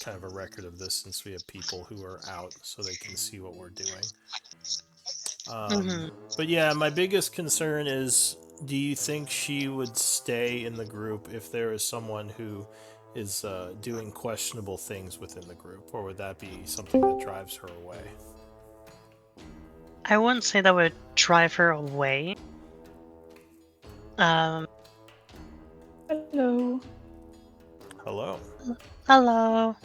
kind of a record of this since we have people who are out so they can see what we're doing. But yeah, my biggest concern is, do you think she would stay in the group if there is someone who is doing questionable things within the group, or would that be something that drives her away? I wouldn't say that would drive her away. Hello. Hello. Hello.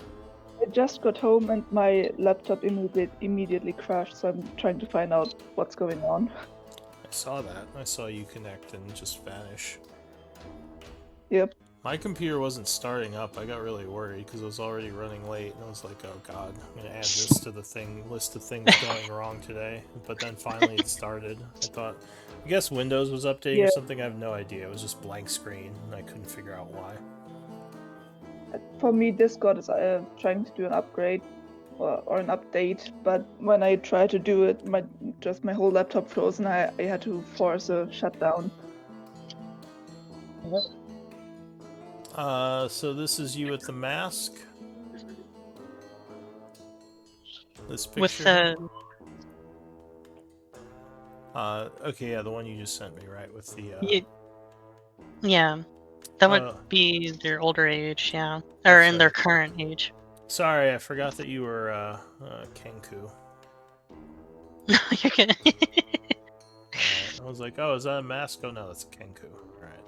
I just got home and my laptop immediately crashed, so I'm trying to find out what's going on. I saw that. I saw you connect and just vanish. Yep. My computer wasn't starting up. I got really worried because it was already running late, and I was like, "Oh God, I'm gonna add this to the list of things going wrong today." But then finally it started. I guess Windows was updating or something. I have no idea. It was just blank screen, and I couldn't figure out why. For me, Discord is trying to do an upgrade or an update, but when I try to do it, my whole laptop froze, and I had to force a shutdown. So this is you with the mask. This picture. With the. Okay, yeah, the one you just sent me, right? With the. Yeah, that would be their older age, yeah, or in their current age. Sorry, I forgot that you were Kenku. No, you're good. Right. I was like, oh, is that a mask? Oh no, that's Kenku. Alright.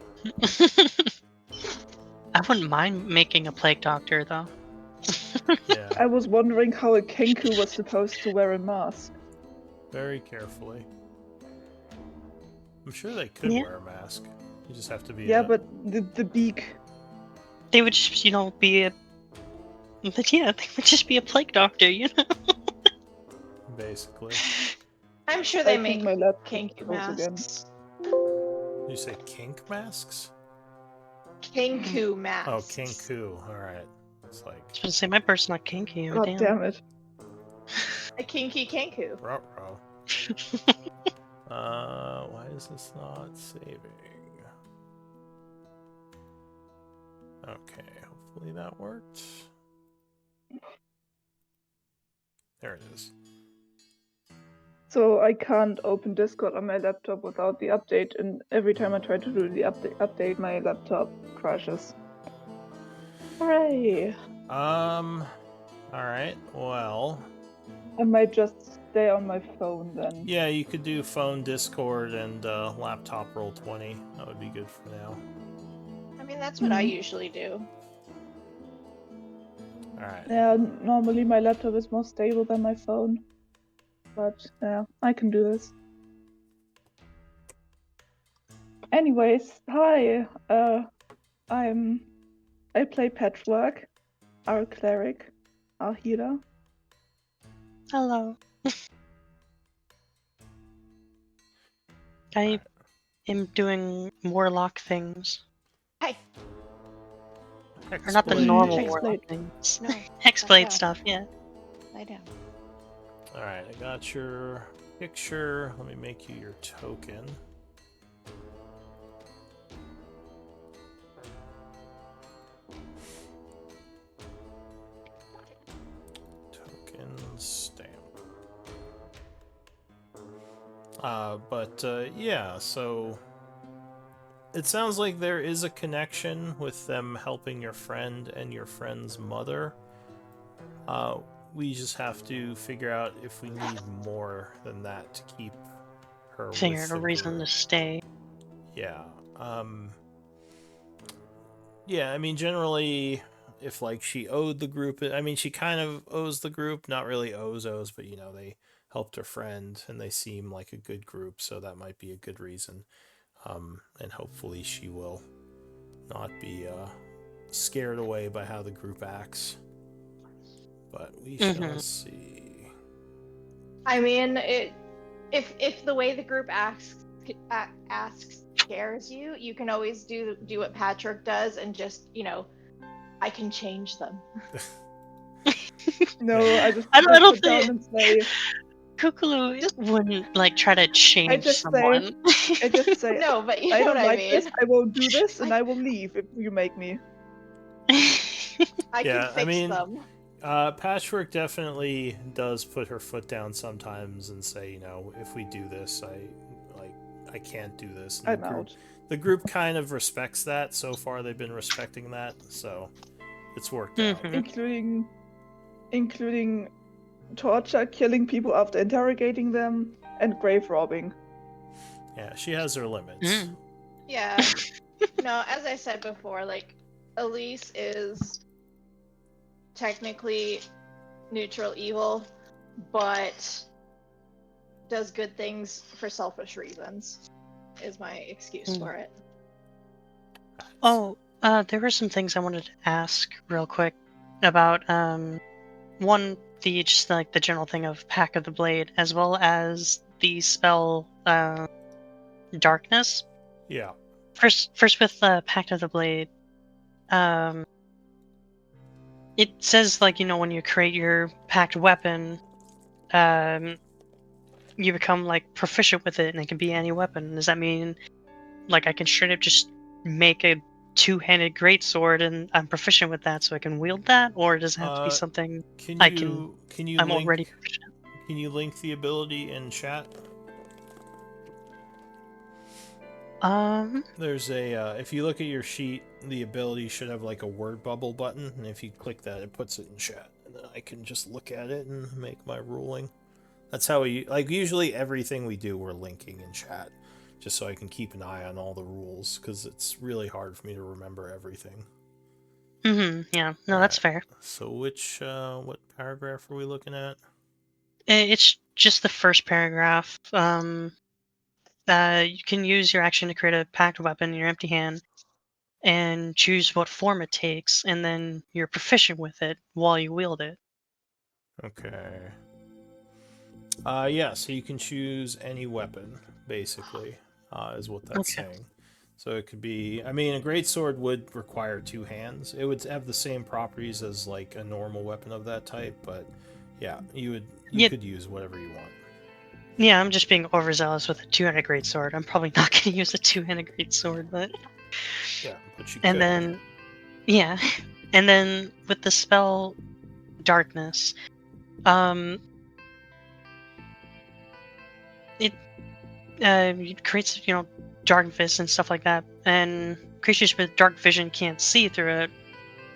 I wouldn't mind making a plague doctor, though. Yeah. I was wondering how a Kenku was supposed to wear a mask. Very carefully. I'm sure they could wear a mask. You just have to be. Yeah, but the beak. They would just, be a. But yeah, they would just be a plague doctor, Basically. I'm sure they make kink masks. You say kink masks? Kenku masks. Oh, Kenku. Alright. It's like. I was gonna say, my bird's not kinky. God damn it. A kinky Kenku. Ruh-roh. Why is this not saving? Okay, hopefully that worked. There it is. So I can't open Discord on my laptop without the update, and every time I try to do the update, my laptop crashes. Hooray! Alright, well. I might just stay on my phone then. Yeah, you could do phone Discord and laptop Roll20. That would be good for now. I mean, that's what I usually do. Alright. Yeah, normally my laptop is more stable than my phone. But yeah, I can do this. Anyways, hi. I play Patchwork, our cleric, our healer. Hello. I am doing warlock things. Hi. Or not the normal warlock things. No. Hexblade stuff, yeah. Lie down. Alright, I got your picture. Let me make you your token. Token stamp. Yeah, so it sounds like there is a connection with them helping your friend and your friend's mother. We just have to figure out if we need more than that to keep her. Figure out a reason to stay. Yeah. Yeah, I mean, generally, if, like, she owed the group... I mean, she kind of owes the group. Not really owes, but, they helped her friend, and they seem like a good group, so that might be a good reason. And hopefully she will not be scared away by how the group acts. But we shall see. I mean, if the way the group asks scares you, you can always do what Patrick does and just, I can change them. No, I don't down and say, Kukulu wouldn't try to change someone. I just say, no, but I don't like this. I won't do this, and I will leave if you make me. I can fix them. Patchwork definitely does put her foot down sometimes and say, if we do this, I can't do this. And I'm out. the group kind of respects that. So far, they've been respecting that, so it's worked out. Including torture, killing people after interrogating them, and grave robbing. Yeah, she has her limits. Yeah. No, as I said before, like, Elise is technically neutral evil, but does good things for selfish reasons, is my excuse for it. Oh, there were some things I wanted to ask real quick about, one, just like the general thing of Pact of the Blade, as well as the spell, Darkness. Yeah. First with Pact of the Blade, it says, like, when you create your pact weapon, you become, like, proficient with it, and it can be any weapon. Does that mean, like, I can straight up just make a two-handed greatsword and I'm proficient with that, so I can wield that? Or does it have to be something Can you I'm link, already proficient? Can you link the ability in chat? There's a if you look at your sheet, the ability should have like a word bubble button, and if you click that, it puts it in chat, and then I can just look at it and make my ruling. That's how we usually everything we do we're linking in chat, just so I can keep an eye on all the rules, because it's really hard for me to remember everything. Yeah. No, that's fair. So what paragraph are we looking at? It's just the first paragraph. You can use your action to create a pact weapon in your empty hand and choose what form it takes, and then you're proficient with it while you wield it. Okay. Yeah, so you can choose any weapon, basically, is what that's saying. So it could be, I mean, a greatsword would require two hands. It would have the same properties as like a normal weapon of that type, but yeah, you could use whatever you want. Yeah, I'm just being overzealous with a two-handed greatsword. I'm probably not going to use a two-handed greatsword, but yeah, but you and could. then yeah, and then with the spell Darkness, it creates dark vision and stuff like that, and creatures with dark vision can't see through it.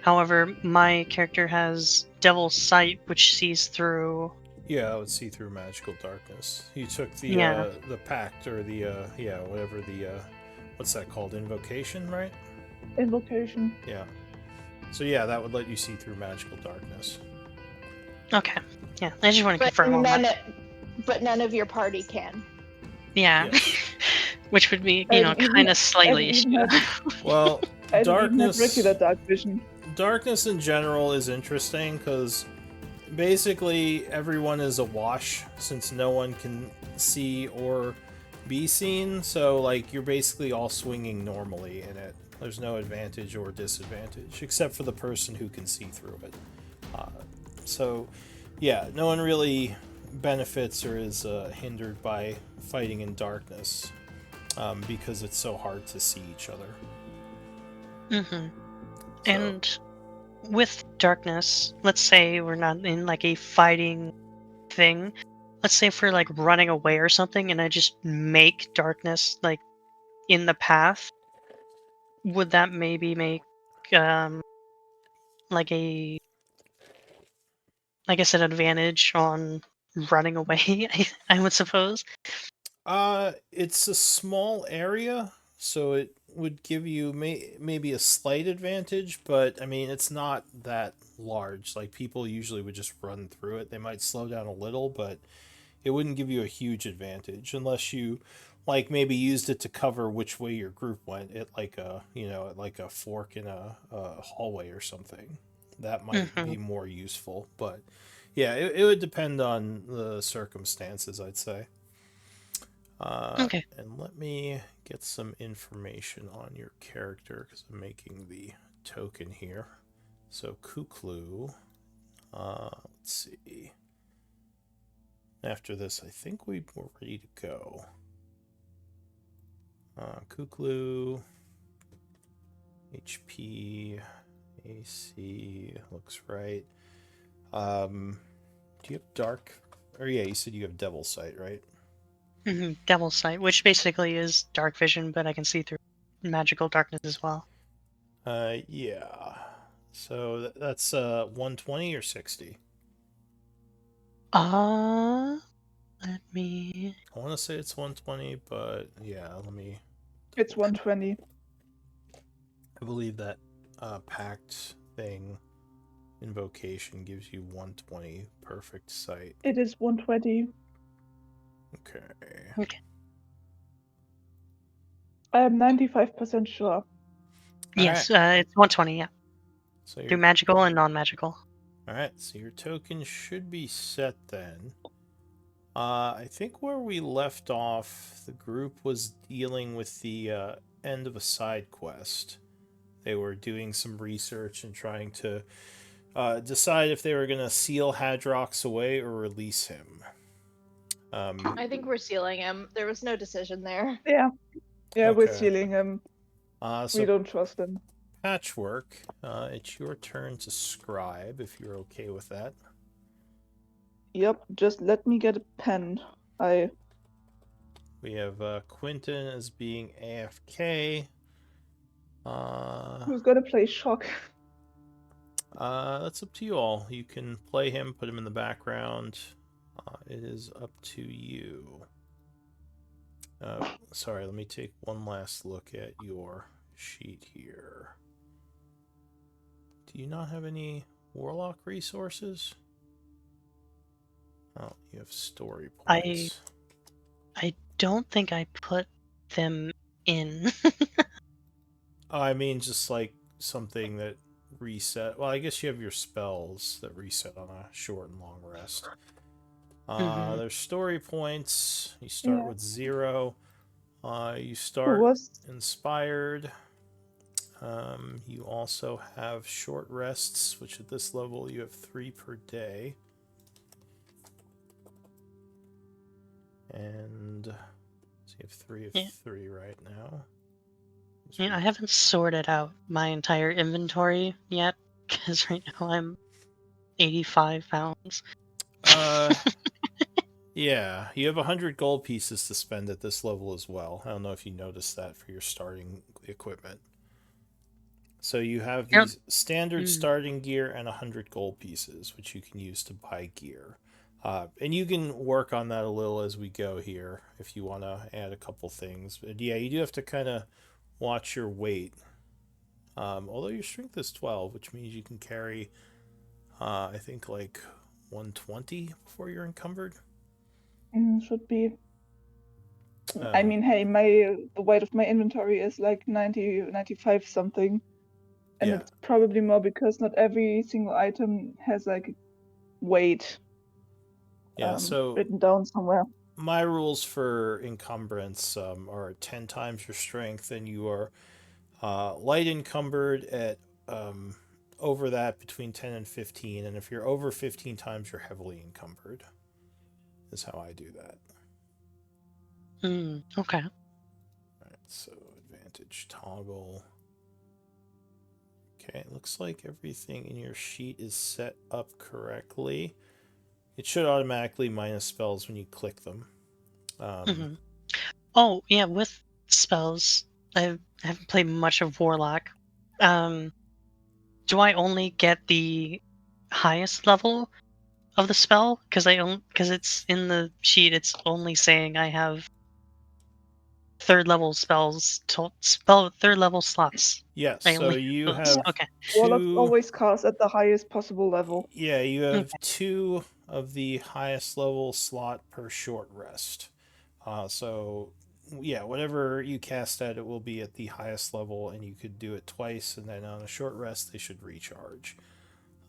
However, my character has Devil's Sight, which sees through. Yeah, I would see through magical darkness. You took the pact, or the whatever the what's that called? Invocation, right? Invocation. Yeah. So yeah, that would let you see through magical darkness. Okay. Yeah, I just want to confirm on that. But none of your party can. Yeah. Yes. Which would be, kind of slightly. Well, darkness. Regular dark vision. Darkness in general is interesting because basically everyone is awash since no one can see or be seen. So like you're basically all swinging normally in it. There's no advantage or disadvantage except for the person who can see through it. So yeah, no one really benefits or is hindered by fighting in darkness because it's so hard to see each other. Mm-hmm. So. And with Darkness, let's say we're not in like a fighting thing. Let's say if we're like running away or something, and I just make Darkness like in the path. Would that maybe make like I said, advantage on running away? I would suppose. It's a small area, so it would give you maybe a slight advantage, but I mean, it's not that large. Like, people usually would just run through it. They might slow down a little, but it wouldn't give you a huge advantage unless you, like, maybe used it to cover which way your group went at, like, like a fork in a hallway or something. That might be more useful, but yeah, it would depend on the circumstances, I'd say. Okay. And let me get some information on your character because I'm making the token here. So Kuklu, let's see. After this, I think we're ready to go. Kuklu, HP, AC, looks right. Do you have dark? Or yeah, you said you have devil sight, right? Devil's Sight, which basically is dark vision, but I can see through magical darkness as well. Yeah. So that's 120 or 60. Let me. I want to say it's 120, but yeah, let me. It's 120. I believe that pact thing invocation gives you 120 perfect sight. It is 120. Okay. I am 95% sure. Yes, it's 120. Yeah, So through magical and non-magical. all right. So your token should be set then. I think where we left off, the group was dealing with the end of a side quest. They were doing some research and trying to decide if they were going to seal Hadrox away or release him. I think we're sealing him. There was no decision there. Yeah, we're Okay. sealing him. So We don't trust him. Patchwork, it's your turn to scribe if you're okay with that. Yep, just let me get a pen. We have Quentin as being AFK. Who's gonna play Shock? That's up to you all. You can play him, put him in the background. It is up to you. Sorry, let me take one last look at your sheet here. Do you not have any Warlock resources? Oh, you have story points. I don't think I put them in. Oh, I mean, just like something that reset. Well, I guess you have your spells that reset on a short and long rest. There's story points. You start with 0. You start inspired. You also have short rests, which at this level you have 3 per day. And so you have 3 of 3 right now. Yeah, I haven't sorted out my entire inventory yet, because right now I'm 85 pounds. Yeah, you have 100 gold pieces to spend at this level as well. I don't know if you noticed that for your starting equipment. So you have these standard starting gear and 100 gold pieces, which you can use to buy gear. And you can work on that a little as we go here if you want to add a couple things. But yeah, you do have to kind of watch your weight. Although your strength is 12, which means you can carry, I think, like 120 before you're encumbered. Should be. I mean, hey, the weight of my inventory is like 95 something. And it's probably more because not every single item has like weight so written down somewhere. My rules for encumbrance are 10 times your strength, and you are light encumbered at over that between 10 and 15, and if you're over 15 times, you're heavily encumbered. Is how I do that. Okay. All right, so advantage toggle. Okay, it looks like everything in your sheet is set up correctly. It should automatically minus spells when you click them. Oh, yeah, with spells, I haven't played much of Warlock. Do I only get the highest level of the spell? Because it's in the sheet, it's only saying I have third level spells, third level slots. Yes, so you have Warlocks always cast at the highest possible level. Yeah, you have 2 of the highest level slot per short rest. So yeah, whatever you cast at, it will be at the highest level, and you could do it twice, and then on a short rest they should recharge.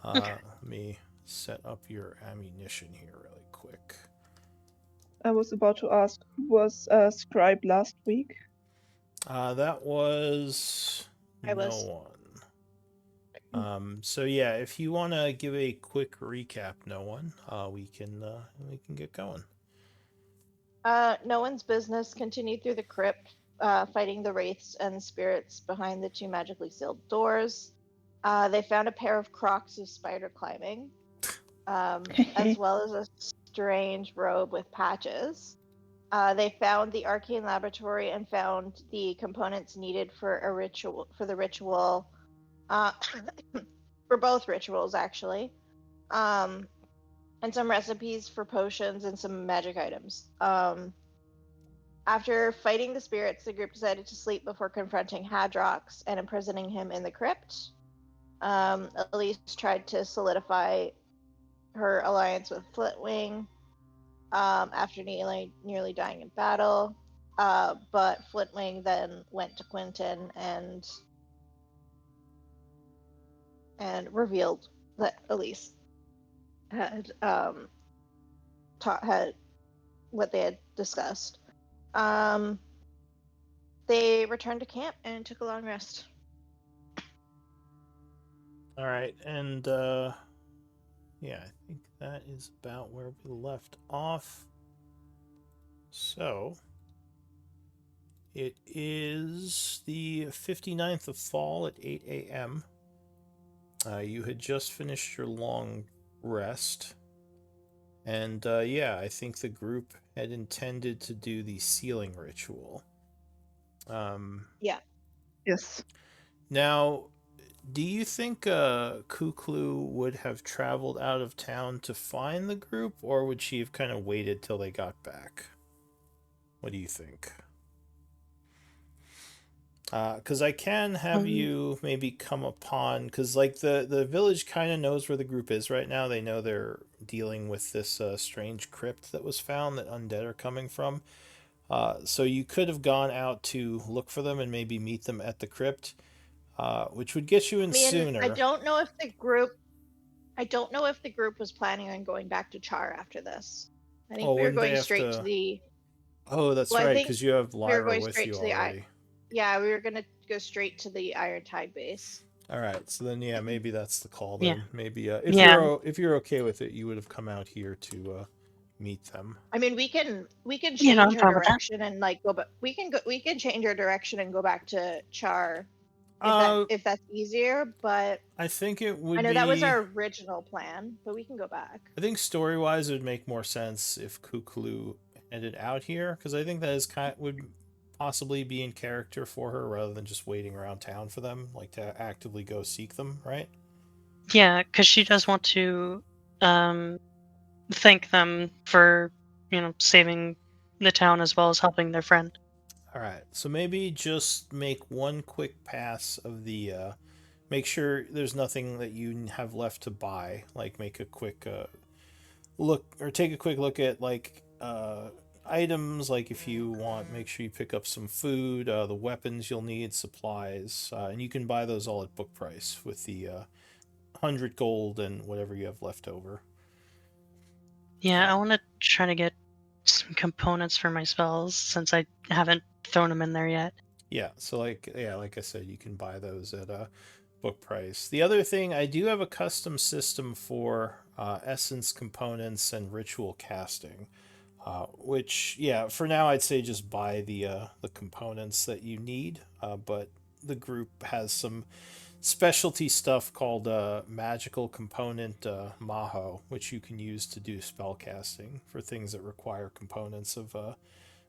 Let me set up your ammunition here really quick. I was about to ask, who was scribe last week? That was I was. no one. So yeah, if you want to give a quick recap, no one, we can get going. No one's business continued through the crypt, fighting the wraiths and spirits behind the 2 magically sealed doors. They found a pair of Crocs of spider climbing. as well as a strange robe with patches. They found the arcane laboratory and found the components needed for the ritual, for both rituals actually, and some recipes for potions and some magic items. After fighting the spirits, the group decided to sleep before confronting Hadrox and imprisoning him in the crypt. Elise tried to solidify her alliance with Flintwing after nearly dying in battle. But Flintwing then went to Quentin and revealed that Elise had had what they had discussed. They returned to camp and took a long rest. All right, and yeah, I think that is about where we left off. So it is the 59th of fall at 8 a.m. You had just finished your long rest. And yeah, I think the group had intended to do the sealing ritual. Yeah. Yes. Now, do you think Kuklu would have traveled out of town to find the group, or would she have kind of waited till they got back? What do you think? Because I can have you maybe come upon, because like the village kind of knows where the group is right now. They know they're dealing with this strange crypt that was found that undead are coming from. So you could have gone out to look for them and maybe meet them at the crypt, which would get you in sooner. I don't know if the group was planning on going back to Char after this. I think we were going straight to the. Oh, that's Well, I right, think because you have we were Lyra going with straight you to the already. Yeah, we were gonna go straight to the Iron Tide base. All right, so then yeah, maybe that's the call then. Yeah. Maybe Yeah. if you're okay with it, you would have come out here to meet them. I mean, we can change Yeah, I'm our fine with that. direction and like go back. We can change our direction and go back to Char if that's easier. But I think it would I know be. that was our original plan, but we can go back. I think story-wise, it would make more sense if Kuklu headed out here, because I think that is would possibly be in character for her rather than just waiting around town for them, like to actively go seek them, right? Yeah, because she does want to thank them for, saving the town as well as helping their friend. All right, so maybe just make one quick pass of the. Make sure there's nothing that you have left to buy. Like make a quick look, or take a quick look at like items. Like if you want, make sure you pick up some food, the weapons you'll need, supplies, and you can buy those all at book price with the 100 gold and whatever you have left over. Yeah, I want to try to get some components for my spells since I haven't thrown them in there yet. Yeah, so like I said, you can buy those at book price. The other thing, I do have a custom system for essence components and ritual casting, which for now I'd say just buy the components that you need. But the group has some specialty stuff called magical component Maho, which you can use to do spell casting for things that require components of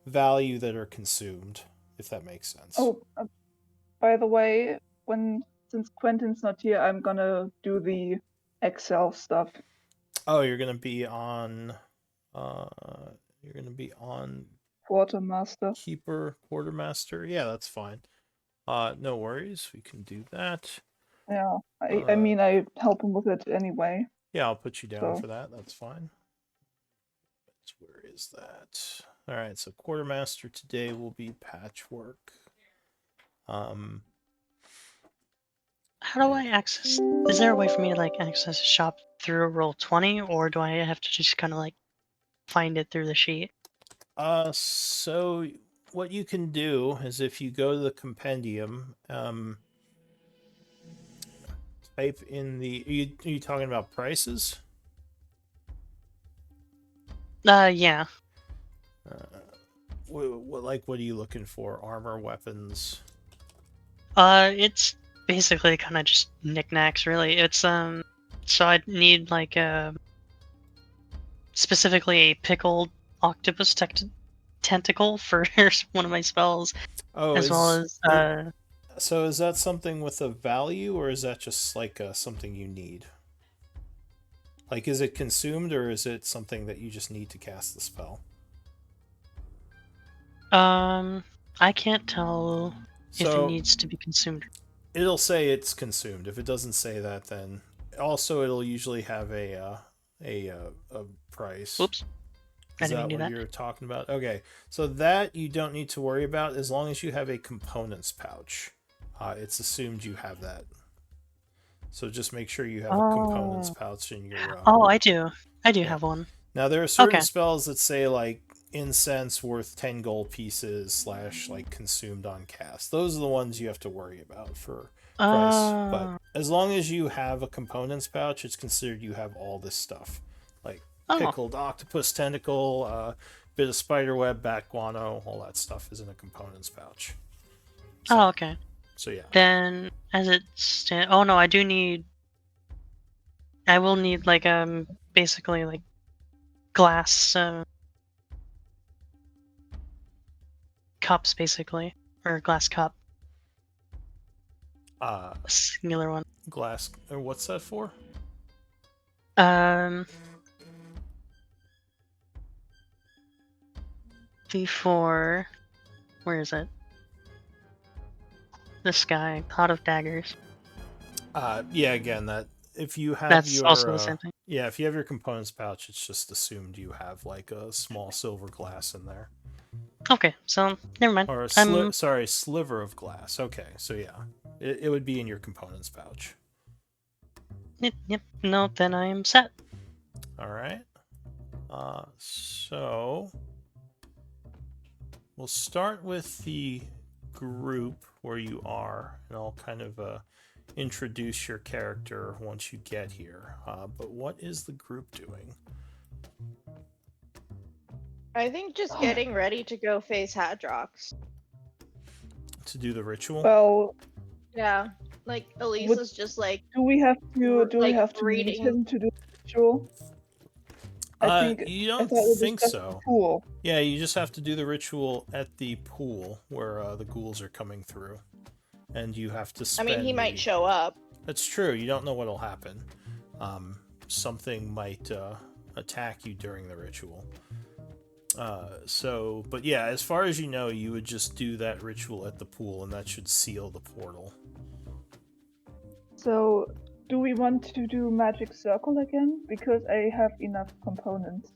value that are consumed, if that makes sense. Oh, by the way, since Quentin's not here, I'm gonna do the Excel stuff. Oh, you're gonna be on. Quartermaster. Keeper, quartermaster. Yeah, that's fine. No worries. We can do that. Yeah, I mean, I help him with it anyway. Yeah, I'll put you down So. for that. That's fine. Where is that? All right, so quartermaster today will be patchwork. How do I access? Is there a way for me to like access a shop through Roll20, or do I have to just kind of like find it through the sheet? So what you can do is if you go to the compendium, type in the. Are you talking about prices? Yeah. What are you looking for? Armor, weapons? It's basically kind of just knickknacks, really. It's so I'd need like specifically a pickled octopus tentacle for one of my spells, Oh, as well as so is that something with a value, or is that just like something you need? Like, is it consumed, or is it something that you just need to cast the spell? I can't tell if it So needs to be consumed. it'll say it's consumed. If it doesn't say that, then also it'll usually have a price. Whoops. I Is didn't that do what that. you're talking about? Okay, so that you don't need to worry about as long as you have a components pouch. It's assumed you have that. So just make sure you have a components Oh. pouch in your. Oh, I do. I do Yeah. have one. Now there are certain Okay. spells that say like incense worth 10 gold pieces / like consumed on cast. Those are the ones you have to worry about for price. But as long as you have a components pouch, it's considered you have all this stuff. Like pickled octopus tentacle, bit of spiderweb, bat guano, all that stuff is in a components pouch. So, Oh, okay. So yeah. Then, as it oh no, I do need. I will need like basically like glass cups basically, or a glass cup, A singular one. glass. Or what's that for? Before, where is it? This guy, Pot of Daggers. Yeah. Again, that if you have That's your also the same thing. yeah, if you have your components pouch, it's just assumed you have like a small silver glass in there. Okay, so never mind. Or a sliver of glass. Okay, so yeah, it would be in your components pouch. Yep. No, then I am set. All right. So we'll start with the group where you are, and I'll kind of introduce your character once you get here. But what is the group doing? I think just getting ready to go face Hadrox. To do the ritual? Well, Yeah, like Elise Would- is just like do we have to Like, meet reading- him to do the ritual? I You I don't thought it was think just so. the pool. Yeah, you just have to do the ritual at the pool where the ghouls are coming through, and you have to I spend. mean, he might show up. That's true. You don't know what'll happen. Something might attack you during the ritual. But yeah, as far as you know, you would just do that ritual at the pool, and that should seal the portal. So, do we want to do magic circle again? Because I have enough components.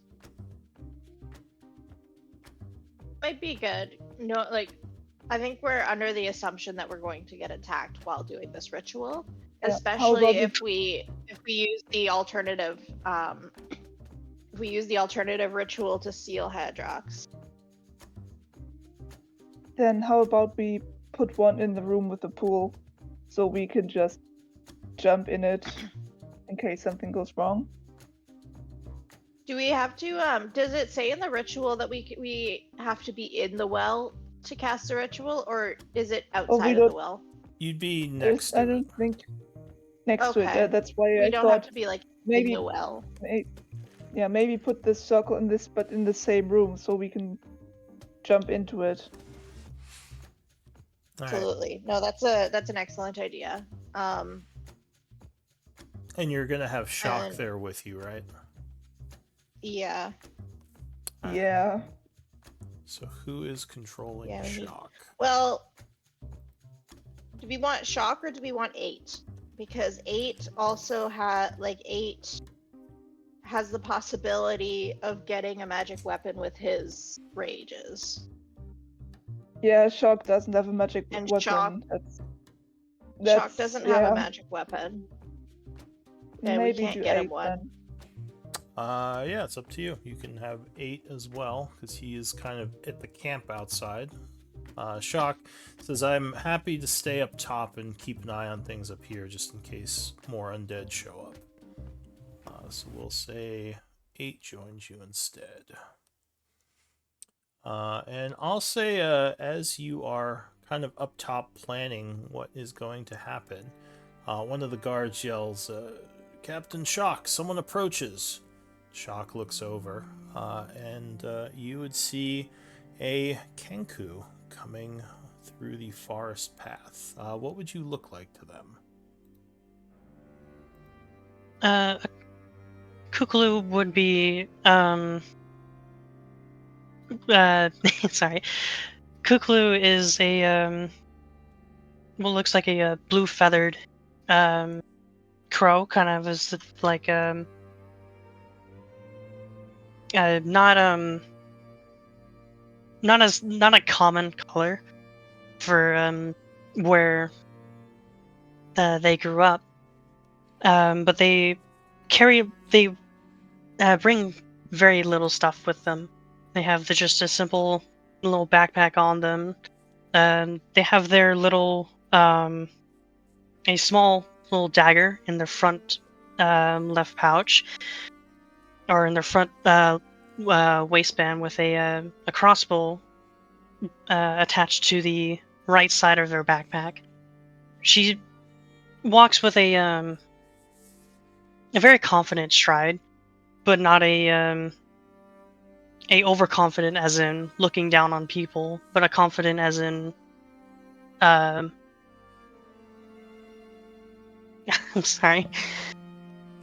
Might be good. No, like, I think we're under the assumption that we're going to get attacked while doing this ritual, Yeah, how especially about if we use the alternative if we use the alternative ritual to seal Hadrox. Then how about we put one in the room with the pool, so we can just jump in it in case something goes wrong? Do we have to? Does it say in the ritual that we have to be in the well to cast the ritual, or is it outside of don't- the well? You'd be There's- next to I it. don't think next to it. Okay. Yeah, that's why We I don't have thought to be like in maybe, the well. maybe put this circle in this, but in the same room, so we can jump into it. All right. Absolutely. No, that's an excellent idea. And you're gonna have Shock And- there with you, right? Yeah. Alright. Yeah. So who is controlling Yeah, Shock? Well, do we want Shock or do we want 8? Because 8 also has 8 has the possibility of getting a magic weapon with his rages. Yeah, Shock doesn't have a magic And weapon. Shock- That's Shock doesn't have a magic weapon. and we Maybe can't do get him 8 one. then. Yeah, it's up to you. You can have 8 as well, because he is kind of at the camp outside. Shock says, I'm happy to stay up top and keep an eye on things up here, just in case more undead show up. So we'll say 8 joins you instead. And I'll say, as you are kind of up top planning what is going to happen, one of the guards yells, Captain Shock, someone approaches. Shock looks over, and you would see a Kenku coming through the forest path. What would you look like to them? Kukulu would be sorry. Kukulu is a what looks like a blue feathered crow, kind of as like not a common color for where they grew up, but they bring very little stuff with them. They have just a simple little backpack on them. They have their little a small little dagger in their front left pouch, or in their front waistband, with a crossbow attached to the right side of their backpack. She walks with a very confident stride, but not a overconfident as in looking down on people, but a confident as in I'm sorry.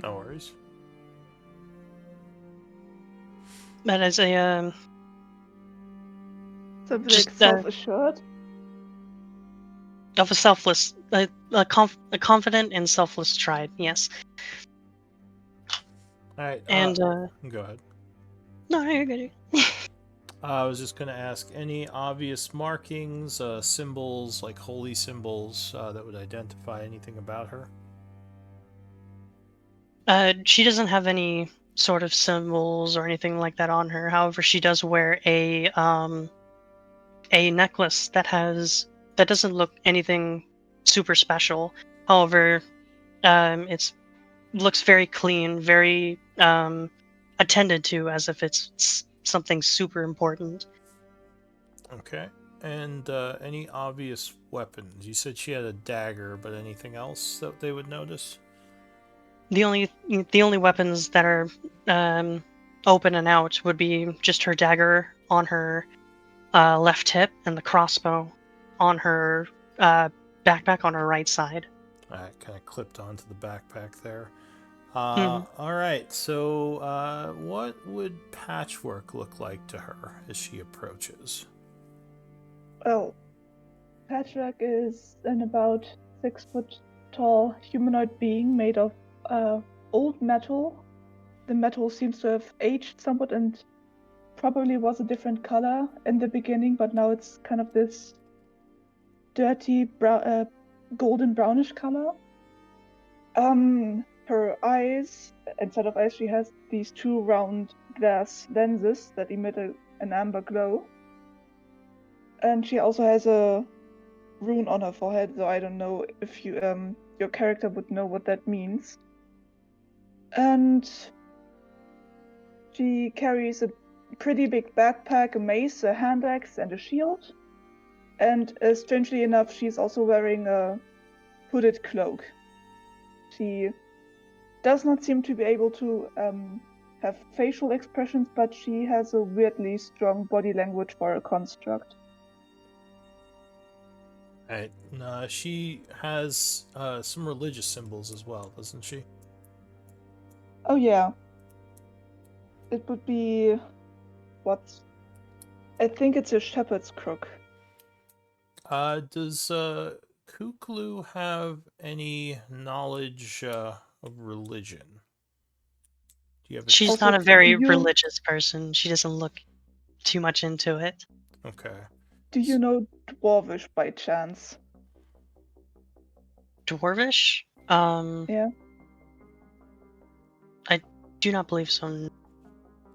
No worries. But as a Something Just, like self-assured. of a selfless, a confident and selfless stride. Yes. All right. And Go ahead. no, you're good. I was just going to ask any obvious markings, symbols, like holy symbols, that would identify anything about her? She doesn't have any sort of symbols or anything like that on her. However, she does wear a necklace that doesn't look anything super special. However, it's looks very clean, very attended to, as if it's something super important. Okay. And any obvious weapons? You said she had a dagger, but anything else that they would notice? The only weapons that are open and out would be just her dagger on her left hip and the crossbow on her backpack on her right side. All right, kind of clipped onto the backpack there. Mhm. All right, so what would Patchwork look like to her as she approaches? Well, Patchwork is an about 6 foot tall humanoid being made of old metal. The metal seems to have aged somewhat and probably was a different color in the beginning, but now it's kind of this dirty golden brownish color. Her eyes, instead of eyes, she has these two round glass lenses that emit an amber glow. And she also has a rune on her forehead, though I don't know if your character would know what that means. And she carries a pretty big backpack, a mace, a hand axe, and a shield. And strangely enough, she's also wearing a hooded cloak. She does not seem to be able to have facial expressions, but she has a weirdly strong body language for a construct. Right. She has some religious symbols as well, doesn't she? Oh yeah. It would be I think it's a shepherd's crook. Does Kuklu have any knowledge of religion? Do you have She's Also, not a very do you- religious person. She doesn't look too much into it. Okay. Do you know Dwarvish by chance? Dwarvish? Yeah. I do not believe so.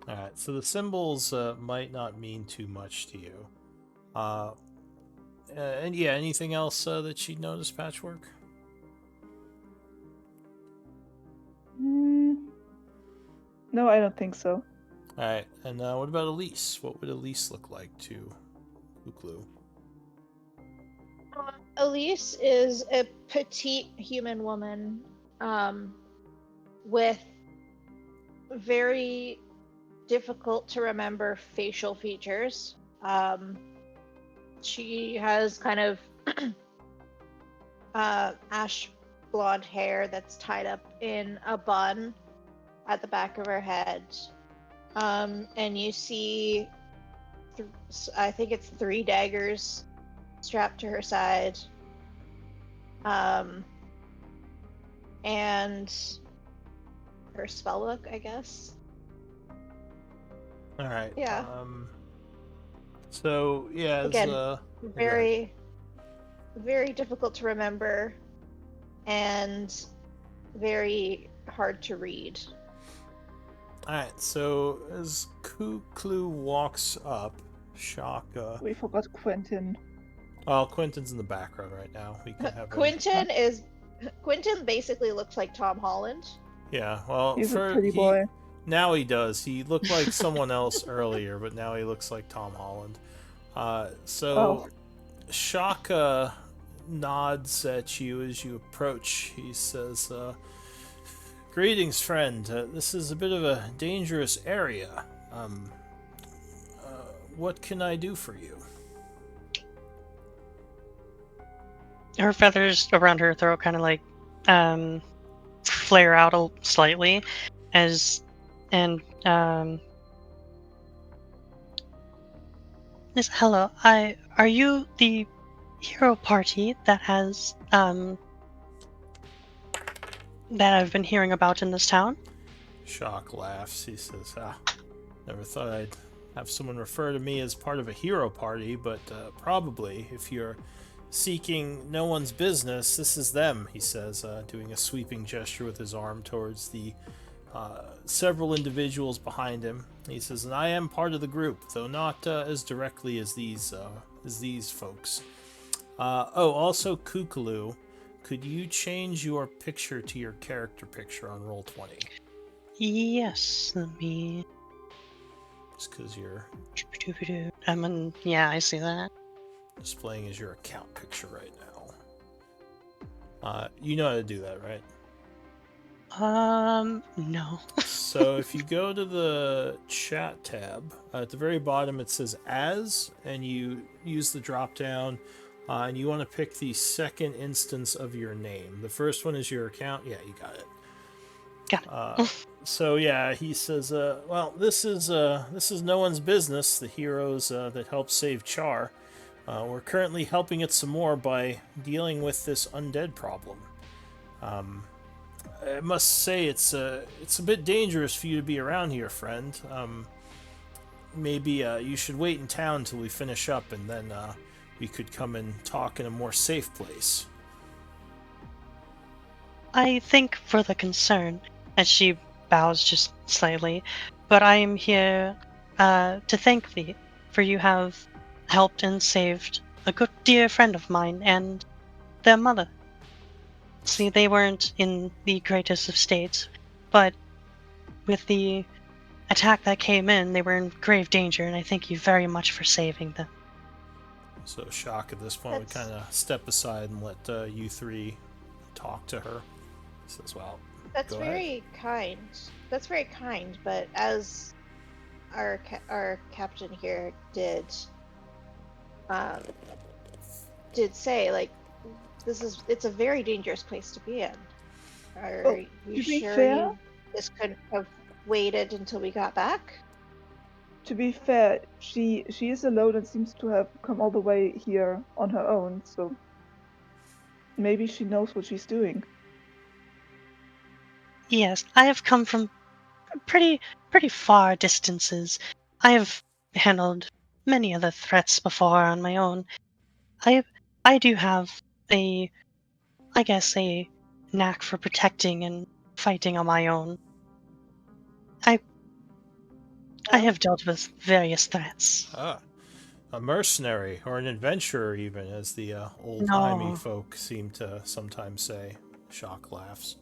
All right. So the symbols might not mean too much to you. And yeah, anything else that she'd notice, Patchwork? No, I don't think so. All right. And what about Elise? What would Elise look like to Kuklu? Elise is a petite human woman with very difficult to remember facial features. She has kind of ash blonde hair that's tied up in a bun at the back of her head. And you see, I think it's 3 daggers strapped to her side. And her spellbook, I guess. All right. Yeah. So yeah, Again, go very, very difficult to remember, and very hard to read. All right. So as Kuklu walks up, Shaka. We forgot Quentin. Well, Quentin's in the background right now. We can have him. Quentin basically looks like Tom Holland. Yeah. Well, He's a pretty boy. Now he does. He looked like someone else earlier, but now he looks like Tom Holland. Shaka nods at you as you approach. He says, "Greetings, friend. This is a bit of a dangerous area. What can I do for you?" Her feathers around her throat kind of like flare out slightly, Miss, hello. Are you the hero party that has that I've been hearing about in this town? Shock laughs. He says, never thought I'd have someone refer to me as part of a hero party, but probably if you're seeking no one's business, this is them," he says, doing a sweeping gesture with his arm towards the several individuals behind him. He says, "And I am part of the group, though not as directly as these folks. Also, Kukulu, could you change your picture to your character picture on Roll20? Yes, let me... Just because you're... yeah, I see that. Displaying as your account picture right now. You know how to do that, right? No. So if you go to the chat tab, at the very bottom it says as, and you use the drop down, and you want to pick the second instance of your name. The first one is your account. Yeah, you got it. Got it. So yeah, he says, well, this is no one's business, the heroes that helped save Char. We're currently helping it some more by dealing with this undead problem. I must say it's a bit dangerous for you to be around here, friend. Maybe you should wait in town till we finish up, and then we could come and talk in a more safe place." I thank for the concern, as she bows just slightly, but I am here to thank thee, for you have helped and saved a good dear friend of mine and their mother. See, they weren't in the greatest of states, but with the attack that came in, they were in grave danger, and I thank you very much for saving them. So Shock at this point would kind of step aside and let you three talk to her. He says, "Well, that's go very ahead." kind. That's very kind, but as our captain here did say, like, it's a very dangerous place to be in. Are you sure this couldn't have waited until we got back? To be fair, she is alone and seems to have come all the way here on her own, so maybe she knows what she's doing. Yes, I have come from pretty far distances. I have handled many other threats before on my own. I do have a knack for protecting and fighting on my own. I have dealt with various threats. A mercenary or an adventurer, even, as the old-timey folk seem to sometimes say. Shock laughs.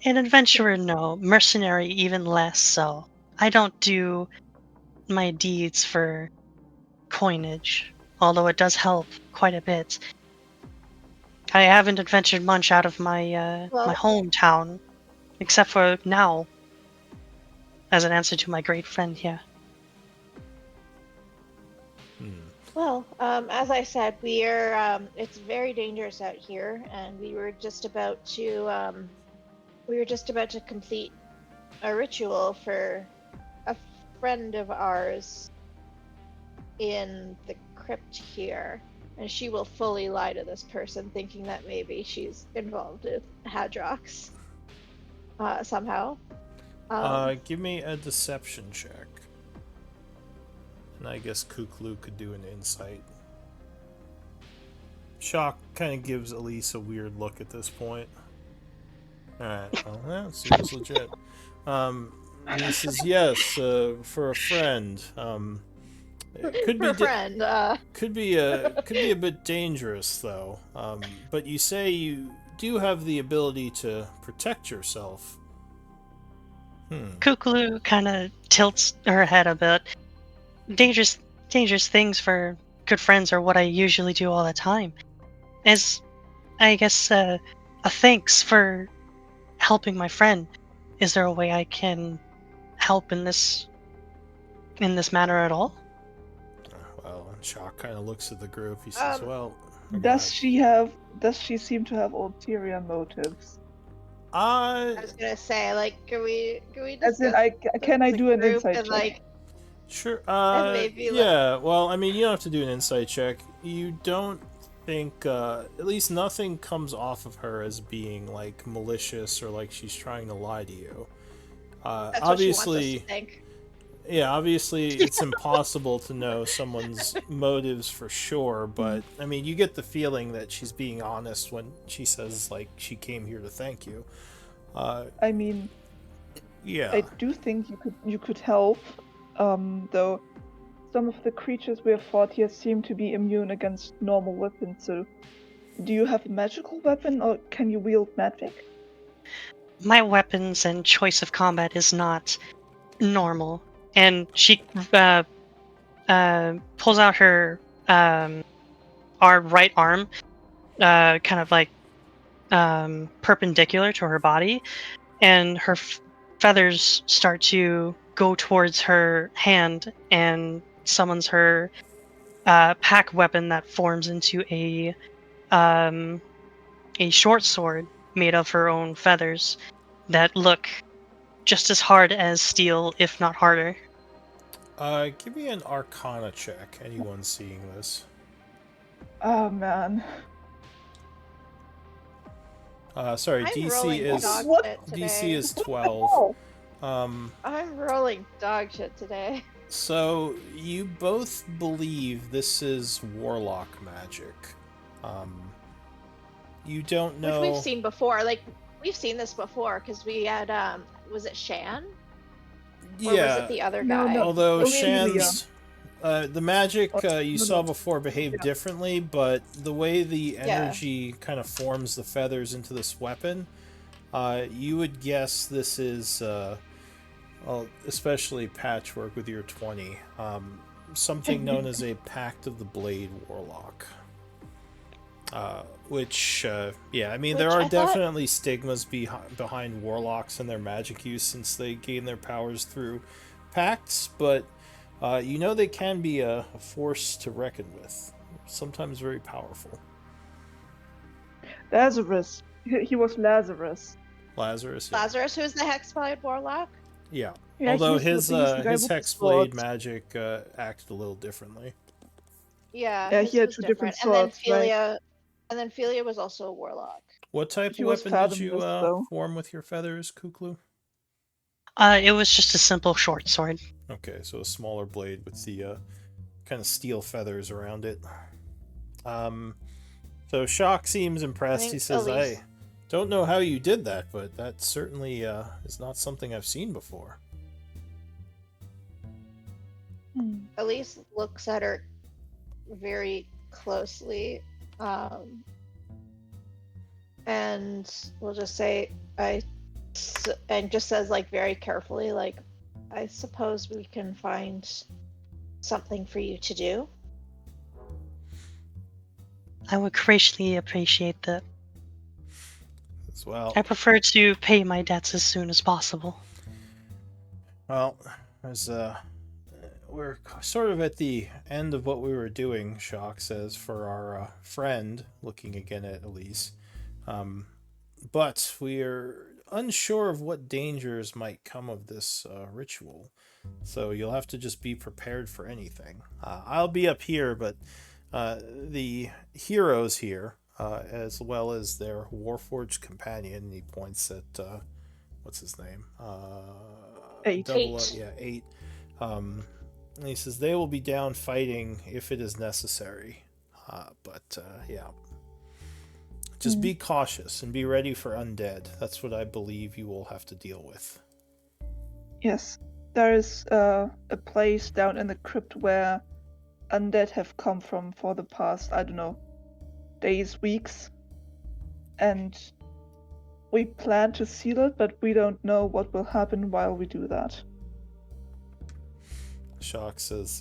An adventurer, no. Mercenary, even less so. I don't do my deeds for coinage, although it does help quite a bit. I haven't adventured much out of my my hometown, except for now, as an answer to my great friend here. Well, as I said, it's very dangerous out here, and we were just about to complete a ritual for a friend of ours in the crypt here, and she will fully lie to this person, thinking that maybe she's involved with Hadrox somehow. Give me a deception check. And I guess Kuklu could do an insight. Shock kind of gives Elise a weird look at this point. Alright, well, that seems legit. He says, yes, for a friend. It could be for a friend. could be a bit dangerous though. But you say you do have the ability to protect yourself. Kukulu kind of tilts her head a bit. Dangerous things for good friends are what I usually do all the time. As, I guess, a thanks for helping my friend. Is there a way I can help in this manner at all? Well, and Shock kind of looks at the group. He says, well... Does she seem to have ulterior motives? I was gonna say, like, can we As in, can I do an insight check? Like, sure. maybe, yeah. Well, I mean, you don't have to do an insight check. You don't think, at least nothing comes off of her as being like malicious or like she's trying to lie to you. that's Obviously, what she wants us to think. yeah. Obviously, it's impossible to know someone's motives for sure. But I mean, you get the feeling that she's being honest when she says like she came here to thank you. I mean, Yeah. I do think you could help, though some of the creatures we have fought here seem to be immune against normal weapons, so do you have a magical weapon, or can you wield magic? My weapons and choice of combat is not normal. And she pulls out her right arm, kind of like perpendicular to her body, and her feathers start to go towards her hand and summons her pack weapon that forms into a short sword made of her own feathers that look just as hard as steel, if not harder. Give me an Arcana check. Anyone seeing this? Oh man. Sorry, I'm DC rolling is dog shit today. DC is 12. I'm rolling dog shit today. So you both believe this is warlock magic. You don't know. Which we've seen before. Like, we've seen this before because we had was it Shan? Or Yeah. was it the other No, guy? no. Although Illyria. Shan's the magic you no, saw no. before behaved Yeah. differently, but the way the Yeah. energy kind of forms the feathers into this weapon, you would guess this is, well, especially Patchwork with your 20, something known as a Pact of the Blade Warlock. Which, yeah, I mean, there Which are I thought- definitely stigmas behind warlocks and their magic use since they gain their powers through pacts, but you know they can be a force to reckon with, sometimes very powerful. Lazarus. He was Lazarus. Lazarus, yeah. Lazarus, who's the Hexblade Warlock? Yeah. Yeah, Although he's the guy his with the Hexblade swords. magic acted a little differently. Yeah, Yeah, his he had was two different And then swords, right? Philia, and then Philia was also a warlock. What type He of was weapon did you fathomless, though. form with your feathers, Kuklu? It was just a simple short sword. Okay, so a smaller blade with the kind of steel feathers around it. So Shock seems impressed. He think says, Elise- I don't know how you did that, but that certainly is not something I've seen before. Elise looks at her very closely, and we'll just say, and just says, like, very carefully, like, I suppose we can find something for you to do. I would greatly appreciate that. As well. I prefer to pay my debts as soon as possible. Well, as we're sort of at the end of what we were doing, Shock says, for our friend, looking again at Elise. But we are unsure of what dangers might come of this ritual. So you'll have to just be prepared for anything. I'll be up here, but the heroes here, as well as their Warforged companion, and he points at what's his name? Eight. Double, Eight. yeah, 8. And he says they will be down fighting if it is necessary. But yeah, just be cautious and be ready for undead. That's what I believe you will have to deal with. Yes. There is a place down in the crypt where undead have come from for the past, I don't know, days, weeks. And we plan to seal it, but we don't know what will happen while we do that. Shock says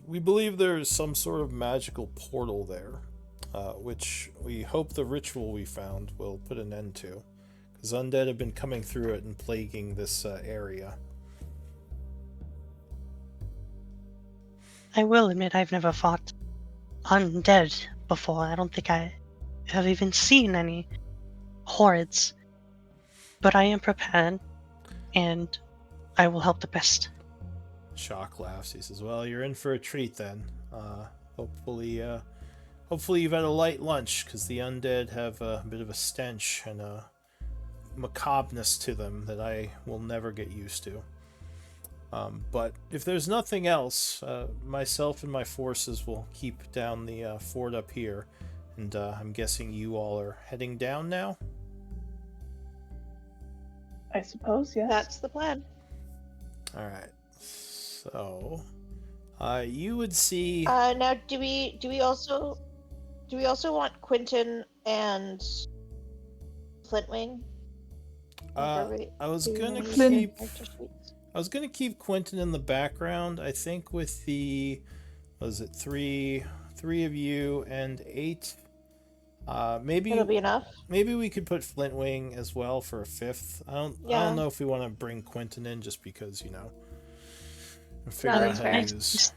we believe there is some sort of magical portal there, which we hope the ritual we found will put an end to, because undead have been coming through it and plaguing this area. I will admit I've never fought undead before. I don't think I have even seen any hordes. But I am prepared, and I will help the best. Shock laughs. He says, "Well, you're in for a treat then. Hopefully you've had a light lunch, because the undead have a bit of a stench and a macabreness to them that I will never get used to. But if there's nothing else, myself and my forces will keep down the fort up here, and I'm guessing you all are heading down now?" I suppose, yes. That's the plan. All right. So, you would see. Now, do we also want Quentin and Flintwing? I was gonna Flint- keep Quentin in the background. I think with the, was it three of you and 8. Maybe That'll be enough. maybe we could put Flintwing as well for a 5th. I don't know if we want to bring Quentin in just because, figure out that's how fair. to use.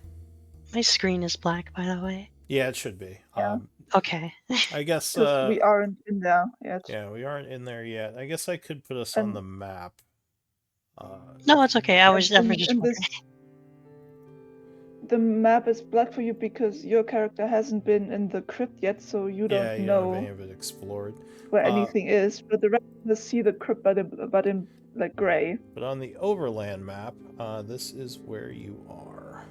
My screen is black, by the way. Yeah, it should be. Yeah. Okay. I guess. 'Cause we aren't in there yet. Yeah, we aren't in there yet. I guess I could put us on And- the map. No, it's okay. I was And just in wondering. this, the map is black for you because your character hasn't been in the crypt yet, so you don't yeah, you know don't have any of it explored. where Uh, anything is. But the rest of us see the crypt, but in like gray. But on the overland map, this is where you are.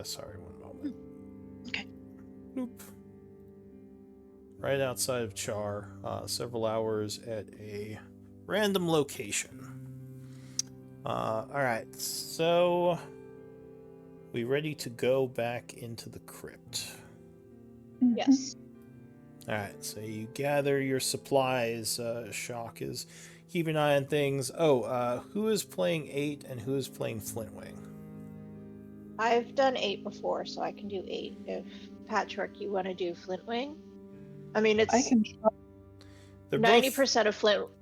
Sorry, one moment. Okay. Nope. Right outside of Char, several hours at a random location. Alright, so we ready to go back into the crypt? Mhm. Yes. Alright, so you gather your supplies. Shock is keep an eye on things. Who is playing 8 and who is playing Flintwing? I've done 8 before, so I can do 8. If Patchwork, you want to do Flintwing? I mean, it's I can try. They're 90% of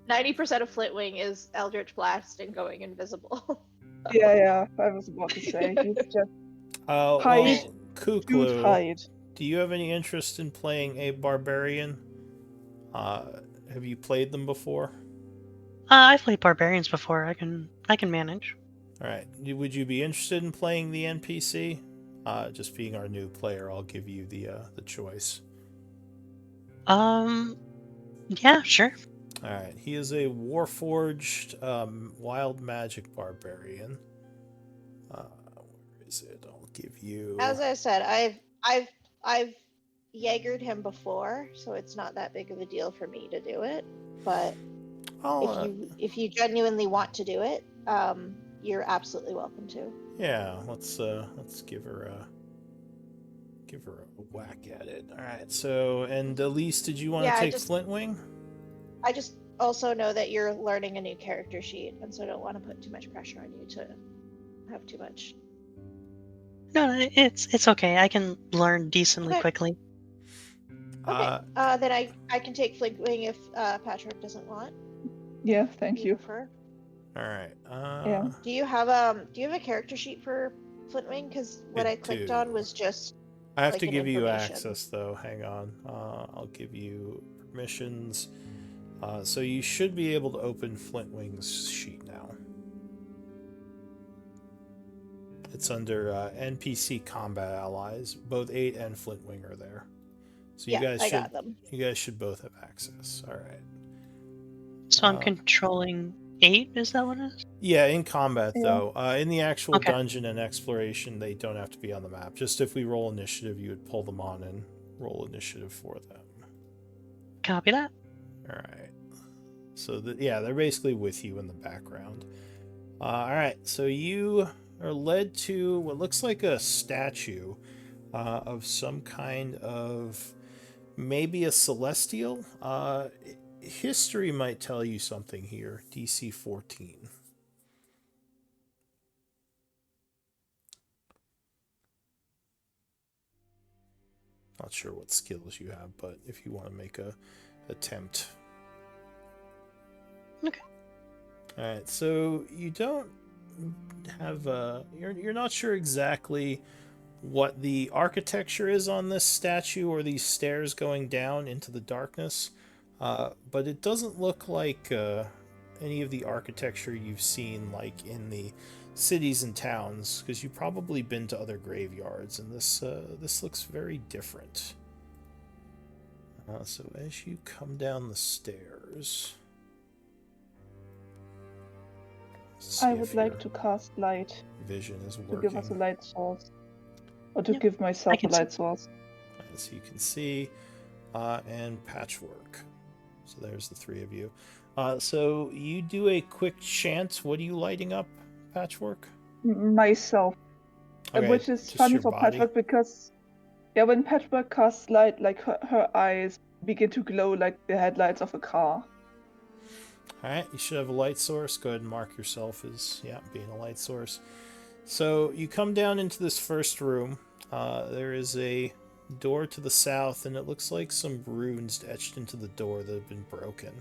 90% of Flintwing is Eldritch Blast and going invisible. Yeah, I was about to say. He's just well, Hide. huge Kuklu, hide. do you have any interest in playing a barbarian? Have you played them before? I've played barbarians before. I can manage. All right. Would you be interested in playing the NPC? Just being our new player, I'll give you the choice. Yeah, sure. All right. He is a warforged wild magic barbarian. Where is it? I'll give you. As I said, I've Jaegered him before, so it's not that big of a deal for me to do it. But if you genuinely want to do it, you're absolutely welcome to. Yeah, let's give her a whack at it. All right. So, and Elise, did you want to take Flintwing? I just also know that you're learning a new character sheet, and so I don't want to put too much pressure on you to have too much. No, it's okay. I can learn decently Okay. quickly. Okay. Then I can take Flintwing if Patrick doesn't want. Yeah, thank you. prefer? All right. Yeah. Do you have a character sheet for Flintwing? Because what I clicked do. on was just I have like to an give you information. access though. Hang on. I'll give you permissions. So you should be able to open Flintwing's sheet now. It's under NPC combat allies. Both 8 and Flintwing are there. So Yeah, I got them. You guys should both have access. All right. So I'm controlling 8, is that what it is? Yeah, in combat Yeah. though. In the actual Okay. dungeon and exploration, they don't have to be on the map. Just if we roll initiative, you would pull them on and roll initiative for them. Copy that. All right. So yeah, they're basically with you in the background. All right. So you are led to what looks like a statue of some kind of maybe a celestial. History might tell you something here. DC 14. Not sure what skills you have, but if you want to make a attempt. Okay. All right. So you don't have you're not sure exactly what the architecture is on this statue or these stairs going down into the darkness, but it doesn't look like any of the architecture you've seen like in the cities and towns, because you've probably been to other graveyards, and this looks very different. So as you come down the stairs, I would like to cast light vision is to working. give us a light source. Or to Yep, give myself a can light source. As you can see, and Patchwork. So there's the 3 of you. So you do a quick chant. What are you lighting up, Patchwork? Myself. Okay, Which is just funny your for body? Patchwork because, yeah, when Patchwork casts light, like her eyes begin to glow like the headlights of a car. Alright, you should have a light source. Go ahead and mark yourself as, being a light source. So you come down into this first room. There is a door to the south, and it looks like some runes etched into the door that have been broken.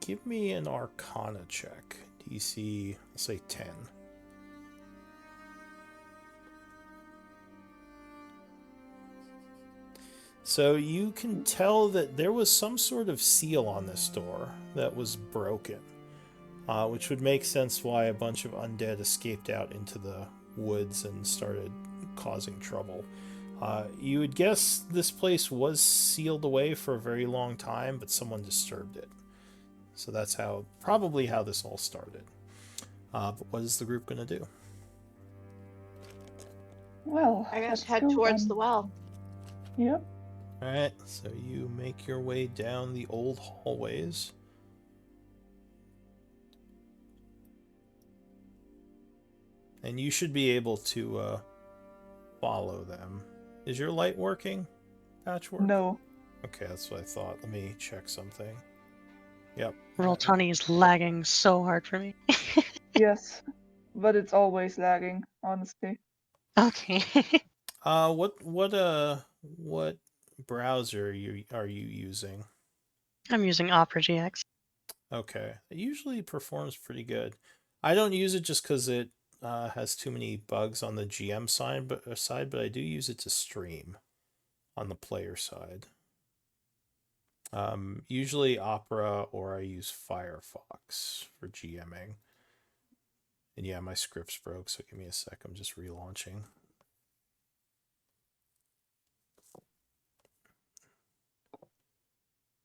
Give me an Arcana check. DC, let's say 10. So you can tell that there was some sort of seal on this door that was broken, which would make sense why a bunch of undead escaped out into the woods and started causing trouble. You would guess this place was sealed away for a very long time, but someone disturbed it. So that's probably how this all started. But what is the group going to do? Well, I let's guess head go towards then. the well. Yep. Alright, so you make your way down the old hallways. And you should be able to follow them. Is your light working, Patchwork? No. Okay, that's what I thought. Let me check something. Yep. Roll20 is lagging so hard for me. Yes. But it's always lagging, honestly. Okay. What browser are you using? I'm using Opera GX. Okay, it usually performs pretty good. I don't use it just because it has too many bugs on the GM side, but I do use it to stream on the player side. Usually Opera, or I use Firefox for GMing. And yeah, my script's broke, so give me a sec. I'm just relaunching.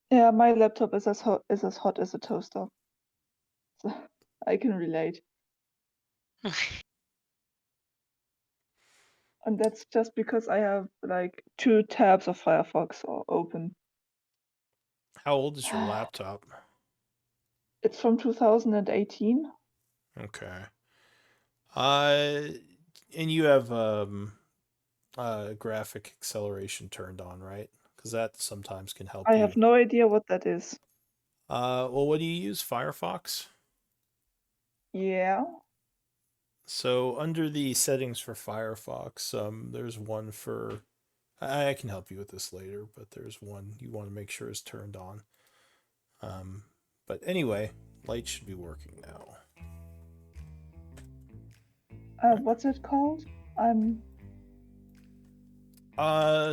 Yeah, my laptop is as hot as a toaster. So I can relate. And that's just because I have like 2 tabs of Firefox open. How old is your laptop? It's from 2018. Okay. And you have graphic acceleration turned on, right? Because that sometimes can help I you. have no idea what that is. Well, what do you use? Firefox? Yeah. So under the settings for Firefox, there's one for. I can help you with this later, but there's one you want to make sure is turned on. But anyway, light should be working now. What's it called? I'm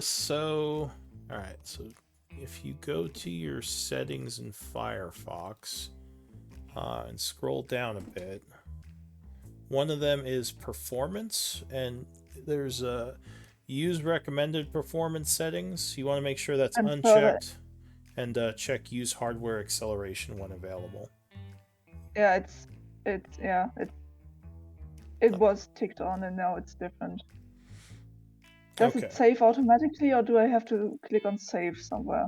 So alright, so if you go to your settings in Firefox and scroll down a bit, one of them is performance, and there's a use recommended performance settings. You want to make sure that's And unchecked, and check use hardware acceleration when available. yeah, it was ticked on and now it's different. Does Okay. it save automatically, or do I have to click on save somewhere?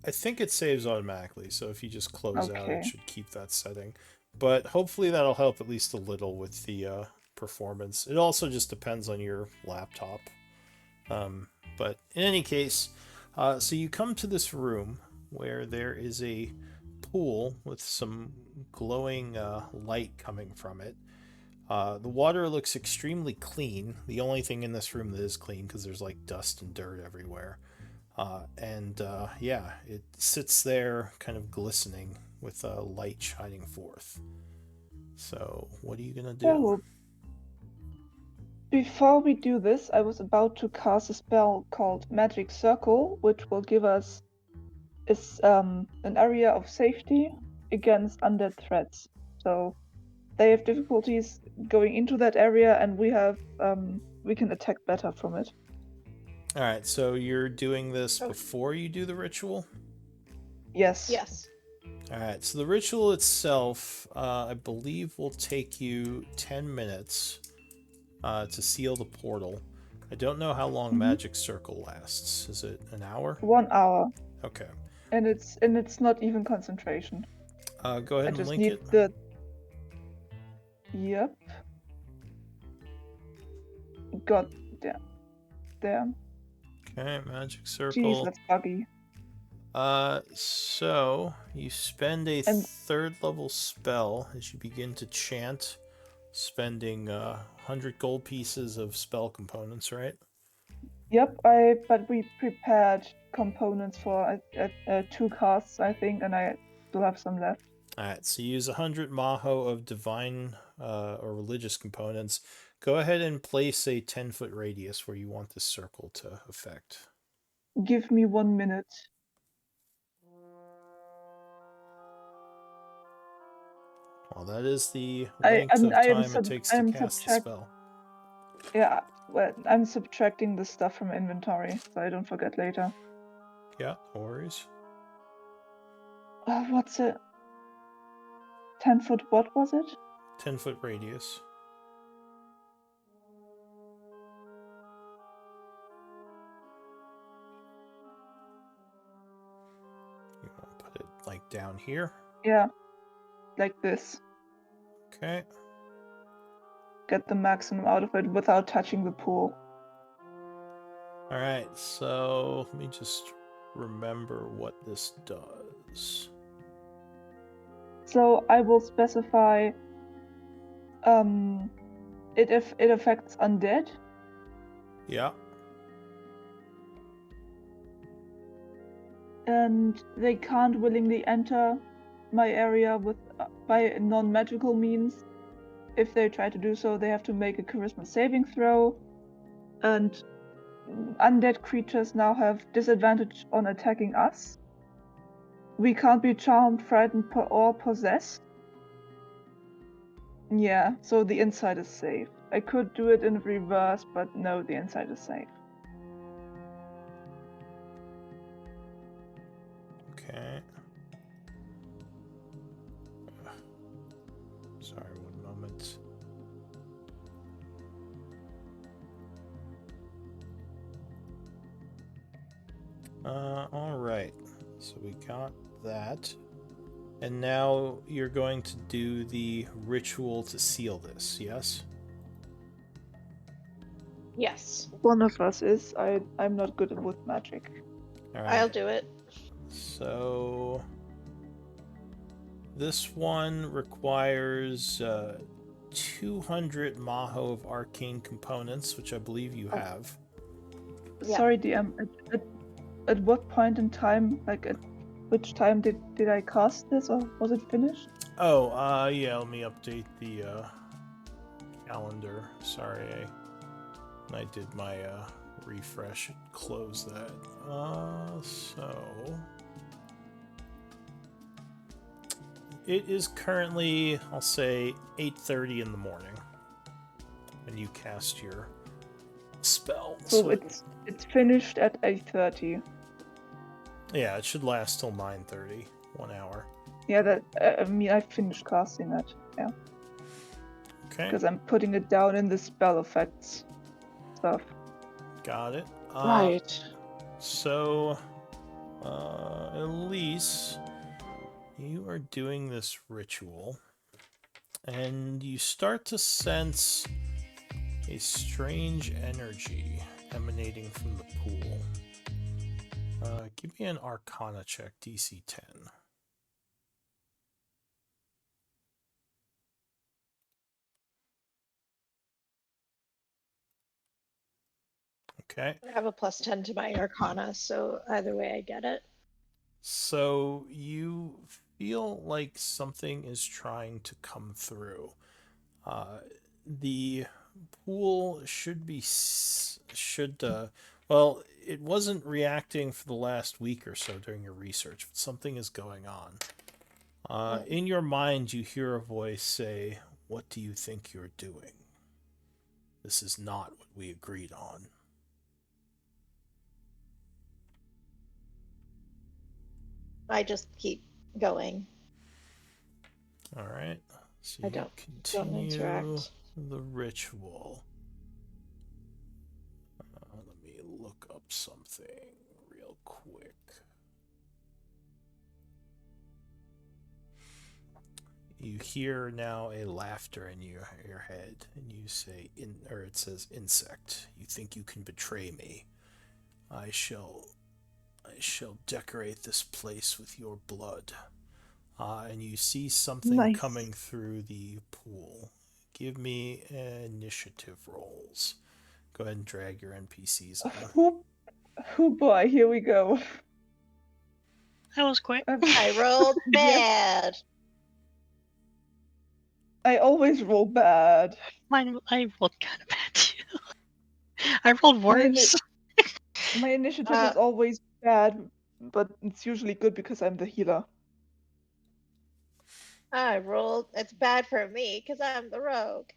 I think it saves automatically, so if you just close out, Okay. it should keep that setting. But hopefully that'll help at least a little with the performance. It also just depends on your laptop. But in any case, so you come to this room where there is a pool with some glowing light coming from it. The water looks extremely clean. The only thing in this room that is clean, because there's like dust and dirt everywhere. Yeah, it sits there kind of glistening with light shining forth. So, what are you gonna do? Oh, before we do this, I was about to cast a spell called Magic Circle, which will give us an area of safety against undead threats. So they have difficulties going into that area, and we can attack better from it. All right, so you're doing this before you do the ritual? Yes. Yes. All right, so the ritual itself, I believe, will take you 10 minutes to seal the portal. I don't know how long Magic Circle lasts. Is it an hour? 1 hour. Okay. And it's not even concentration. Go ahead I and just link need it. the. Yep. God damn. Okay, Magic Circle. Jeez, that's buggy. So you spend a And- third level spell as you begin to chant, spending 100 gold pieces of spell components, right? Yep, but we prepared components for 2 casts, I think, and I still have some left. Alright, so you use 100 Maho of divine or religious components. Go ahead and place a 10-foot radius where you want this circle to affect. Give me 1 minute. Well, that is the I length am- of I am time sub- it takes I to am cast the subtract- spell. Yeah, well, I'm subtracting the stuff from inventory, so I don't forget later. Yeah, no worries. What's it? 10-foot, what was it? 10-foot radius. You want to put it like down here. Yeah, like this. Okay. Get the maximum out of it without touching the pool. Alright, so let me just remember what this does. So I will specify it affects undead. Yeah. And they can't willingly enter my area by non-magical means. If they try to do so, they have to make a charisma saving throw. And undead creatures now have disadvantage on attacking us. We can't be charmed, frightened, or possessed. Yeah, so the inside is safe. I could do it in reverse, but no, the inside is safe. Okay. Sorry, 1 moment. Alright. So we got that. And now you're going to do the ritual to seal this, yes? Yes. One of us is. I'm not good with magic. Alright. I'll do it. So this one requires 200 Maho of arcane components, which I believe you have. Yeah. Sorry, DM. At what point in time, like which time did I cast this, or was it finished? Oh, yeah, let me update the calendar. Sorry, I did my refresh. Close that. So it is currently, I'll say, 8:30 in the morning when you cast your spell. So it's finished at 8:30. Yeah, it should last till 9:30, 1 hour. Yeah, that I mean I finished casting it. Yeah, Okay, because I'm putting it down in the spell effects stuff. got it. Right. So, Elise, you are doing this ritual, and you start to sense a strange energy emanating from the pool. Give me an Arcana check, DC 10. Okay. I have a +10 to my Arcana, so either way I get it. So you feel like something is trying to come through. The pool should be well, it wasn't reacting for the last week or so during your research, but something is going on. In your mind, you hear a voice say, "What do you think you're doing? This is not what we agreed on." I just keep going. All right. So I you don't continue interact. the ritual. Let me look up something real quick. You hear now a laughter in your head, and you say, it says, "Insect, you think you can betray me? I shall decorate this place with your blood." And you see something Nice. coming through the pool. Give me initiative rolls. Go ahead and drag your NPCs on. Oh boy, here we go. That was quick. I rolled bad. I always roll bad. I rolled kind of bad too. I rolled worse. My initiative is always bad, but it's usually good because I'm the healer. I rolled. It's bad for me because I'm the rogue.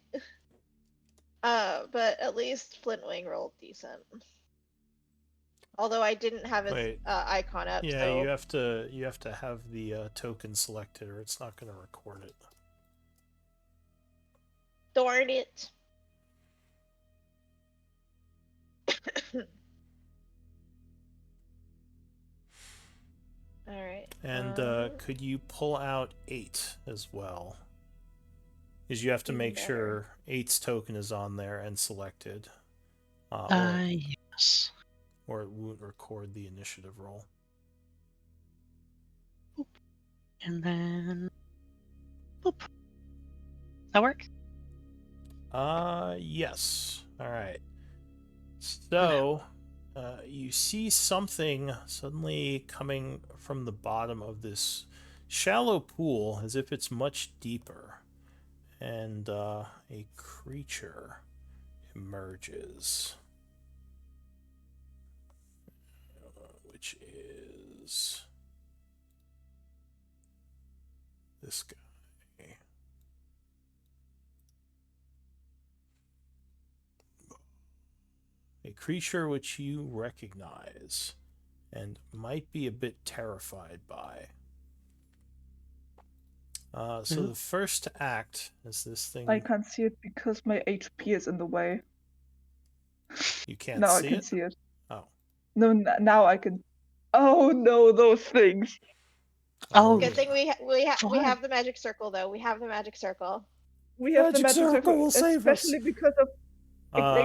But at least Flintwing rolled decent. Although I didn't have his Wait. icon up. Yeah, so... you have to have the token selected, or it's not going to record it. Darn it. All right. And could you pull out 8 as well? Because you have to make sure 8's token is on there and selected. Yes. Or it won't record the initiative roll. Boop. And then... Boop. That work? Yes. Alright. So, you see something suddenly coming from the bottom of this shallow pool as if it's much deeper. And a creature emerges. Which is this guy. A creature which you recognize and might be a bit terrified by. So the first act is this thing. I can't see it because my HP is in the way. You can't Now see I can it? see it. Oh. No, now I can. Oh no, those things. Oh. Good thing we have the magic circle though. We have the magic circle. We have the Magic magic circle circle, will save us. especially because of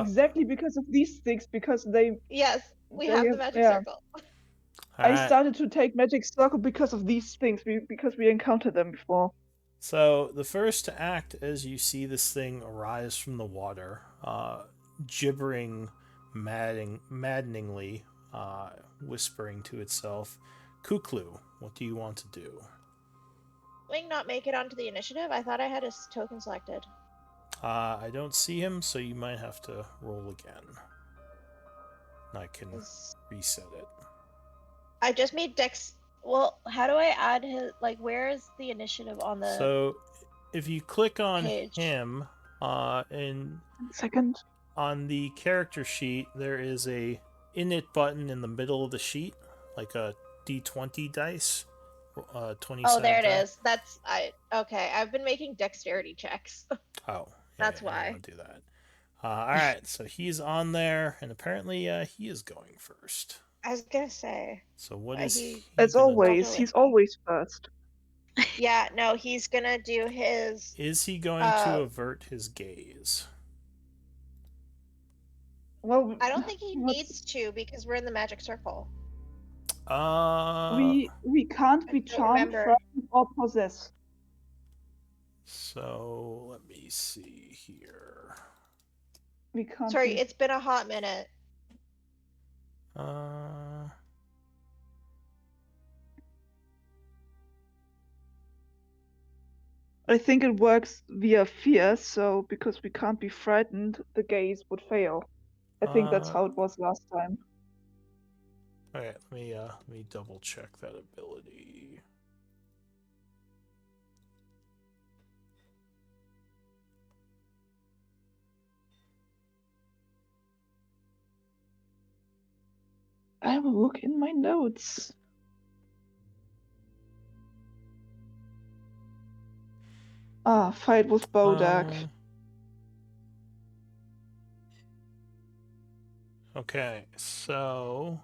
exactly because of these things. Because Yes, we they have the have- magic yeah. circle. I Alright. started to take magic circle because of these things. Because we encountered them before. So the first act, as you see this thing arise from the water, gibbering, maddeningly, whispering to itself, "Kuklu, What do you want to do? Wing not make it onto the initiative? I thought I had his token selected. I don't see him, so you might have to roll again. And I can reset it. I just made Dex. Well, how do I add his? Like, where is the initiative on the? So, if you click on page. him, and Second. on the character sheet, there is a init button in the middle of the sheet, like a D20 dice. 20 Oh, there it die. is. Okay. I've been making dexterity checks. Oh, That's you why. want to do that. All right, so he's on there, and apparently he is going first. I was gonna say. So what is he As gonna always, do? he's always first. Yeah, no, he's gonna do his. Is he going to avert his gaze? Well, I don't think he needs to because we're in the magic circle. we can't be charmed, frightened, or possessed. So let me see here. We can't. Sorry, it's been a hot minute. I think it works via fear, so because we can't be frightened, the gaze would fail. I think that's how it was last time. Alright, let me double check that ability. I will look in my notes. Fight with Bodak. Okay, so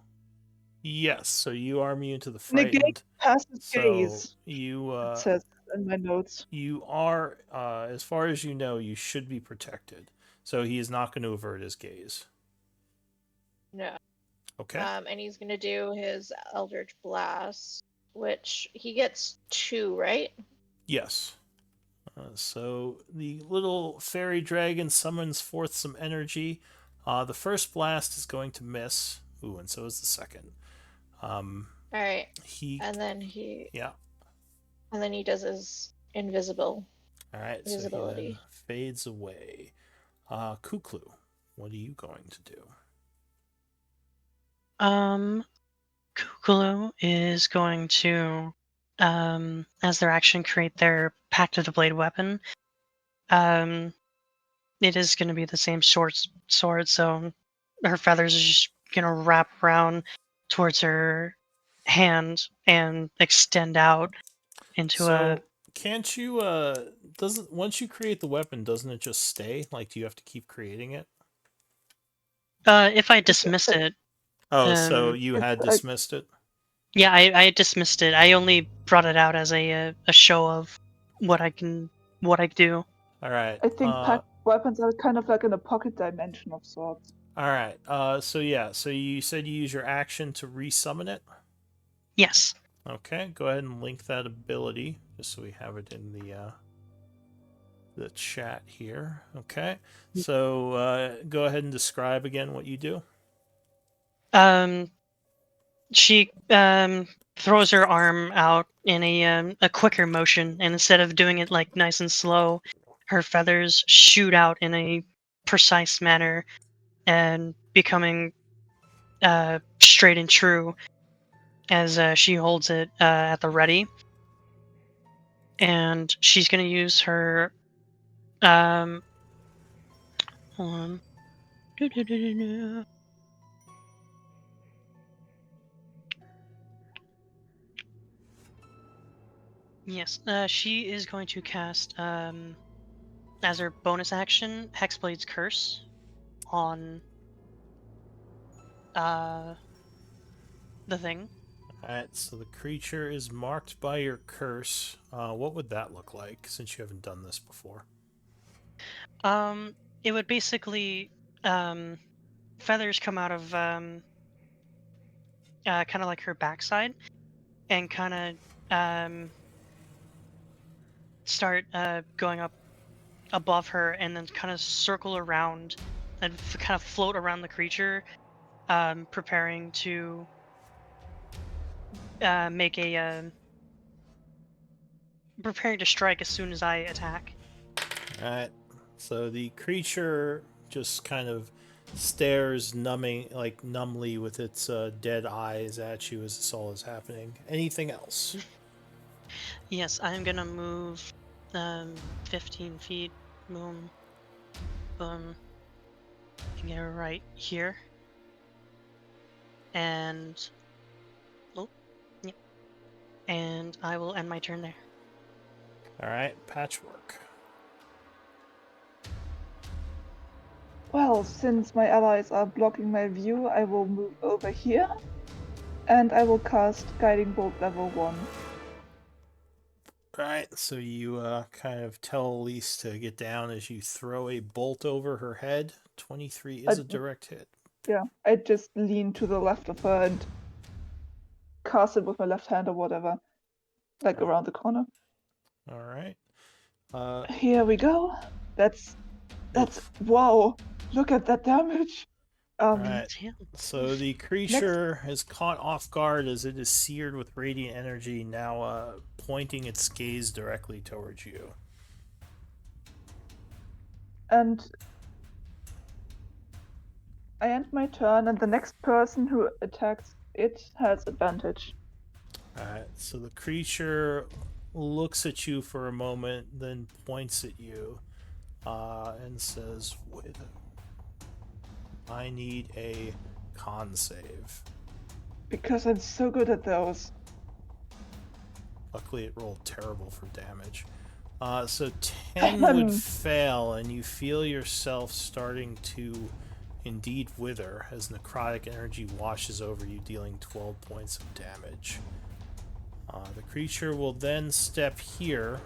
yes, so you are immune to the frightened. Negate passive gaze. You it says in my notes. You are, as far as you know, you should be protected. So he is not going to avert his gaze. No. Okay. And he's gonna do his Eldritch Blast, which he gets 2, right? Yes. So the little fairy dragon summons forth some energy. The first blast is going to miss. Ooh, and so is the second. All right. And then he. Yeah. And then he does his invisible. All right. Invisibility. So he fades away. Kuklu, what are you going to do? Kukulu is going to, as their action, create their Pact of the Blade weapon. It is going to be the same sword, so her feathers are just going to wrap around towards her hand and extend out into Can't you, once you create the weapon, doesn't it just stay? Like, do you have to keep creating it? If I dismiss it. Oh, so you had dismissed it? Yeah, I dismissed it. I only brought it out as a show of what I do. All right. I think pact weapons are kind of like in a pocket dimension of sorts. All right. So you said you use your action to resummon it? Yes. Okay, go ahead and link that ability just so we have it in the chat here. Okay. So go ahead and describe again what you do. She throws her arm out in a quicker motion, and instead of doing it like nice and slow, her feathers shoot out in a precise manner and becoming straight and true as she holds it at the ready. And she's going to use her hold on. Yes, she is going to cast, as her bonus action, Hexblade's Curse on the thing. Alright, so the creature is marked by your curse. What would that look like, since you haven't done this before? It would basically, feathers come out of, kind of like her backside, and kind of, start going up above her and then kind of circle around and kind of float around the creature, preparing to make a prepare to strike as soon as I attack. Alright. So the creature just kind of stares numbly with its dead eyes at you as this all is happening. Anything else? Yes, I'm gonna move 15 feet. Boom. Boom. And get right here. And yep. And I will end my turn there. Alright, Patchwork. Well, since my allies are blocking my view, I will move over here. And I will cast Guiding Bolt level 1. Alright, so you kind of tell Elise to get down as you throw a bolt over her head. 23 is a direct hit. Yeah, I just lean to the left of her and cast it with my left hand or whatever. Like around the corner. Alright. Here we go. That's wow. Look at that damage. Alright. Damn. So the creature is caught off guard as it is seared with radiant energy, now pointing its gaze directly towards you. And I end my turn, and the next person who attacks it has advantage. Alright, so the creature looks at you for a moment, then points at you, and says, I need a con save. Because I'm so good at those. Luckily, it rolled terrible for damage. So 10 would fail, and you feel yourself starting to indeed wither as necrotic energy washes over you, dealing 12 points of damage. The creature will then step here,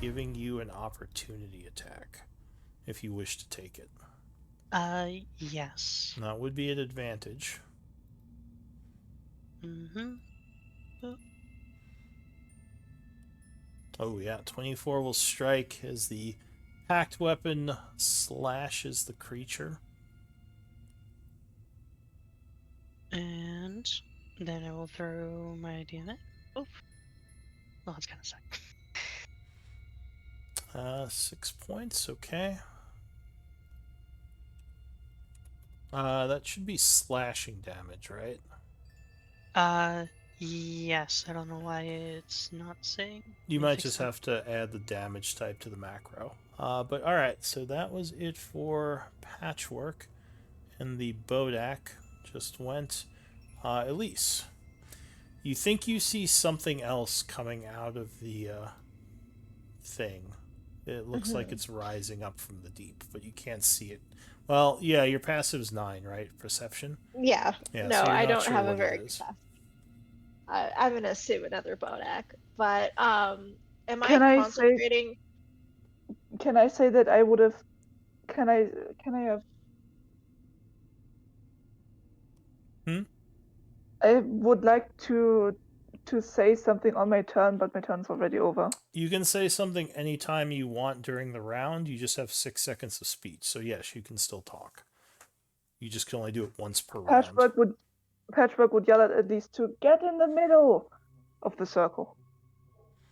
giving you an opportunity attack, if you wish to take it. Yes. That would be an advantage. Mm-hmm. Oh yeah, 24 will strike as the hacked weapon slashes the creature. And then I will throw my DNA. Oh, well, that's kind of sick. 6 points, okay. That should be slashing damage, right? Yes. I don't know why it's not saying. You Let me might fix just that. have to add the damage type to the macro. But alright, so that was it for Patchwork. And the Bodak just went. Elise, you think you see something else coming out of the thing. It looks like it's rising up from the deep, but you can't see it. Well, yeah, your passive's 9, right? Perception? Yeah. Yeah, No, so you're I not don't sure have what a it very good is. pass. I'm gonna assume another Bodak, but am Can I I say- concentrating? Can I say that I would have? Can I have? I would like to say something on my turn, but my turn's already over. You can say something anytime you want during the round. You just have 6 seconds of speech. So yes, you can still talk. You just can only do it once per round. Patchwork would yell at least to get in the middle of the circle.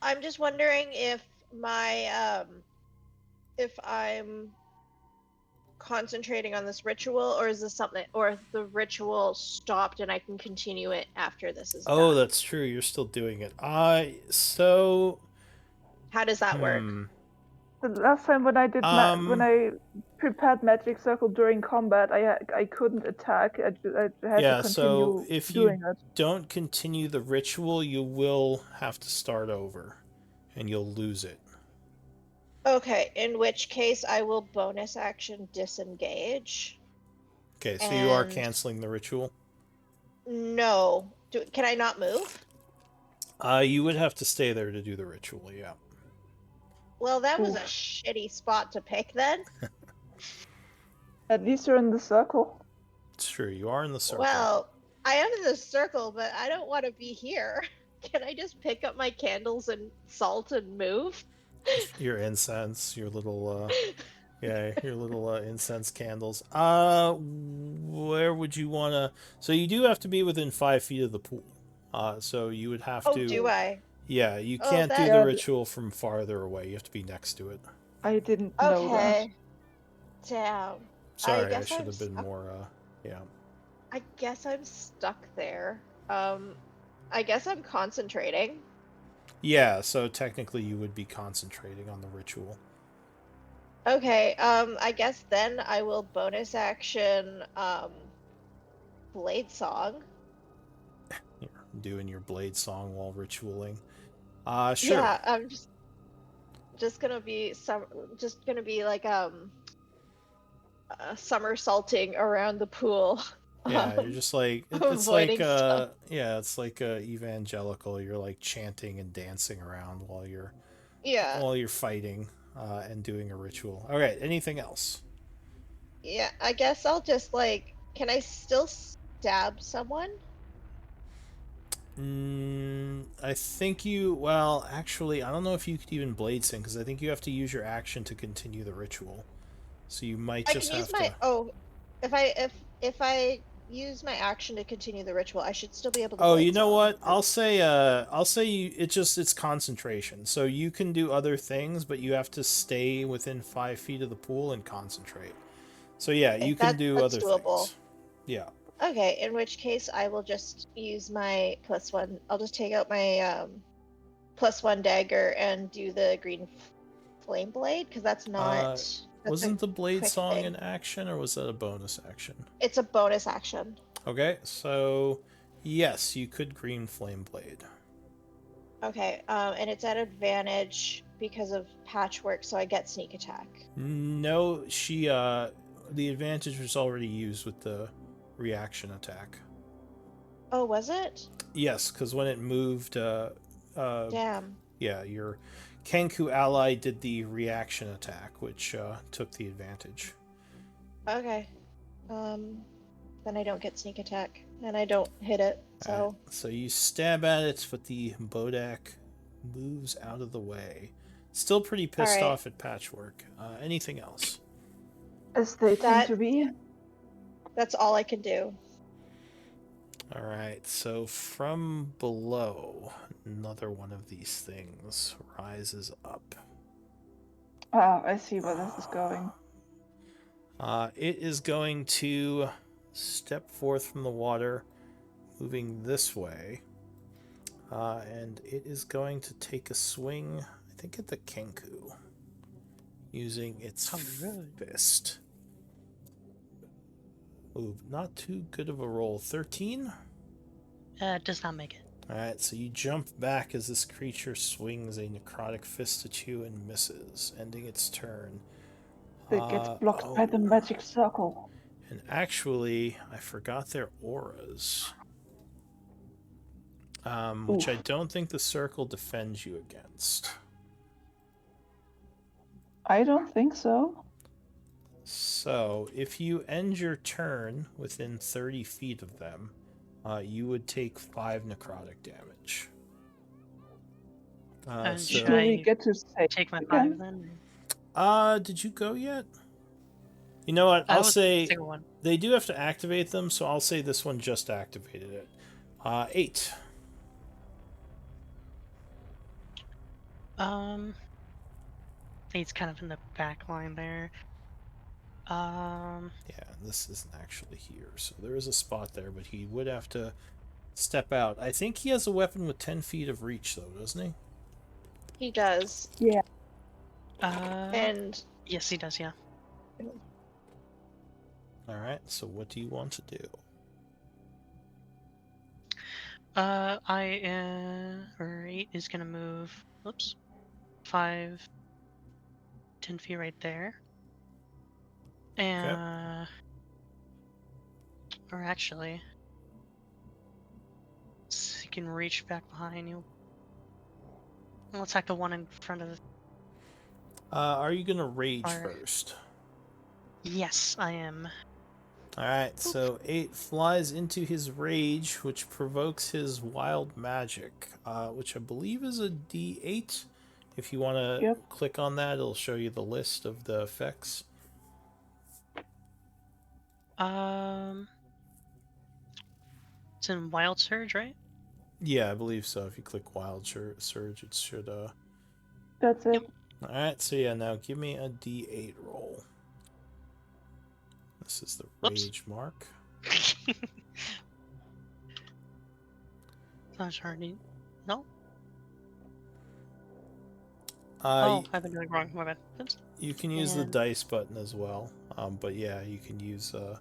I'm just wondering if my if I'm concentrating on this ritual, or is this something, or if the ritual stopped and I can continue it after this is Oh, done. that's true. You're still doing it. So How does that work? The last time when I did when I prepared Magic Circle during combat, I couldn't attack. I had to continue so if doing you it. don't continue the ritual, you will have to start over, and you'll lose it. Okay, in which case I will bonus action disengage. Okay, so you are And- canceling the ritual? No. Can I not move? You would have to stay there to do the ritual, yeah. Well, that was a Oof. shitty spot to pick then. At least you're in the circle. It's true, you are in the circle. Well, I am in the circle, but I don't want to be here. Can I just pick up my candles and salt and move? Your incense, your little incense candles. Where would you want to... So you do have to be within 5 feet of the pool. So you would have Oh, to. do I? Yeah, you Oh, can't do that. the Yeah, ritual from farther away. You have to be next to it. I didn't know that. Okay. Damn. Sorry, I guess should I'm have been stuck. more. Yeah. I guess I'm stuck there. I guess I'm concentrating. Yeah. So technically, you would be concentrating on the ritual. Okay. I guess then I will bonus action. Blade song. You're doing your blade song while ritualing. Sure. Yeah. I'm just gonna be just gonna be like somersaulting around the pool. Yeah, you're just like it's like Avoiding stuff. yeah, it's like evangelical. You're like chanting and dancing around Yeah. while you're fighting and doing a ritual. All right, anything else? Yeah. I guess I'll just like. Can I still stab someone? I think you. Well, actually, I don't know if you could even blade sing because I think you have to use your action to continue the ritual. So you might I just can use have my to. if I use my action to continue the ritual, I should still be able to Oh, you blade know song. what? I'll say you. It's concentration. So you can do other things, but you have to stay within 5 feet of the pool and concentrate. So yeah, you can do That's other doable. things. Yeah. Okay, in which case I will just use my +1. I'll just take out my +1 dagger and do the green flame blade because that's Uh, a wasn't the blade quick song thing. an action or was that a bonus action? It's a bonus action. Okay, so yes, you could green flame blade. Okay, and it's at advantage because of patchwork, so I get sneak attack. No, the advantage was already used with the reaction attack. Oh, was it? Yes, because when it moved, Damn. yeah, your Kenku ally did the reaction attack, which took the advantage. Okay. Then I don't get sneak attack, and I don't hit it. So. Alright, so you stab at it, but the Bodak moves out of the way. Still pretty pissed Alright. off at Patchwork. Anything else? As they tend to be. That's all I can do. Alright, so from below, another one of these things rises up. Ah, I see where this is going. It is going to step forth from the water, moving this way. And it is going to take a swing, I think, at the Kenku, using its fist. Ooh, not too good of a roll. 13? Does not make it. Alright, so you jump back as this creature swings a necrotic fist at you and misses, ending its turn. It gets blocked by the magic circle. And actually, I forgot their auras. Which I don't think the circle defends you against. I don't think so. So, if you end your turn within 30 feet of them, you would take 5 necrotic damage. Should Do I we get to say take my again? 5 then? Did you go yet? You know what? I I'll was say the one. they do have to activate them, so I'll say this one just activated it. 8. He's kind of in the back line there. Yeah, this isn't actually here, so there is a spot there, but he would have to step out. I think he has a weapon with 10 feet of reach, though, doesn't he? He does. Yeah. And yes, he does. Yeah. All right. So what do you want to do? Or 8 is gonna move. Whoops. 5, 10 feet right there. And or actually, so you can reach back behind you. I'll attack the one in front of the. Are you gonna rage Fire. first? Yes, I am. Alright, so 8 flies into his rage, which provokes his wild magic, which I believe is a D8. If you want to click on that, it'll show you the list of the effects. It's in Wild Surge, right? Yeah, I believe so. If you click Wild Surge, it should. That's it. All right. So yeah, now give me a D8 roll. This is the Whoops. rage mark. Slash hardy. No? Uh, Oh, I've been doing wrong. My bad. Oops. you can use the And- dice button as well. But yeah, you can use the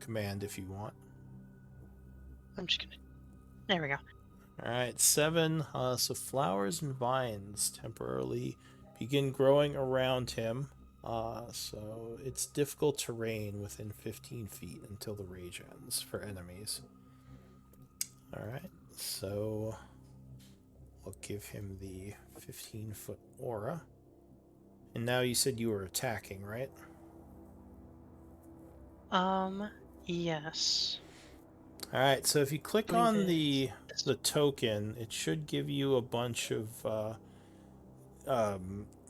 command if you want. I'm just gonna. There we go. All right, 7. So flowers and vines temporarily begin growing around him. So it's difficult terrain within 15 feet until the rage ends for enemies. All right, so we'll give him the 15-foot aura. And now you said you were attacking, right? Yes. All right, so if you click Believe on it. the token, it should give you a bunch of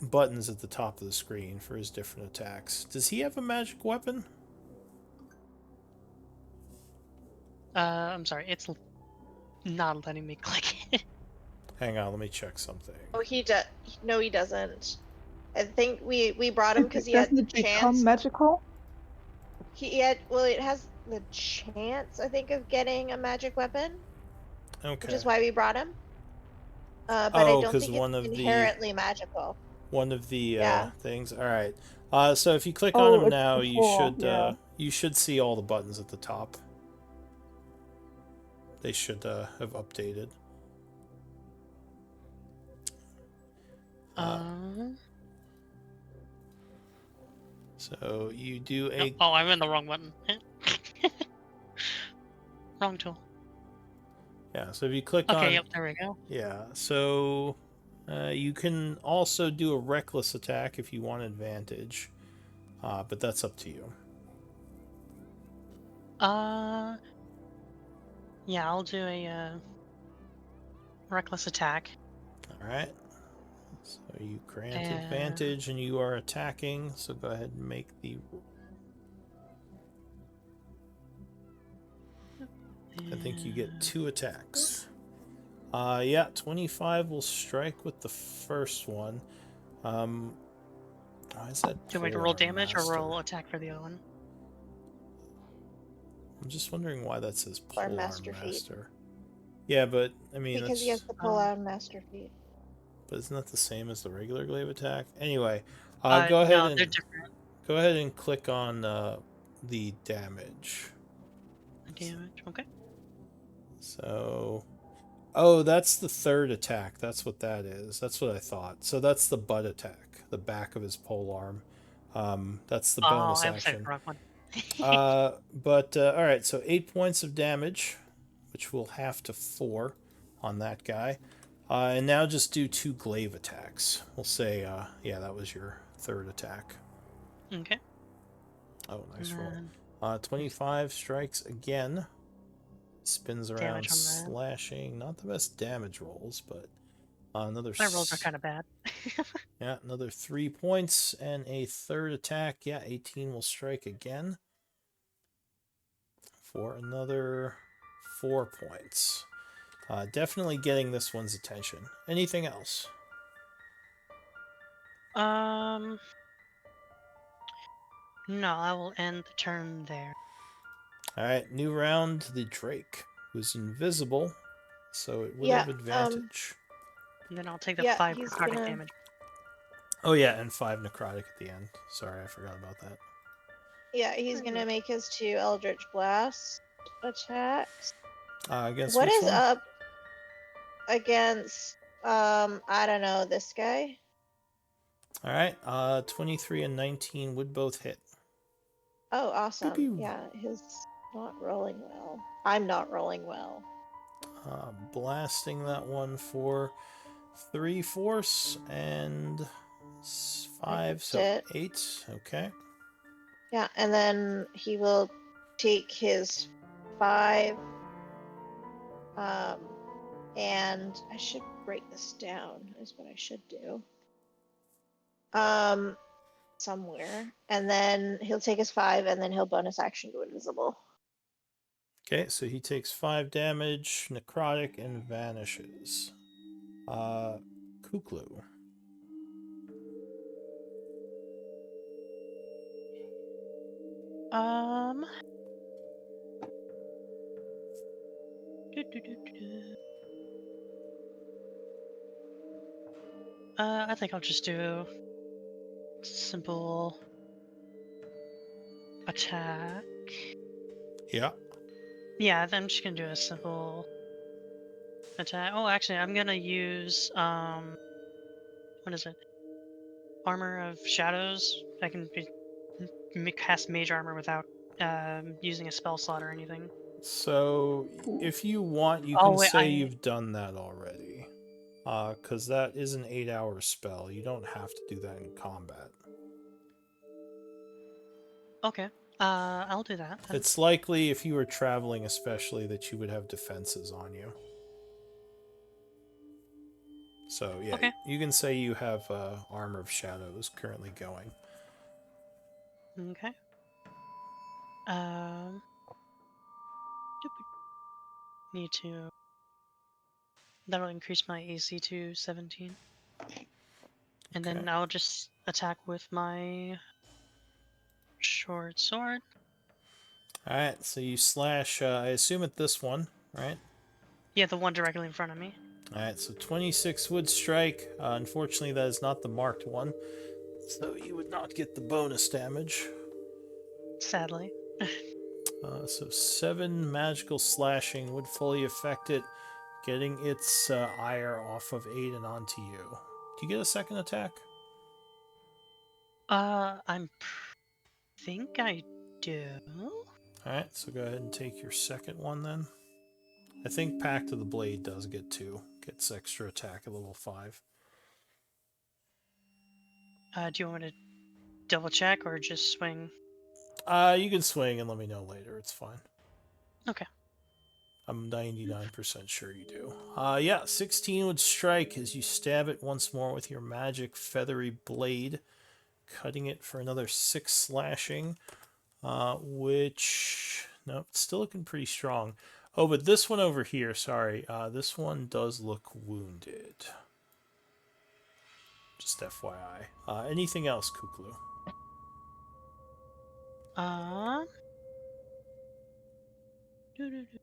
buttons at the top of the screen for his different attacks. Does he have a magic weapon? I'm sorry. It's not letting me click it. Hang on, let me check something. Oh, he does. No, he doesn't. I think we brought him because he had Doesn't the it become chance. magical? He had. Well, it has the chance, I think, of getting a magic weapon, Okay. which is why we brought him. But I Oh, don't 'cause think one it's of the- inherently magical. One of the Yeah. things. All right. So if you click on Oh, him it's now, before, yeah. you should see all the buttons at the top. They should have updated. So you do a Oh, I'm in the wrong button. Wrong tool. yeah. So if you click Okay, on yep, there we go. yeah, so you can also do a reckless attack if you want advantage, but that's up to you. Yeah, I'll do a reckless attack. All right. So you grant And- advantage, and you are attacking. So go ahead and make the. I think you get 2 attacks. Yeah, 25 will strike with the first one. Why is that? Do you want me to roll Polearm damage or Master? roll attack for the other one? I'm just wondering why that says Or Polearm Master Feet. Master. Yeah, but I mean, Because he has the pull out master feet. But isn't that the same as the regular glaive attack? Anyway, go No, ahead they're and different. go ahead and click on the damage. Damage, okay. So, oh, that's the third attack. That's what that is. That's what I thought. So that's the butt attack, the back of his pole arm. That's the bonus I was action. the wrong one. But all right. So 8 points of damage, which will have to 4 on that guy. And now just do 2 glaive attacks. We'll say, yeah, that was your third attack. Okay. Oh, nice And roll. then 25 strikes again. Spins around, Damage on that. slashing. Not the best damage rolls, but another. my rolls are kind of bad. Yeah, another 3 points and a third attack. Yeah, 18 will strike again for another 4 points. Definitely getting this one's attention. Anything else? No, I will end the turn there. All right, new round. The Drake, who's invisible, so it will Yeah, have advantage. And then I'll take the Yeah, 5 he's necrotic gonna- damage. Oh yeah, and 5 necrotic at the end. Sorry, I forgot about that. Yeah, he's gonna make his 2 Eldritch Blast attacks. Against What which is one? up against I don't know, this guy? All right, 23 and 19 would both hit. Oh, awesome. Pew-pew. Yeah, his not rolling well. I'm not rolling well. Blasting that one for 3 force and 5, so it. 8. Okay. Yeah, and then he will take his 5 and I should write this down is what I should do. Somewhere. And then he'll take his 5 and then he'll bonus action to invisible. Okay, so he takes 5 damage, necrotic, and vanishes. Kuklu. Um. Do. I think I'll just do simple attack. Yeah. Yeah, I'm just gonna do a simple attack. Oh, actually, I'm gonna use what is it? Armor of Shadows. I can cast Mage Armor without using a spell slot or anything. So, Ooh. if you want, you Oh can wait, say you've done that already. Because that is an 8-hour spell. You don't have to do that in combat. Okay. I'll do that. Then. It's likely, if you were traveling especially, that you would have defenses on you. So, yeah, Okay. you can say you have Armor of Shadows currently going. Okay. Um. Need to. That'll increase my AC to 17. And Okay. then I'll just attack with my short sword. Alright, so you slash, I assume at this one, right? Yeah, the one directly in front of me. Alright, so 26 would strike. Unfortunately, that is not the marked one. So you would not get the bonus damage. Sadly. So 7 magical slashing would fully affect it, getting its ire off of Aiden onto you. Do you get a second attack? I think I do. Alright, so go ahead and take your second one then. I think Pact of the Blade does get 2. Gets extra attack at level 5. Do you want me to double check or just swing? You can swing and let me know later. It's fine. Okay. I'm 99% sure you do. Yeah, 16 would strike as you stab it once more with your magic feathery blade, cutting it for another 6 slashing, which... Nope, it's still looking pretty strong. Oh, but this one over here, sorry, this one does look wounded. Just FYI. Anything else, Kuklu? Doo-doo-doo.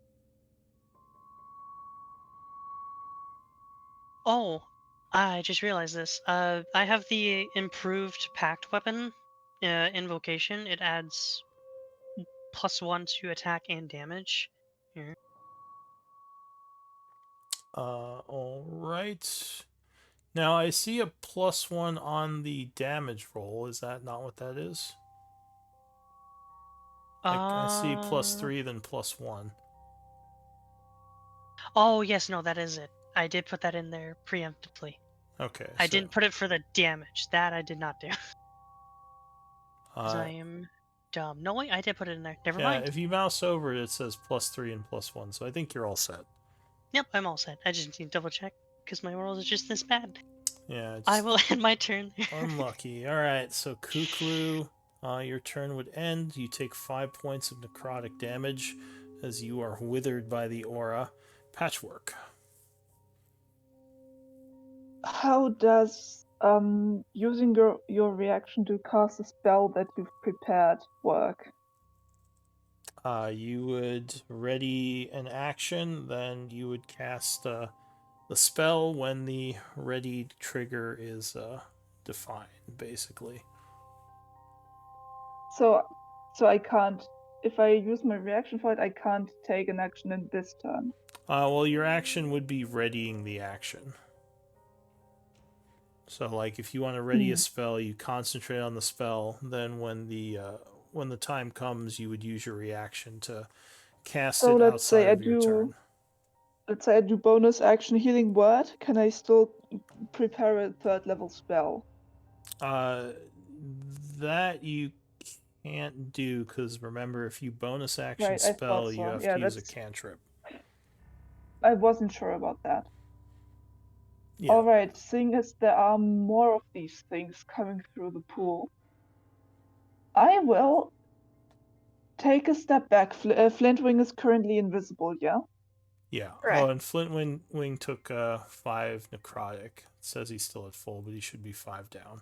Oh, I just realized this. I have the improved pact weapon invocation. It adds +1 to attack and damage. Here. Alright. Now, I see a +1 on the damage roll. Is that not what that is? I see +3, then +1. Oh, yes, no, that is it. I did put that in there preemptively. Okay. I didn't put it for the damage. That I did not do. 'Cause I Uh, am dumb. No, wait, I did put it in there. Never yeah, mind. if you mouse over it, it says +3 and +1, so I think you're all set. Yep, I'm all set. I just need to double check because my rolls are just this bad. Yeah, it's I will end my turn there. unlucky. Alright, so Kuklu, your turn would end. You take 5 points of necrotic damage as you are withered by the aura. Patchwork. How does using your reaction to cast a spell that you've prepared work? You would ready an action, then you would cast the spell when the ready trigger is defined, basically. So I can't. If I use my reaction for it, I can't take an action in this turn. Well, your action would be readying the action. So, like, if you want to ready a spell, you concentrate on the spell. Then, when the time comes, you would use your reaction to cast So it let's outside say of your turn. Let's say I do bonus action healing word. Can I still prepare a 3rd level spell? That you can't do, because remember, if you bonus action Right, I thought spell, you so. have Yeah, to use a that's- cantrip. I wasn't sure about that. Yeah. Alright, seeing as there are more of these things coming through the pool, I will take a step back. Flintwing is currently invisible, yeah? Yeah. Correct. Oh, and Flintwing took 5 necrotic. It says he's still at full, but he should be 5 down.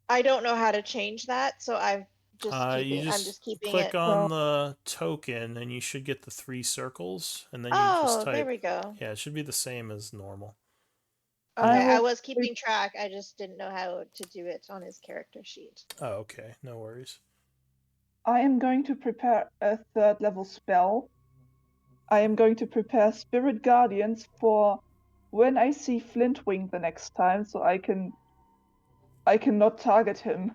I don't know how to change that, so I'm You just just keeping click it. on the token, and you should get the 3 circles, and then you just Oh, there type. we go. Yeah, it should be the same as normal. Okay, I I will was keeping track. I just didn't know how to do it on his character sheet. Oh, okay. No worries. I am going to prepare a 3rd level spell. I am going to prepare Spirit Guardians for when I see Flintwing the next time, so I cannot target him.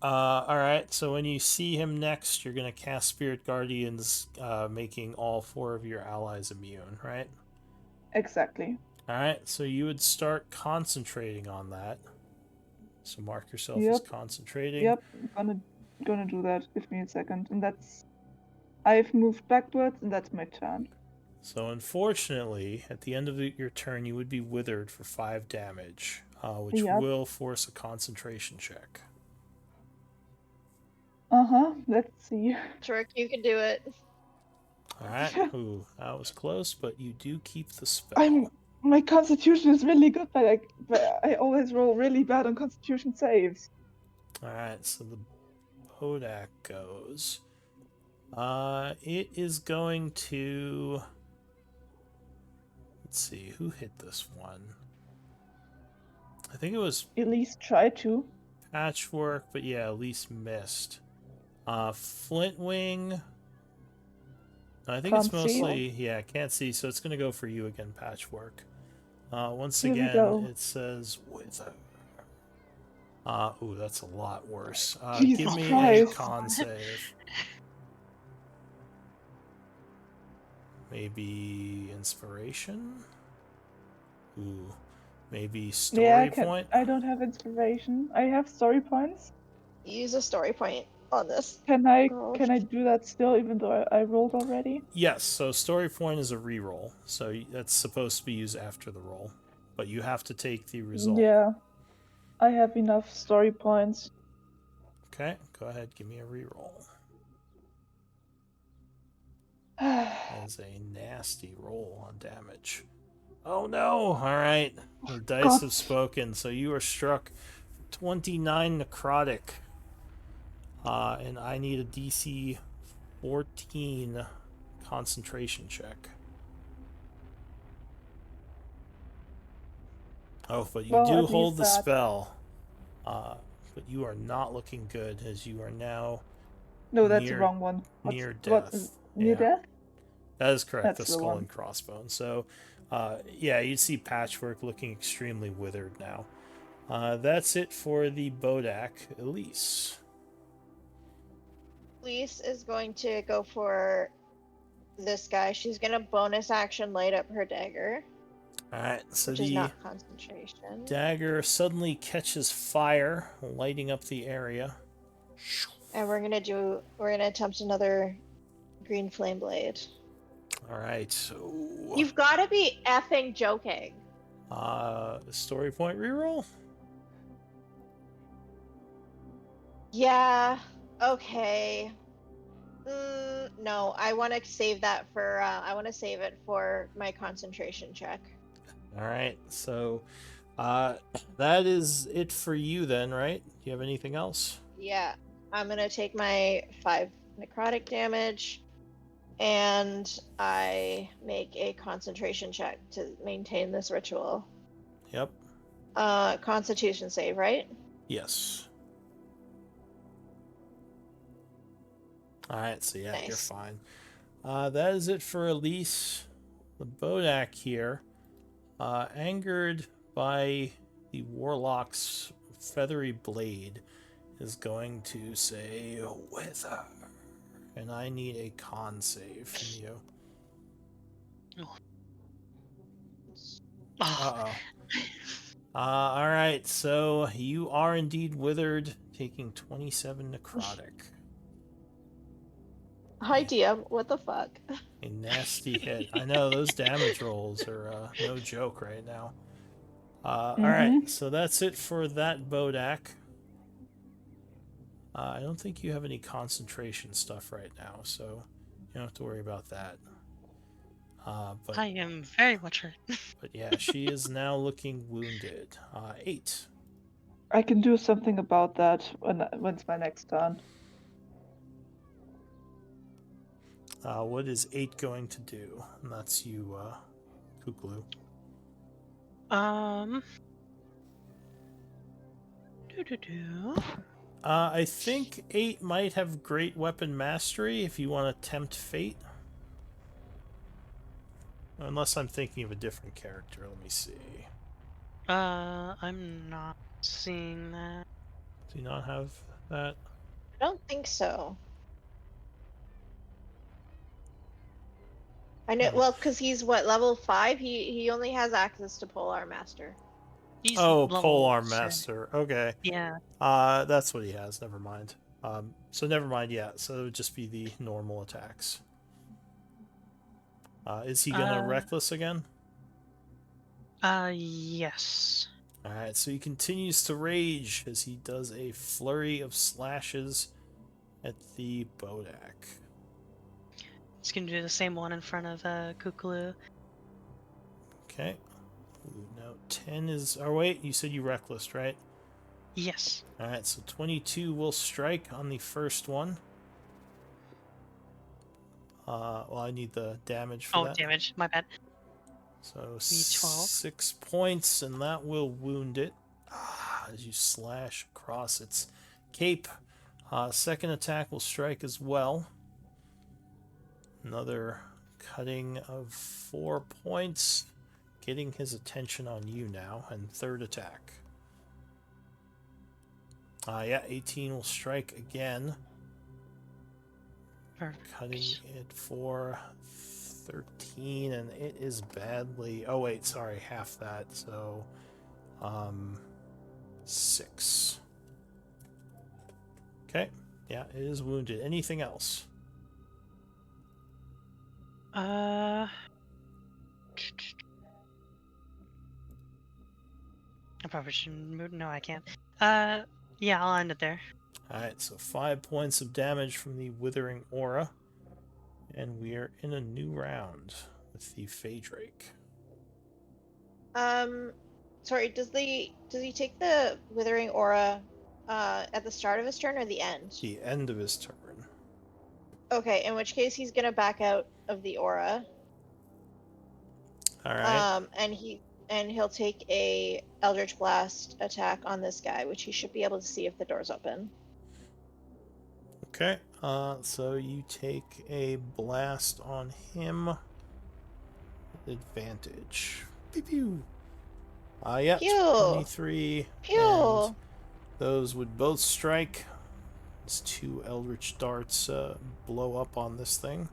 All right. So when you see him next, you're gonna cast Spirit Guardians, making all 4 of your allies immune, right? Exactly. All right. So you would start concentrating on that. So mark yourself as Yep. concentrating. Yep, gonna do that. Give me a second, and that's. I've moved backwards, and that's my turn. So unfortunately, at the end of your turn, you would be withered for 5 damage, which Yep. will force a concentration check. Let's see. Trick, you can do it. All right. Ooh, that was close, but you do keep the spell. My constitution is really good, but I always roll really bad on constitution saves. All right. So the Bodak goes. It is going to. Let's see who hit this one. I think it was At least try to. Patchwork, but yeah, at least missed. Flintwing. I think it's Can't see. mostly I can't see, so it's gonna go for you again, Patchwork. Once Here we again, go. it says wither. Ooh, that's a lot worse. Jesus Give me Christ. a con save. Maybe inspiration. Ooh, maybe story point. I don't have inspiration. I have story points. Use a story point on this. Can I Girl. do that still, even though I rolled already? Yes, so story point is a reroll, so that's supposed to be used after the roll, but you have to take the result. Yeah, I have enough story points. Okay, go ahead, give me a reroll. That is a nasty roll on damage. Oh no! Alright, the dice God. have spoken, so you are struck 29 necrotic. And I need a DC 14 concentration check. Oh, but you Well, do at hold the least that. spell. But you are not looking good, as you are now No, that's the near- wrong one. near What, death. near Yeah. death? That is correct, That's the the skull one. and crossbones. So, yeah, you see Patchwork looking extremely withered now. That's it for the Bodak. Elise. Elise is going to go for this guy. She's gonna bonus action light up her dagger, Alright, so which is the not concentration. dagger suddenly catches fire, lighting up the area. And we're gonna attempt another green flame blade. Alright, so. You've got to be effing joking. Story point reroll? Yeah. Okay. No, I want to save that for. I want to save it for my concentration check. Alright, so that is it for you then, right? Do you have anything else? Yeah, I'm gonna take my 5 necrotic damage, and I make a concentration check to maintain this ritual. Yep. Constitution save, right? Yes. Alright, so yeah, Nice. you're fine. That is it for Elise. The Bodak here, angered by the Warlock's feathery blade, is going to say, wither. And I need a con save from you. Oh, Alright, so you are indeed withered, taking 27 necrotic. Hi, DM. What the fuck? A nasty hit. I know, those damage rolls are no joke right now. Alright, so that's it for that Bodak. I don't think you have any concentration stuff right now, so you don't have to worry about that. But I am very much hurt. yeah, she is now looking wounded. 8. I can do something about that when it's my next turn. What is 8 going to do? And that's you, Kuklu. Doo-doo-doo. I think 8 might have great weapon mastery if you want to tempt fate. Unless I'm thinking of a different character. Let me see. I'm not seeing that. Do you not have that? I don't think so. I know, Oh. well, because he's what, level 5? He only has access to Polar Master. He's Oh, level Polearm 6. Master. Okay. Yeah. That's what he has. Never mind. So never mind. Yeah. So it would just be the normal attacks. Is he gonna reckless again? Yes. All right. So he continues to rage as he does a flurry of slashes at the Bodak. He's gonna do the same one in front of Kukulu. Okay. Ooh, no, 10 is. Oh wait, you said you reckless, right? Yes. All right. So 22 will strike on the first one. Well, I need the damage for that. Damage. My bad. So D12. 6 points, and that will wound it as you slash across its cape. Second attack will strike as well. Another cutting of 4 points, getting his attention on you now. And third attack. Yeah, 18 will strike again. Perfect. Cutting it for 13, and it is badly. Oh wait, sorry, half that. So, 6. Okay, yeah, it is wounded. Anything else? I probably shouldn't move. No, I can't. Yeah, I'll end it there. All right, so 5 points of damage from the Withering Aura, and we are in a new round with the Phaedrake. Sorry, does he take the Withering Aura at the start of his turn or the end? The end of his turn. Okay, in which case he's gonna back out of the aura. All right. And he'll take a Eldritch Blast attack on this guy, which he should be able to see if the door's open. Okay. So you take a blast on him. Advantage. Pew pew. Yeah. Pew. 23. Pew. And those would both strike. These 2 Eldritch darts blow up on this thing.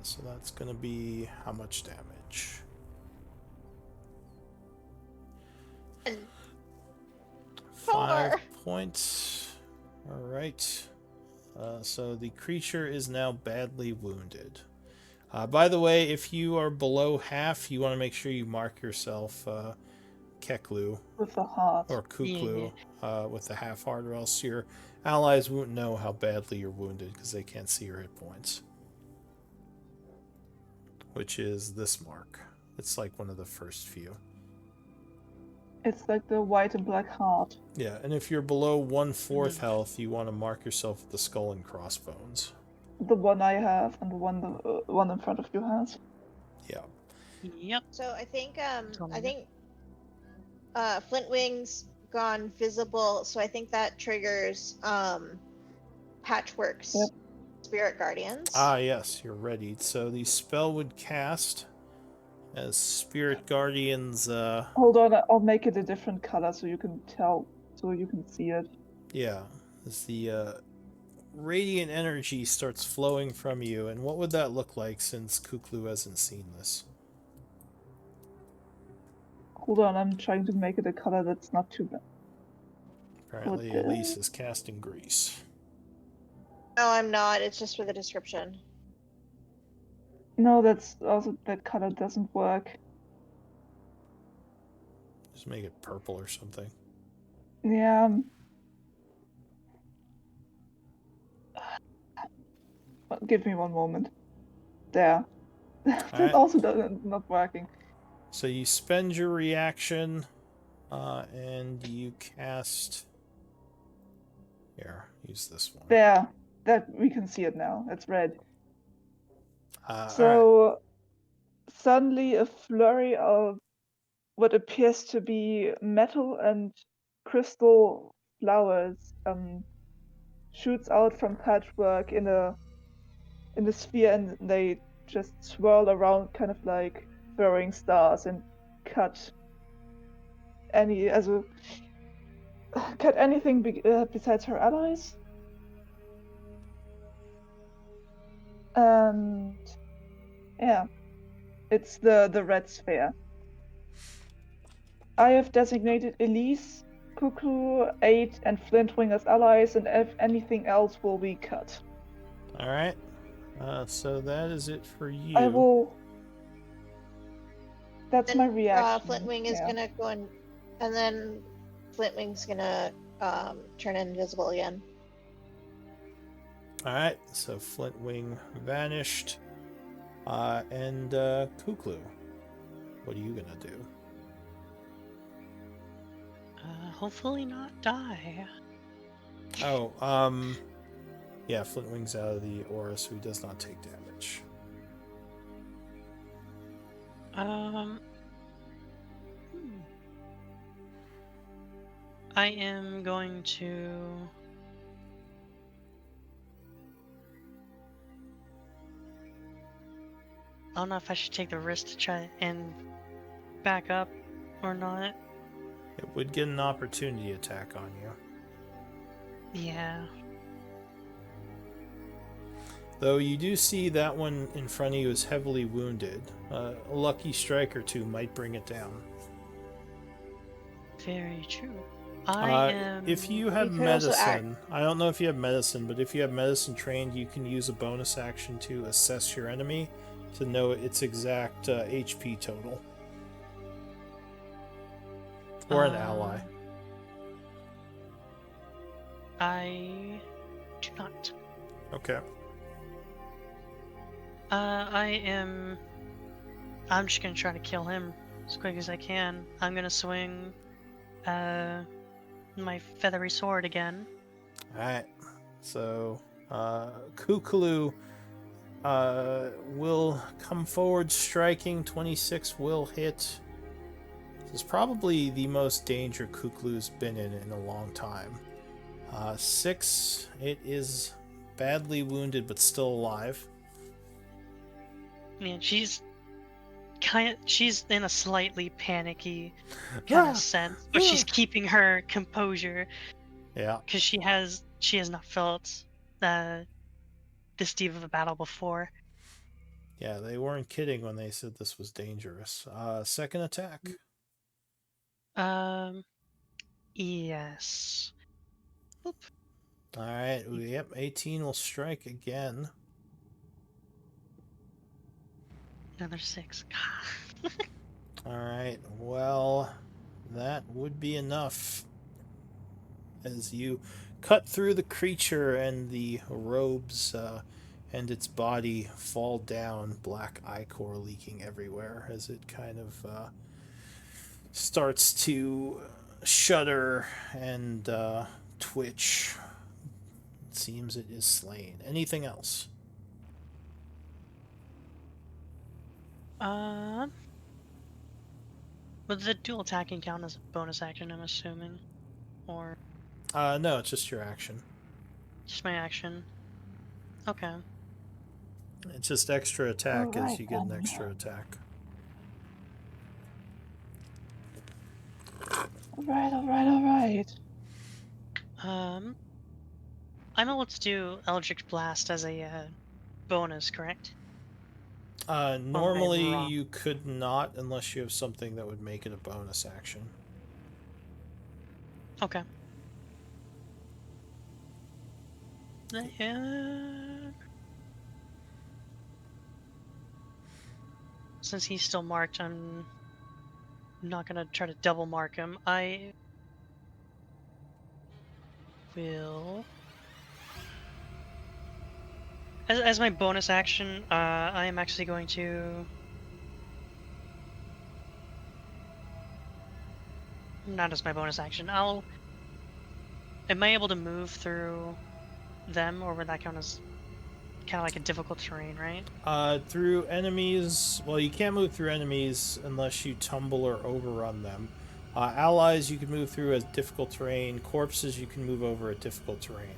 So that's going to be how much damage? And 5 4. points. All right. So the creature is now badly wounded. By the way, if you are below half, you want to make sure you mark yourself Keklu With the heart. or Kuklu with the half heart, or else your allies won't know how badly you're wounded because they can't see your hit points. Which is this mark. It's like one of the first few. It's like the white and black heart. Yeah, and if you're below 1/4 health, you want to mark yourself with the skull and crossbones. The one I have and the one in front of you has. Yeah. Yep. So I think Totally. Flintwing's gone visible, so I think that triggers Patchwork's Yep. Spirit Guardians. Yes, you're ready. So the spell would cast as Spirit Guardians. Hold on, I'll make it a different color so you can tell, so you can see it. Yeah, as the radiant energy starts flowing from you. And what would that look like since Kuklu hasn't seen this? Hold on, I'm trying to make it a color that's not too bad. Apparently, What the- Elise is casting grease. No, I'm not. It's just for the description. No, that's also that color doesn't work. Just make it purple or something. Yeah, Give me one moment. There. That Alright. also not working. So you spend your reaction, and you cast. Here, use this one. There. That we can see it now. It's red. Alright. So suddenly a flurry of what appears to be metal and crystal flowers shoots out from Patchwork in a sphere, and they just swirl around, kind of like throwing stars, and cut anything besides her allies. And yeah, it's the red sphere. I have designated Elise, Cuckoo, 8, and Flintwing as allies, and if anything else will be cut. Alright. So that is it for you. I will. That's my Then reaction. Flintwing is yeah. gonna go and then Flintwing's gonna turn invisible again. Alright, so Flintwing vanished. And Kuklu, what are you gonna do? Hopefully not die. Oh, yeah, Flintwing's out of the aura, so he does not take damage. I am going to... I don't know if I should take the risk to try and back up or not. It would get an opportunity attack on you. Yeah. Though you do see that one in front of you is heavily wounded. A lucky strike or two might bring it down. Very true. I am... If you have You could also medicine, I don't know if you have medicine, but if you have medicine trained, you can use a bonus action to assess your enemy to know its exact HP total. Or an ally. I do not. Okay. I'm just gonna try to kill him as quick as I can. I'm gonna swing my feathery sword again. Alright. So, Kukulu will come forward striking. 26 will hit. This is probably the most danger Kukulu's been in a long time. 6, it is badly wounded but still alive. Man, she's in a slightly panicky kind of sense, but she's keeping her composure. Yeah. Because she has not felt this deep of a battle before. Yeah, they weren't kidding when they said this was dangerous. Second attack. Yes. Oop. Alright, yep, 18 will strike again. Another 6. Alright, well, that would be enough. As you cut through the creature and the robes and its body fall down, black ichor leaking everywhere as it kind of starts to shudder and twitch. It seems it is slain. Anything else? Would the dual attacking count as a bonus action, I'm assuming? Or No, it's just your action. just my action? Okay. It's just extra attack as Alright, you get an then. extra attack. Alright. I'm able to do Eldritch Blast as a bonus, correct? Normally wrong? you could not unless you have something that would make it a bonus action. Okay. Since he's still marked, I'm not gonna try to double mark him. I will As my bonus action, I am actually going to. Not as my bonus action. Am I able to move through them, or would that count as kind of like a difficult terrain, right? Through enemies, well, you can't move through enemies unless you tumble or overrun them. Allies, you can move through as difficult terrain. Corpses, you can move over at difficult terrain.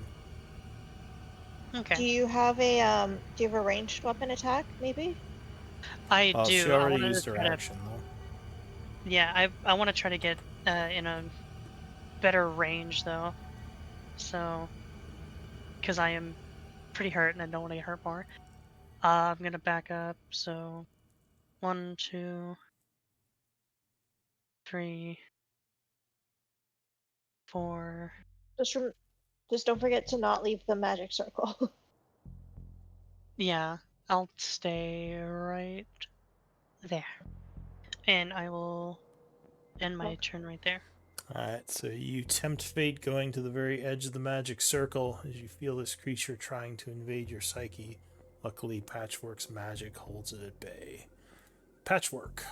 Okay. Do you have a ranged weapon attack, maybe? I Well, she do. I already wanted used to her try to. action, though. Yeah, I want to try to get in a better range though. So, because I am pretty hurt and I don't want to get hurt more. I'm gonna back up. So, 1, 2, 3, 4. Just don't forget to not leave the magic circle. Yeah, I'll stay right there, and I will end my turn right there. Alright, so you tempt fate going to the very edge of the magic circle as you feel this creature trying to invade your psyche. Luckily, Patchwork's magic holds it at bay. Patchwork.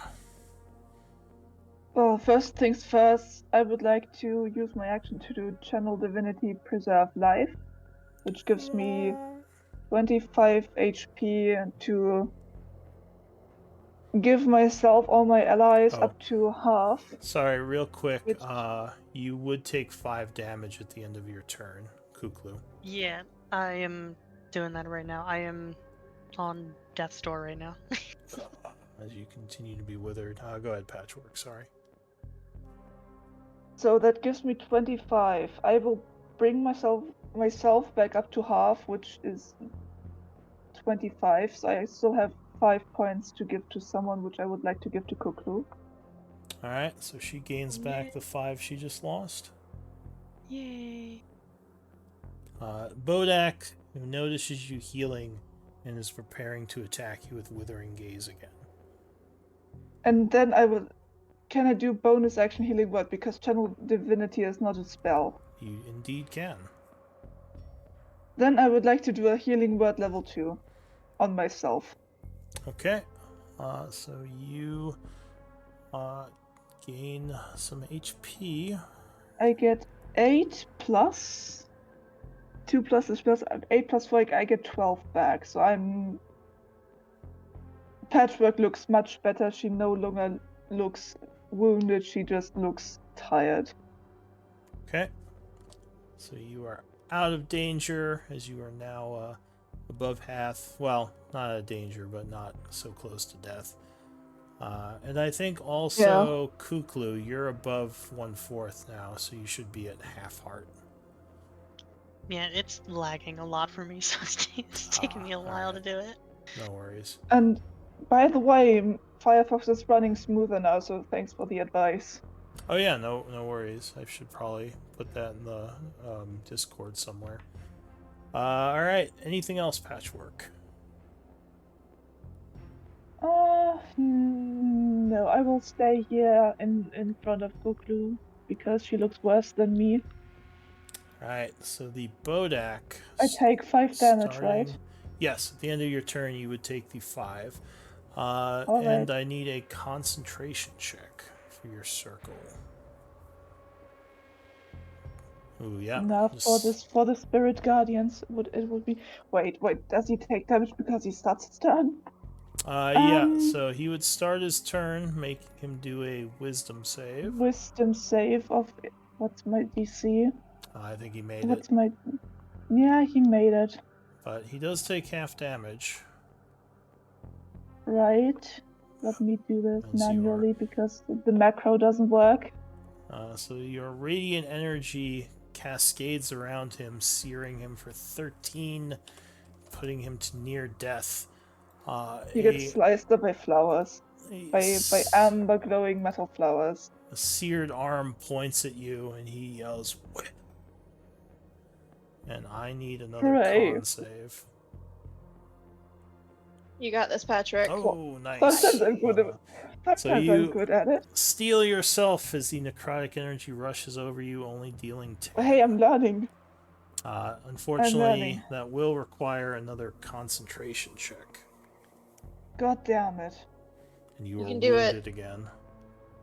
Well, first things first, I would like to use my action to do Channel Divinity Preserve Life, which gives me 25 HP and to give myself all my allies Oh. up to half. Sorry, real quick. Which- You would take 5 damage at the end of your turn, Kuklu. Yeah, I am doing that right now. I am on death's door right now. As you continue to be withered. Go ahead, Patchwork, sorry. So that gives me 25. I will bring myself back up to half, which is 25. So I still have 5 points to give to someone, which I would like to give to Kuklu. Alright, so she gains back the 5 she just lost. Yay! Bodak, who notices you healing and is preparing to attack you with Withering Gaze again. And then can I do bonus action healing word because Channel Divinity is not a spell? You indeed can. Then I would like to do a healing word level 2 on myself. Okay, so you gain some HP. I get 8 plus 2 plus is plus 8 plus 4. I get 12 back. So Patchwork looks much better. She no longer looks wounded. She just looks tired. Okay, so you are out of danger as you are now above half. Well, not out of danger, but not so close to death. And I think also, Kuklu, you're above 1/4 now, so you should be at half heart. Yeah, it's lagging a lot for me, so it's taking me a while to do it. No worries. And by the way, Firefox is running smoother now, so thanks for the advice. Oh yeah, no worries. I should probably put that in the Discord somewhere. All right. Anything else, Patchwork? No, I will stay here in front of Kuklu because she looks worse than me. All right. So the Bodak. I take 5 damage, right? Yes. At the end of your turn, you would take the 5. All and right. I need a concentration check for your circle. Ooh, yeah. Now for the Spirit Guardians, it would be. Wait, does he take damage because he starts his turn? Yeah, so he would start his turn, make him do a wisdom save. Wisdom save of what's my DC? I think he made What's it. my? Yeah, he made it. But he does take half damage. Right. Let me do this As you are- manually because the macro doesn't work. So your radiant energy cascades around him, searing him for 13, putting him to near death. He gets sliced up by flowers. a By amber glowing metal flowers. A seared arm points at you, and he yells, "Whip!" And I need another Hooray. con save. You got this, Patrick. Oh, nice. Sometimes I'm good at I'm good at it. Steel yourself as the necrotic energy rushes over you, only dealing 10. Hey, I'm learning. Unfortunately, learning. that will require another concentration check. God damn it. And you You are can do it. wounded again.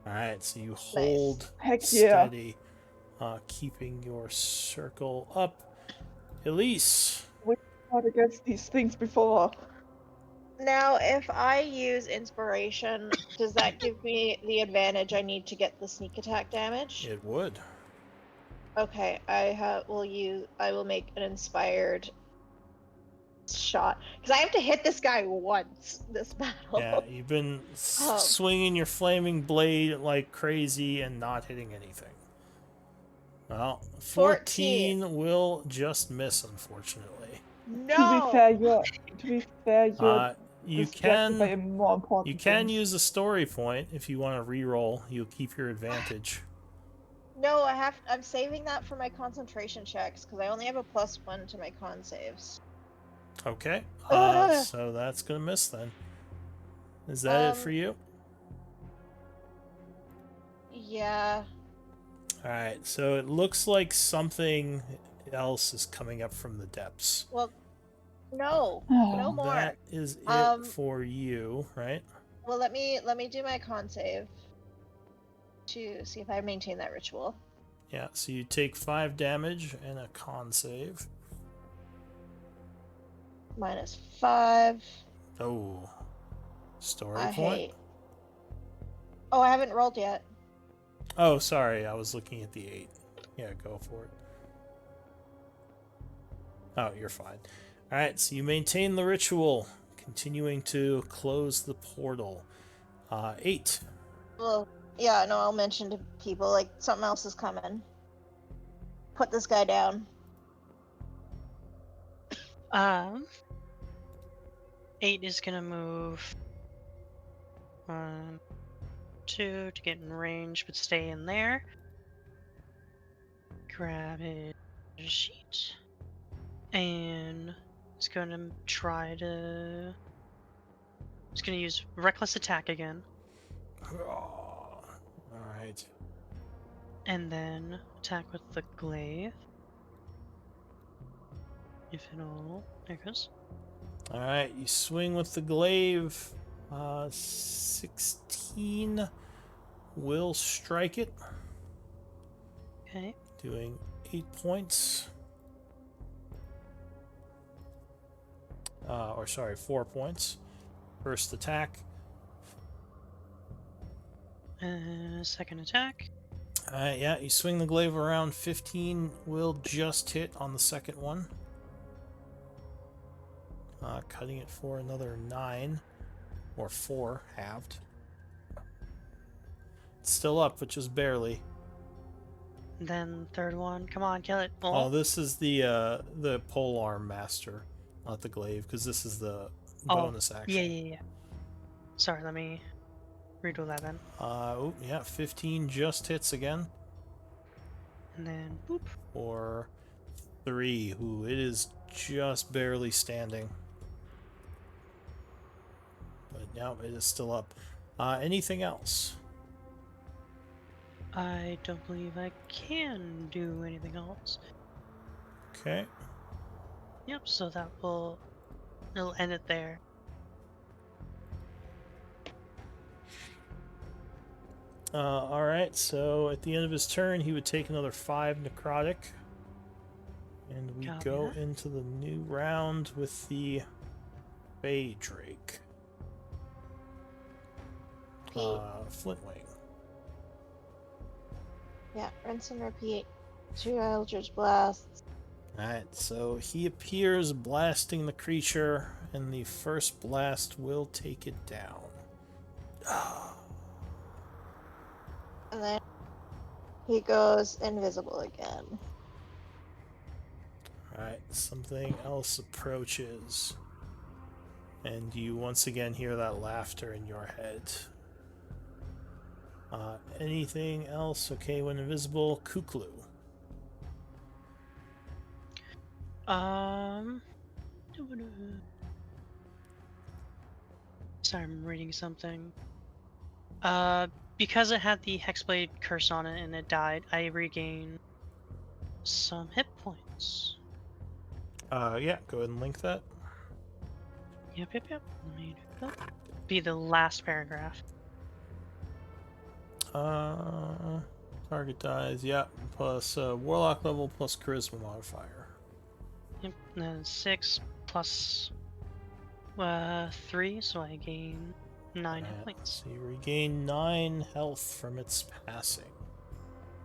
Alright, so you hold Heck yeah. steady, keeping your circle up. Elise. We fought against these things before. Now, if I use inspiration, does that give me the advantage I need to get the sneak attack damage? It would. Okay, I will make an inspired shot because I have to hit this guy once this battle. Yeah, you've been Oh. swinging your flaming blade like crazy and not hitting anything. Well, 14 will just miss, unfortunately. No. To be fair, you're You distracted by can more important you can things. use a story point if you want to re-roll. You'll keep your advantage. No, I'm saving that for my concentration checks because I only have a +1 to my con saves. Okay. Ugh. So that's gonna miss then. Is that it for you? Yeah. Alright, so it looks like something else is coming up from the depths. Well, no, no more. That is it for you, right? Well, let me do my con save to see if I maintain that ritual. Yeah, so you take 5 damage and a con save. -5. Oh. Story I point? hate. Oh, I haven't rolled yet. Oh, sorry, I was looking at the 8. Yeah, go for it. Oh, you're fine. Alright, so you maintain the ritual, continuing to close the portal. 8. Well, yeah, no, I'll mention to people, like, something else is coming. Put this guy down. 8 is gonna move 1, 2 to get in range, but stay in there. Grab his sheet. And it's gonna try to... It's gonna use Reckless Attack again. Alright. And then attack with the glaive. If it'll... There it goes. Alright, you swing with the glaive. 16 will strike it. Okay. Doing 8 points. Or sorry, 4 points. First attack. Second attack. Yeah, you swing the glaive around. 15 will just hit on the second one. Cutting it for another 9. Or 4, halved. It's still up, but just barely. Then third one. Come on, kill it. Oh, this is the polearm master, not the glaive, because this is the bonus action. Yeah. Sorry, let me redo that then. Oh, yeah, 15 just hits again. And then, boop. Or 3, who it is just barely standing. But no, it is still up. Anything else? I don't believe I can do anything else. Okay. Yep, so that will... It'll end it there. Alright, so at the end of his turn, he would take another 5 necrotic. And we Copy go that. into the new round with the Bay Drake. Flintwing. Yeah, rinse and repeat. 2 Eldritch Blasts. Alright, so he appears blasting the creature, and the first blast will take it down. And then he goes invisible again. Alright, something else approaches. And you once again hear that laughter in your head. Anything else? Okay, when invisible, Kuklu. Sorry, I'm reading something. Because it had the Hexblade curse on it and it died, I regain some hit points. Yeah, go ahead and link that. Yep. Let me do that. Be the last paragraph. Target dies, yeah, plus warlock level plus charisma modifier. Yep. And then 6 plus 3, so I gain 9 hit points. So you regain 9 health from its passing.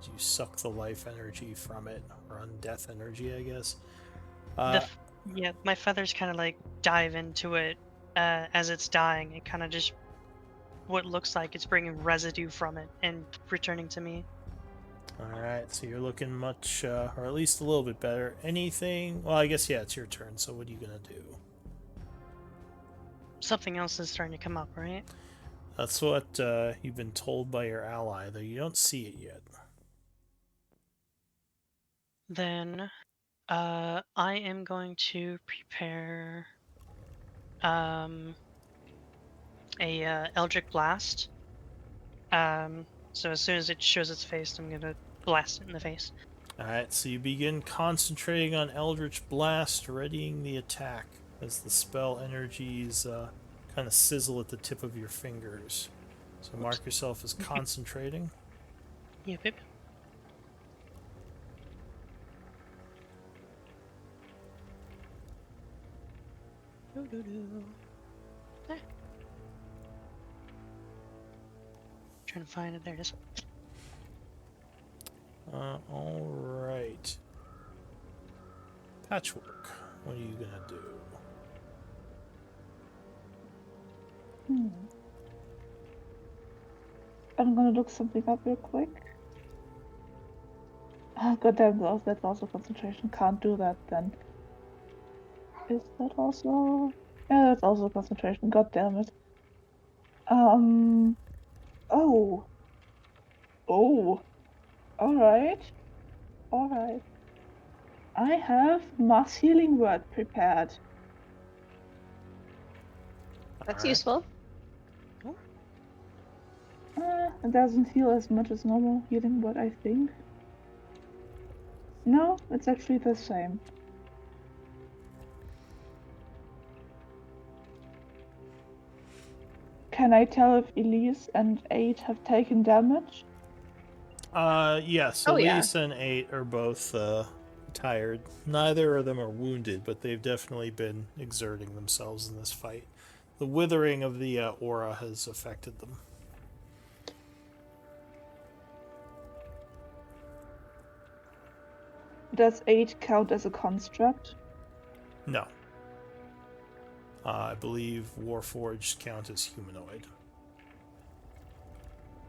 You suck the life energy from it, or undeath energy, I guess. Yeah, my feathers kind of like dive into it as it's dying. It kind of just what looks like it's bringing residue from it and returning to me. Alright, so you're looking much, or at least a little bit better. Anything? Well, I guess, yeah, it's your turn, so what are you gonna do? Something else is starting to come up, right? That's what you've been told by your ally, though you don't see it yet. Then I am going to prepare a Eldritch Blast. So as soon as it shows its face, I'm gonna blast it in the face. Alright, so you begin concentrating on Eldritch Blast, readying the attack as the spell energies kind of sizzle at the tip of your fingers. So mark yourself as concentrating. Yep. There. Trying to find it. There it is. Alright. Patchwork, what are you gonna do? I'm gonna look something up real quick. Ah, goddamn, that's also concentration. Can't do that then. Is that also? Yeah, that's also concentration. God damn it. Oh. Oh. Alright. I have Mass Healing Word prepared. That's Alright. useful. It doesn't heal as much as normal Healing Word, I think. No, it's actually the same. Can I tell if Elise and 8 have taken damage? Yes, Oh, yeah. Elise and 8 are both tired. Neither of them are wounded, but they've definitely been exerting themselves in this fight. The withering of the aura has affected them. Does 8 count as a construct? No. I believe Warforged count as humanoid.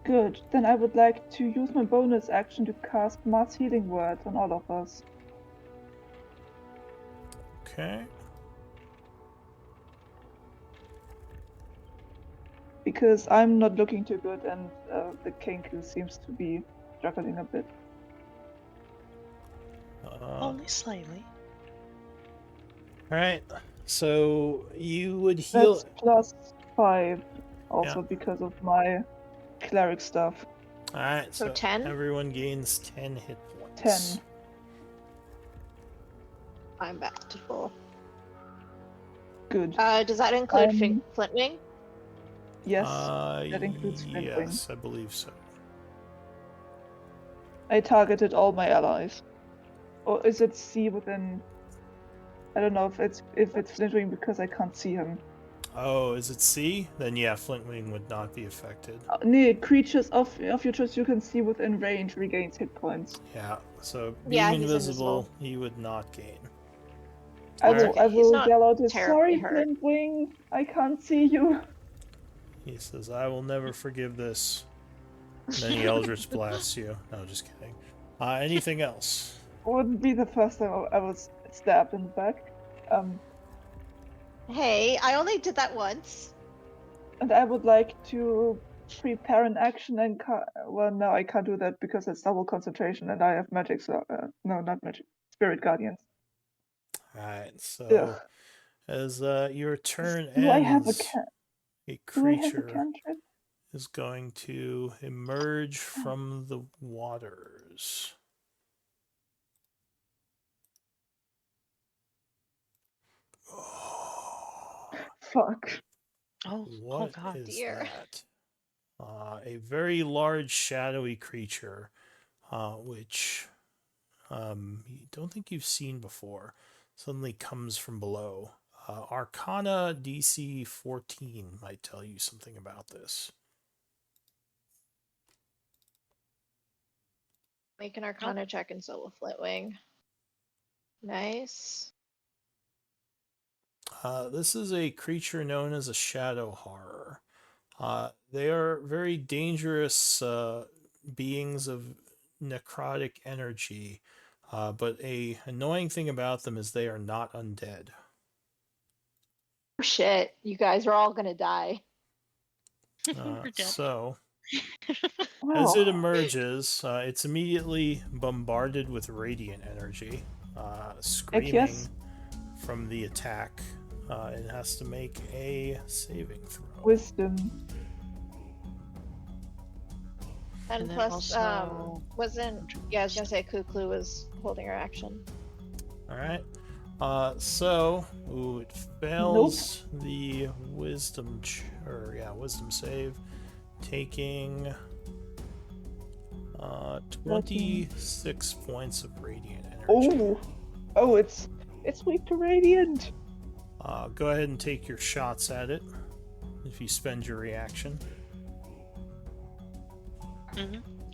Good, then I would like to use my bonus action to cast Mass Healing Word on all of us. Okay. Because I'm not looking too good and the Kenku seems to be struggling a bit. Only slightly. Alright. So you would heal. That's plus 5, also Yeah. because of my cleric stuff. Alright, So 10? everyone gains 10 hit points. 10. I'm back to full. Good. Does that include I'm- Flintwing? Yes, that includes Flintwing. Yes, I believe so. I targeted all my allies. Or is it C within? I don't know if it's Flintwing because I can't see him. Oh, is it C? Then yeah, Flintwing would not be affected. No, creatures of your choice you can see within range regains hit points. Yeah, so being Yeah, he's invisible, invisible. he would not gain. I Alright. will He's not yell out, terribly sorry, hurt." Flintwing, I can't see you. He says, I will never forgive this. And then he Eldritch blasts you. No, just kidding. Anything else? Wouldn't be the first time I was stabbed in the back. Hey, I only did that once. And I would like to prepare an action and well, no, I can't do that because it's double concentration and I have magic. So no, not magic. Spirit guardians. Alright, so Ugh. as your turn Do I have a ends, a creature cantrip? is going to emerge from the waters. fuck? Oh What god. is dear. that? A very large shadowy creature, which you don't think you've seen before, suddenly comes from below. Arcana DC 14 might tell you something about this. Make an Arcana check and so will Flitwing. Nice. This is a creature known as a shadow horror. They are very dangerous beings of necrotic energy, but a annoying thing about them is they are not undead. Oh, shit, you guys are all gonna die. We're dead. So, as Oh, it emerges, it's immediately bombarded with radiant energy, screaming yes. from the attack. It has to make a saving throw. Wisdom. And And then plus, also- wasn't I was gonna say Kuklu was holding her action. All right. It fails the wisdom wisdom save, taking 26 points of radiant energy. Oh, it's weak to radiant. Go ahead and take your shots at it if you spend your reaction.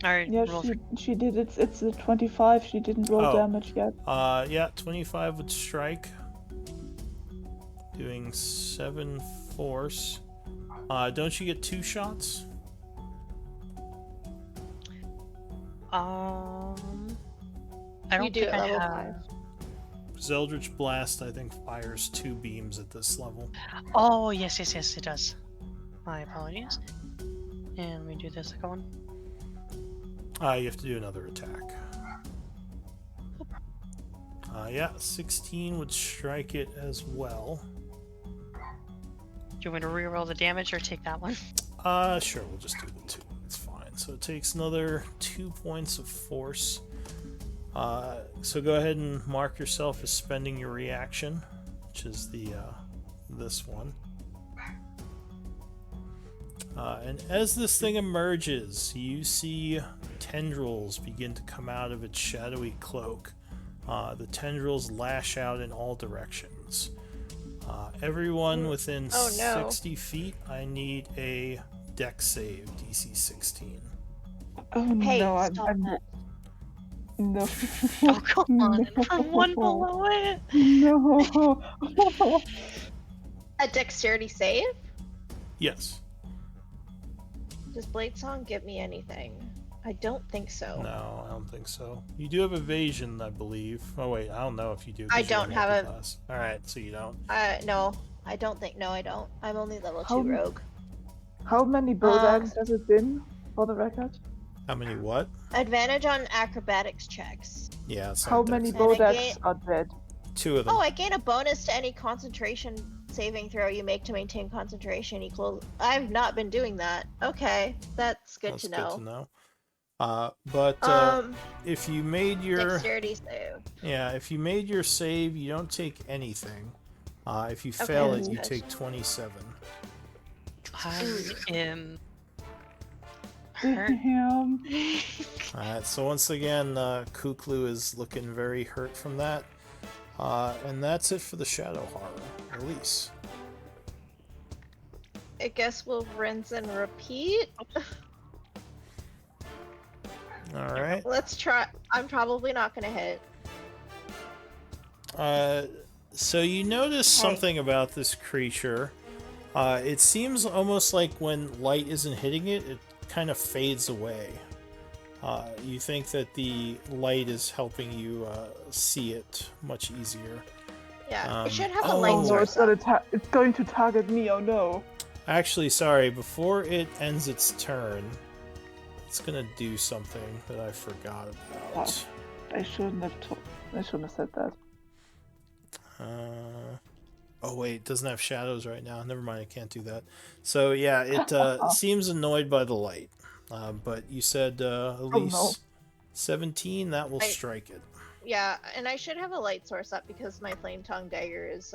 Alright, Yeah, roll she did. It's a 25. She didn't roll Oh. damage yet. 25 would strike, doing 7 force. Don't you get 2 shots? I don't You do think at I level have. 5. Eldritch Blast, I think, fires 2 beams at this level. Oh, yes, it does. My apologies. And we do the second one. You have to do another attack. 16 would strike it as well. Do you want me to reroll the damage or take that one? Sure, we'll just do the 2. It's fine. So it takes another 2 points of force. So go ahead and mark yourself as spending your reaction, which is the this one. And as this thing emerges, you see tendrils begin to come out of its shadowy cloak. The tendrils lash out in all directions. Everyone within Oh, no. 60 feet, I need a dex save, DC 16. Oh Hey, no, stop I'm that. no. Oh, come on. I'm one below it. No. A dexterity save? Yes. Does Blade Song give me anything? I don't think so. No, I don't think so. You do have evasion, I believe. Oh wait, I don't know if you do. 'cause I you're don't have a- multiclass. All right, so you don't. No, I don't think. No, I don't. I'm only level 2 How- rogue. How many Bodaks has it been, for the record? How many what? Advantage on acrobatics checks. Yeah, it's How not many dex. And I Bodaks get- are dead? 2 of them. Oh, I gain a bonus to any concentration saving throw you make to maintain concentration equal. I've not been doing that. Okay, that's good That's to know. good to know. But if you made your Dexterity save. if you made your save, you don't take anything. If you fail that's it, you good. take 27. I am hurt. Damn. Alright, so once again, Kuklu is looking very hurt from that. And that's it for the Shadow Horror. Release. I guess we'll rinse and repeat. Alright. Let's try. I'm probably not gonna hit. So you notice something about this creature. It seems almost like when light isn't hitting it, it kind of fades away. You think that the light is helping you see it much easier. Yeah, it should Um, have a oh. light Oh, source. it's going to target me. Oh no. Actually, sorry, before it ends its turn, it's gonna do something that I forgot about. I shouldn't have said that. Oh wait, it doesn't have shadows right now. Never mind, I can't do that. So yeah, it seems annoyed by the light. But you said at least no. 17, that will strike it. Yeah, and I should have a light source up because my flame tongue dagger is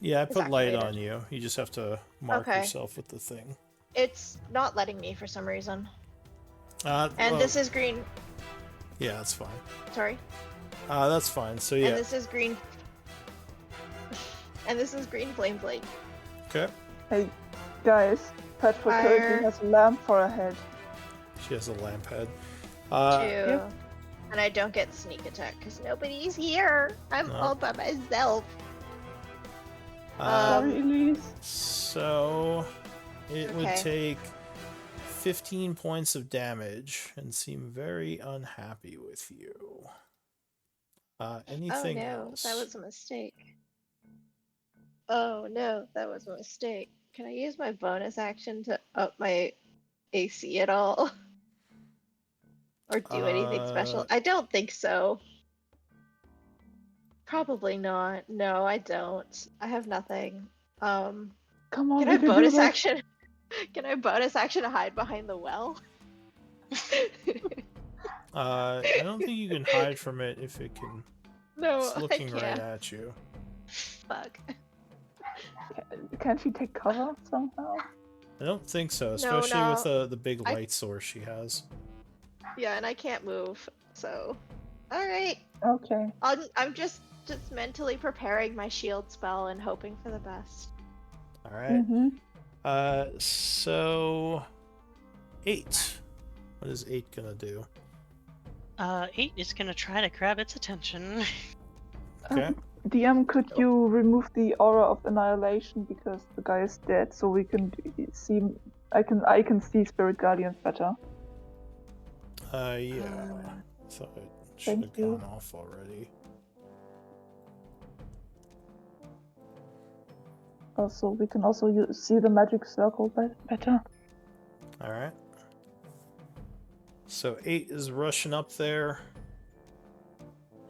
Yeah, I It's put light on activated. you. You just have to mark Okay. yourself with the thing. It's not letting me for some reason. And Well, this is green. yeah, that's fine. Sorry. That's fine. So And yeah, this is green. And this is green flame blade. okay. Hey, guys, Patrick Fire. currently has a lamp for a head. She has a lamp head. 2. Yep. And I don't get sneak attack because nobody's here. I'm No. all by myself. Sorry, Elise. So it would Okay. take 15 points of damage and seem very unhappy with you. Anything Oh no, else? that was a mistake. Oh no, that was a mistake. Can I use my bonus action to up my AC at all? Or do anything special? I don't think so. Probably not. No, I don't. I have nothing. Come on, Can we I can do bonus this. action? Can I bonus action to hide behind the well? I don't think you can hide from it if it can. No, It's I looking right can't. at you. Fuck. Can't she take cover somehow? I don't think so, No, especially with no. the big I- light source she has. Yeah, and I can't move. So, all right. Okay. I'm just mentally preparing my shield spell and hoping for the best. All right. Mm-hmm. So 8. What is 8 gonna do? 8 is gonna try to grab its attention. Okay. DM, could you remove the aura of annihilation because the guy is dead, so we can see? I can see spirit guardians better. Yeah. Thought it should have Thank you. gone off already. Also, we can also see the magic circle better. All right. So 8 is rushing up there.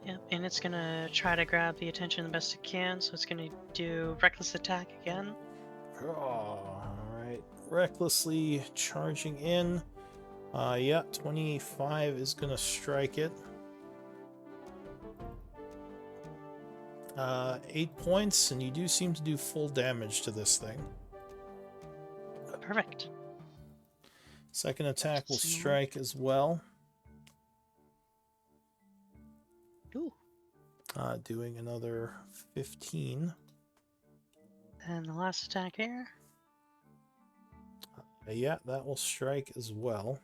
Yep, and it's gonna try to grab the attention the best it can, so it's gonna do reckless attack again. Oh, all right. Recklessly charging in. Yeah, 25 is gonna strike it. 8 points, and you do seem to do full damage to this thing. Perfect. Second attack will Similar. strike as well. Ooh. Doing another 15. And the last attack here. Yeah, that will strike as well.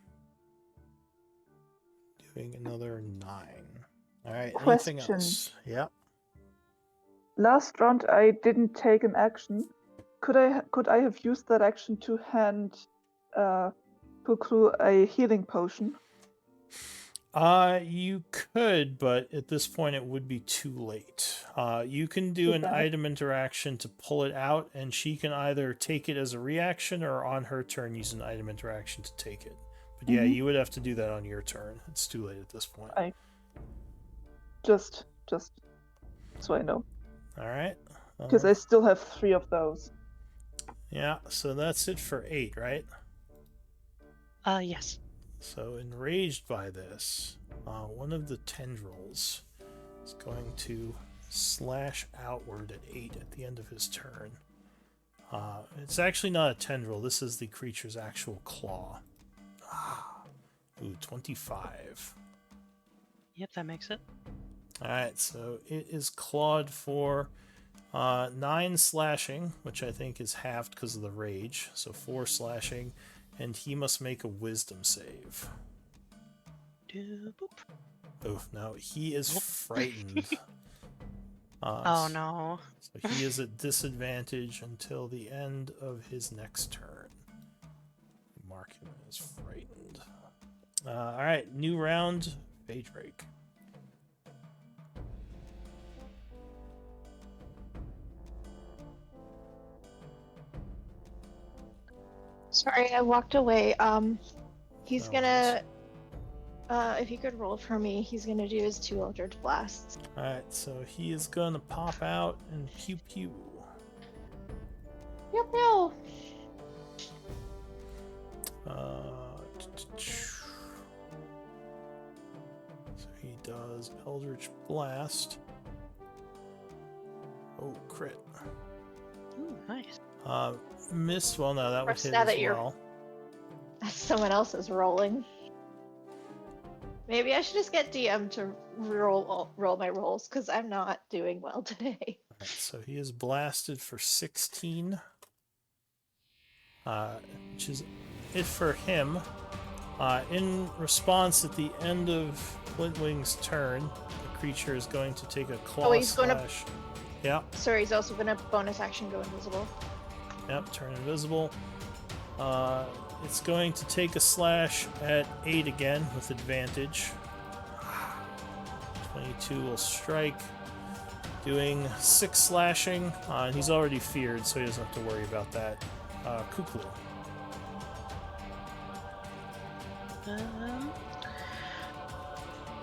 Doing another 9. All right, anything Question. else? Yeah. Last round, I didn't take an action. Could I have used that action to hand Pukru a healing potion? You could, but at this point it would be too late. You can do Too an bad. item interaction to pull it out, and she can either take it as a reaction or on her turn use an item interaction to take it. But yeah, Mhm. you would have to do that on your turn. It's too late at this point. Just so I know, All right. because I still have 3 of those. Yeah, so that's it for 8, right? Yes. So enraged by this, one of the tendrils is going to slash outward at 8 at the end of his turn. It's actually not a tendril. This is the creature's actual claw. Ooh, 25. Yep, that makes it. Alright, so it is clawed for 9 slashing, which I think is halved because of the rage. So 4 slashing, and he must make a wisdom save. Boop. Oh, no, he is frightened. Oh no. So he is at disadvantage until the end of his next turn. Mark him as frightened. Alright, new round, Phaedrake. Sorry, I walked away. He's No gonna. If you could roll for me, he's gonna do his 2 Eldritch Blasts. Alright, so he is gonna pop out and pew pew. Yep, no. So he does Eldritch Blast. Oh, crit. Nice. Miss. Well, no, that would course, hit now as that you're- well. Someone else is rolling. Maybe I should just get DM to roll my rolls because I'm not doing well today. Alright, so he is blasted for 16. Which is it for him. In response, at the end of Flintwing's turn, the creature is going to take a claw he's gonna- slash. Yep, Sorry, he's also gonna bonus action go invisible. yep, turn invisible. It's going to take a slash at 8 again with advantage. 22 will strike, doing 6 slashing. And he's already feared, so he doesn't have to worry about that. Kuklu.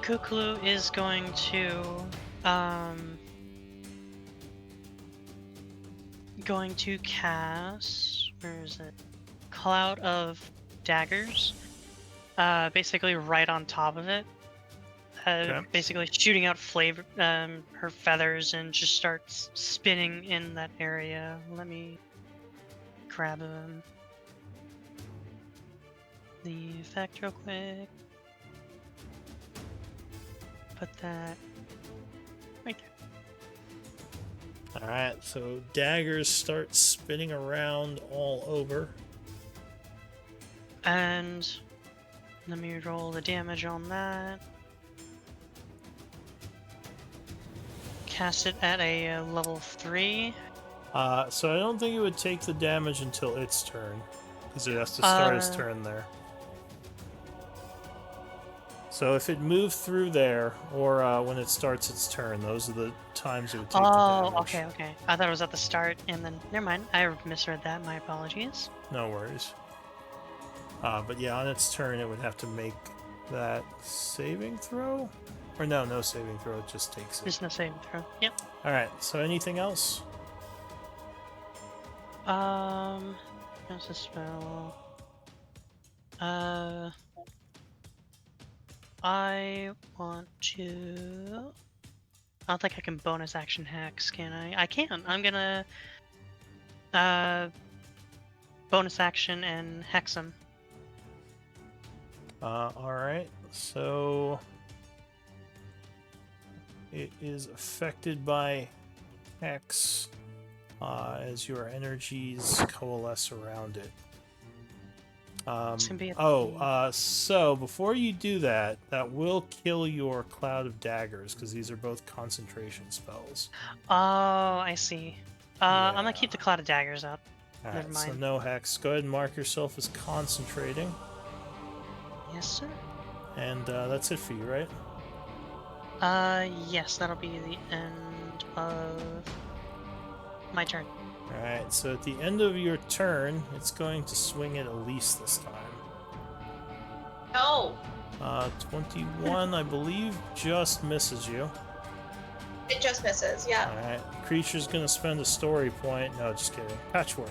Kuklu is going to cast, where is it? Cloud of Daggers. Basically right on top of it. Okay. Basically shooting out flavor, her feathers and just starts spinning in that area. Let me grab the effect real quick. Put that right there. Alright, so daggers start spinning around all over. And let me roll the damage on that. Cast it at a level 3. So I don't think it would take the damage until its turn, because it has to start its turn there. So if it moved through there, or when it starts its turn, those are the times it would take the damage. Oh, okay. I thought it was at the start, and then never mind. I misread that. My apologies. No worries. But yeah, on its turn, it would have to make that saving throw? Or no saving throw, it just takes it. There's no saving throw. Yep. Alright, so anything else? That's a spell. I want to. I don't think I can bonus action hex, can I? I can. I'm gonna bonus action and hex him. Alright, so it is affected by Hex as your energies coalesce around it. It's gonna be a So before you do that, that will kill your Cloud of Daggers, because these are both concentration spells. Oh, I see. I'm gonna keep Yeah. the Cloud of Daggers up. Alright, Never so mind. no Hex. Go ahead and mark yourself as concentrating. Yes, sir. And that's it for you, right? Yes, that'll be the end of my turn. Alright, so at the end of your turn, it's going to swing at Elise this time. No, 21, I believe, just misses you. it just misses. Yeah. Alright, creature's gonna spend a story point. No, just kidding. Patchwork.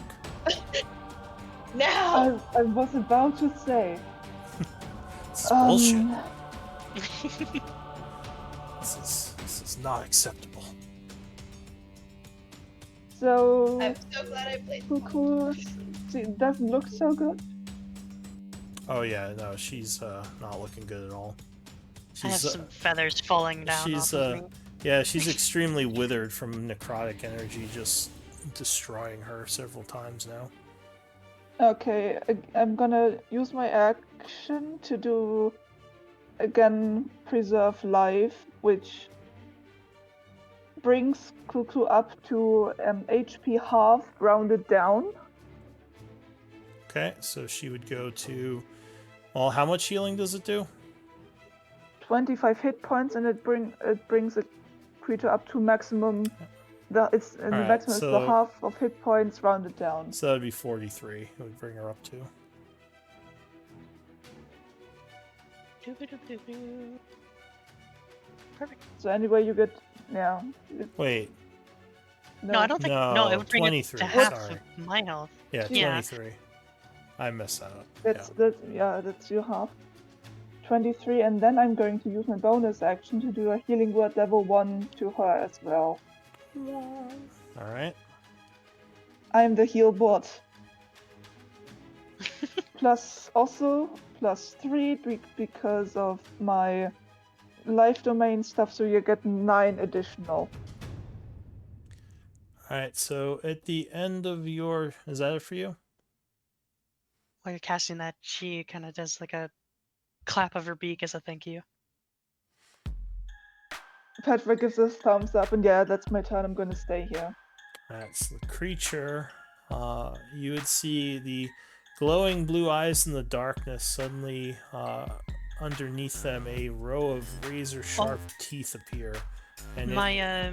No. I was about to say. This is bullshit. This is not acceptable. So I'm so glad I played. Cuckoo doesn't look so good. Oh yeah, no, she's not looking good at all. I have She's some feathers falling down she's off of me. yeah, she's extremely withered from necrotic energy just destroying her several times now. Okay, I'm gonna use my action to do again preserve life, which brings Cuckoo up to HP half, rounded down. Okay, so she would go to. Well, how much healing does it do? 25 hit points, and it brings a creature up to maximum. The Alright, maximum is the so- half of hit points rounded down. So that'd be 43. It would bring her up to. Doo-ba-doo-doo-doo. Perfect. So anyway, you get Wait, No, I don't think. No, No, it would bring it 23, to half sorry. of my health. yeah, Yeah. 23. I messed that up. That's your half. 23, and then I'm going to use my bonus action to do a healing word level 1 to her as well. All right. I'm the heal bot. Plus also +3 because of my life domain stuff, so you get 9 additional. Alright, so at the end of your... Is that it for you? While you're casting that, she kind of does like a clap of her beak as a thank you. Patrick gives us thumbs up, and yeah, that's my turn. I'm gonna stay here. Alright, so the creature, you would see the glowing blue eyes in the darkness. Suddenly, underneath them, a row of razor-sharp teeth appear. And My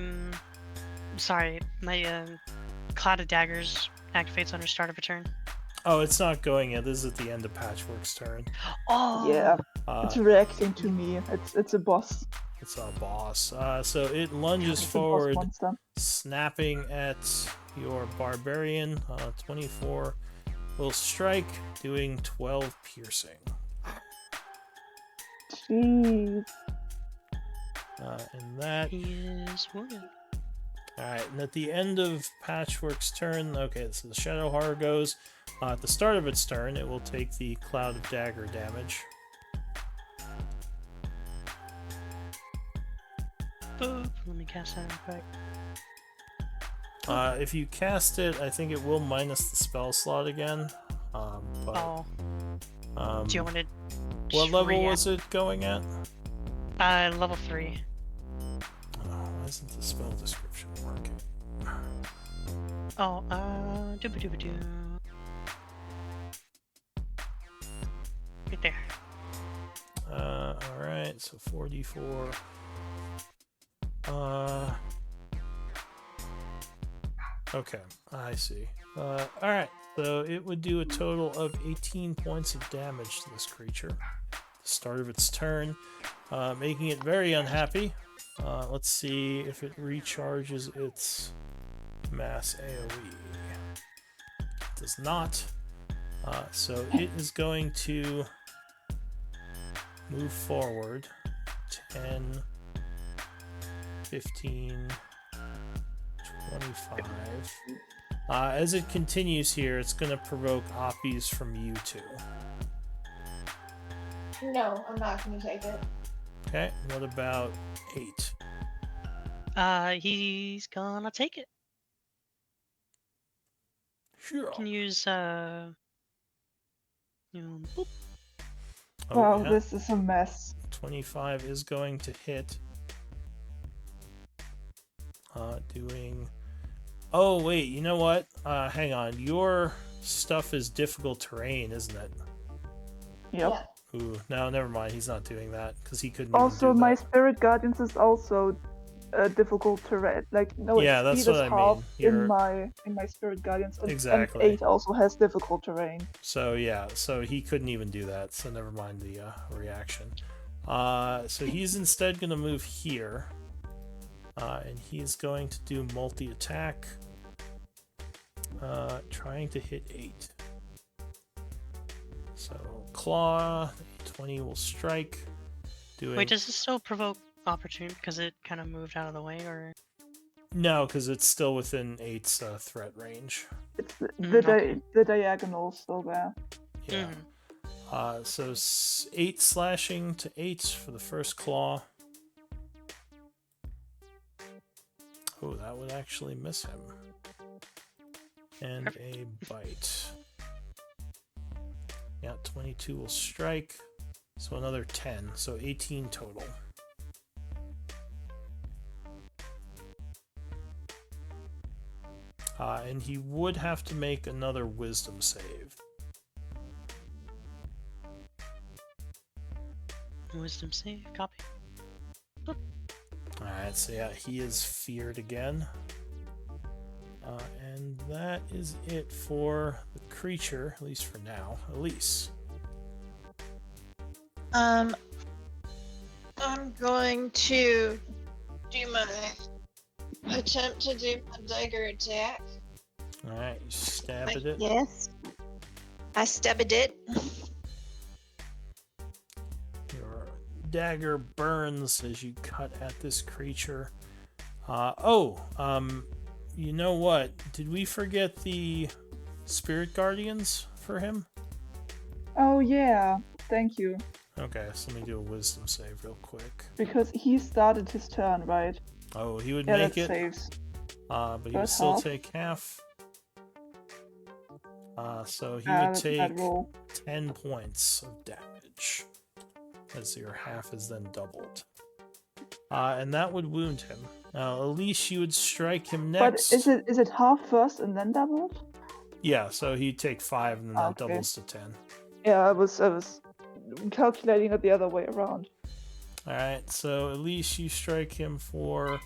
sorry, my cloud of daggers activates on her start of a turn. Oh, it's not going yet. This is at the end of Patchwork's turn. Oh Yeah, it's reacting to me. It's a boss. It's a boss. So it lunges It's a boss forward, monster. snapping at your barbarian. 24 will strike, doing 12 piercing. Jeez. And that... he is wounded. Alright, and at the end of Patchwork's turn, okay, so the Shadow Horror goes. At the start of its turn, it will take the Cloud of Dagger damage. Boop. Let me cast that real quick. If you cast it, I think it will minus the spell slot again. But, Do you want to? what level was it going at? Level 3. Oh, why isn't the spell description working? Oh, doo-ba-doo-ba-doo. Right there. Alright, so 4d4. Okay, I see. Alright, so it would do a total of 18 points of damage to this creature. The start of its turn, making it very unhappy. Let's see if it recharges its mass AoE. It does not. So it is going to move forward 10, 15, 25. As it continues here, it's going to provoke Oppies from you two. No, I'm not going to take it. Okay, what about 8? He's gonna take it. Sure. Can use boop. Oh, Wow, yeah. this is a mess. 25 is going to hit. Doing... Oh, wait, you know what? Hang on. Your stuff is difficult terrain, isn't it? Yep. Yeah. Ooh, no, never mind. He's not doing that, because he couldn't Also, even do my that. Spirit Guardians is also difficult to read. Like, no, Yeah, its that's speed what is I half mean. You're- in my Spirit Guardians, and, Exactly. and 8 also has difficult terrain. So, yeah, so he couldn't even do that, so never mind the reaction. So he's instead going to move here. And he's going to do multi-attack. Trying to hit 8. So, Claw, 20 will strike. Doing... Wait, does this still provoke opportunity because it kind of moved out of the way, or? No, because it's still within 8's threat range. It's okay. the diagonal still there. Yeah. So 8 slashing to 8 for the first claw. Oh, that would actually miss him. And a bite. Yeah, 22 will strike. So another 10. So 18 total. And he would have to make another wisdom save. Wisdom save, copy. Alright, so yeah, he is feared again. And that is it for the creature, at least for now. Elise. I'm going to do my attempt to do my dagger attack. Alright, you stab at it. Yes. I stabbed it. Your dagger burns as you cut at this creature. you know what? Did we forget the spirit guardians for him? Oh yeah, thank you. Okay, so let me do a wisdom save real quick. Because he started his turn, right? Oh, he would Yeah, make that it, saves. but he would But still half. take half. So he Ah, would that's a take bad roll. 10 points of damage, as your half is then doubled. And that would wound him. Now, Elise, you would strike him next. But is it half first and then doubled? Yeah, so he'd take 5 and then that Okay. doubles to 10. Yeah, I was calculating it the other way around. Alright, so Elise, you strike him for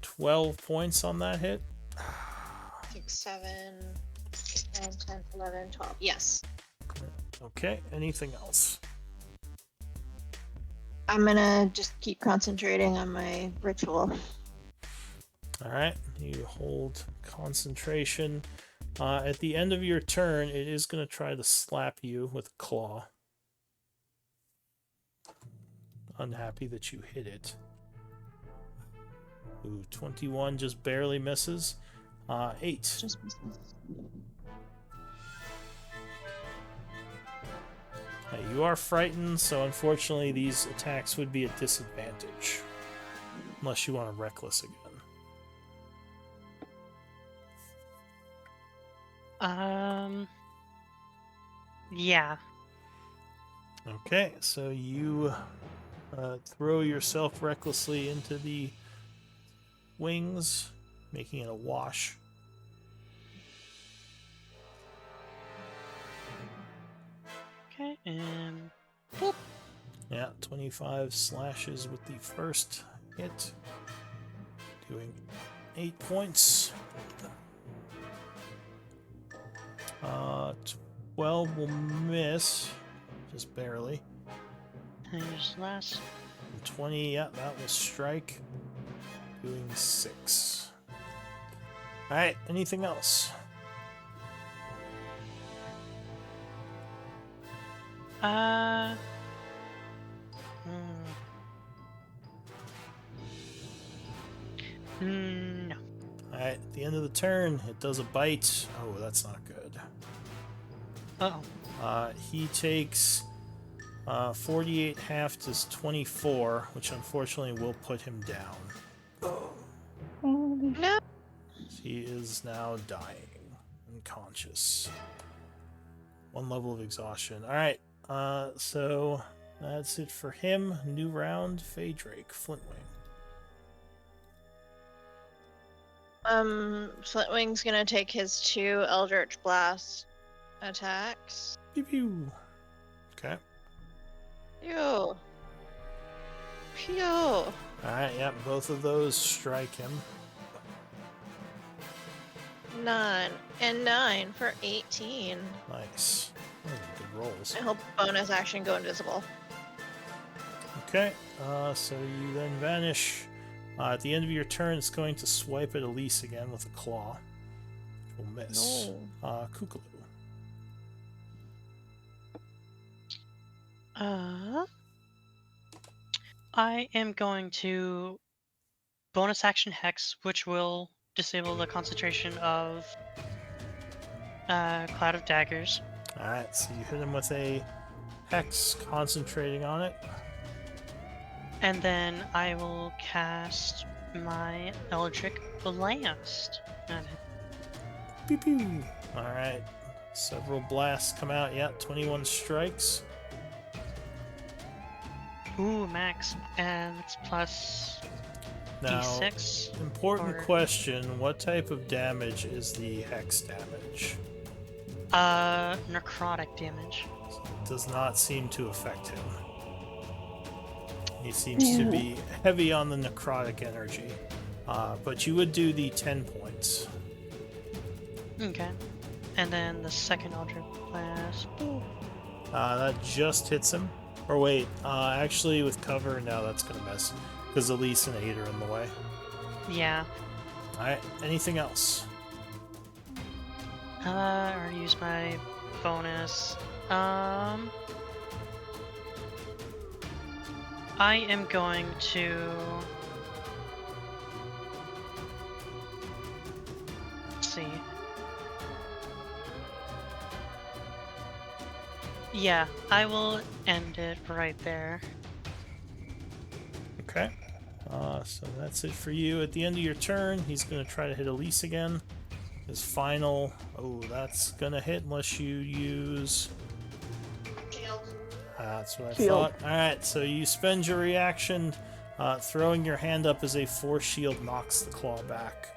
12 points on that hit. 6, 7, 9, 10, 11, 12. Yes. Okay, anything else? I'm gonna just keep concentrating on my ritual. Alright, you hold concentration. At the end of your turn, it is going to try to slap you with a claw. Unhappy that you hit it. Ooh, 21 just barely misses. 8. Just You are frightened, so unfortunately these attacks would be at disadvantage. Unless you want to reckless again. Yeah. Okay, so you throw yourself recklessly into the wings, making it a wash. Okay, and Yeah, 25 slashes with the first hit, doing 8 points. 12 will miss, just barely. here's last. 20, yeah, that will strike, doing 6. Alright, anything else? No. Alright, at the end of the turn, it does a bite. Oh, that's not good. Uh-oh. He takes 48 half to 24, which unfortunately will put him down. Holy No. He is now dying, unconscious. 1 level of exhaustion. Alright, so that's it for him. New round, Phaedrake, Flintwing. Flintwing's gonna take his 2 Eldritch Blast attacks. Pew pew. Okay. Pew. Pew. Alright, yeah, both of those strike him. 9 and 9 for 18. Nice. Those are good rolls. I hope bonus action go invisible. Okay, so you then vanish. At the end of your turn, it's going to swipe at Elise again with a claw. Which will miss. No. Kookaloo. I am going to bonus action Hex, which will disable the concentration of Cloud of Daggers. Alright, so you hit him with a hex, concentrating on it. And then I will cast my Eldritch Blast. Pew pew. Alright, several blasts come out. Yeah, 21 strikes. Ooh, max. And it's plus Now, D6. important or- question, what type of damage is the hex damage? Necrotic damage. It does not seem to affect him. He seems to be heavy on the necrotic energy. But you would do the 10 points. Okay. And then the second Eldritch Blast. Ooh. That just hits him. Or wait, actually with cover, no, that's gonna miss. Because Elise and 8 are in the way. Yeah. Alright, anything else? I already used my bonus. I am going to see. Yeah, I will end it right there. Okay. So that's it for you. At the end of your turn, he's going to try to hit Elise again. His final... Oh, that's going to hit unless you use... Shield. That's what I Shield. thought. Alright, so you spend your reaction. Throwing your hand up as a force shield knocks the claw back.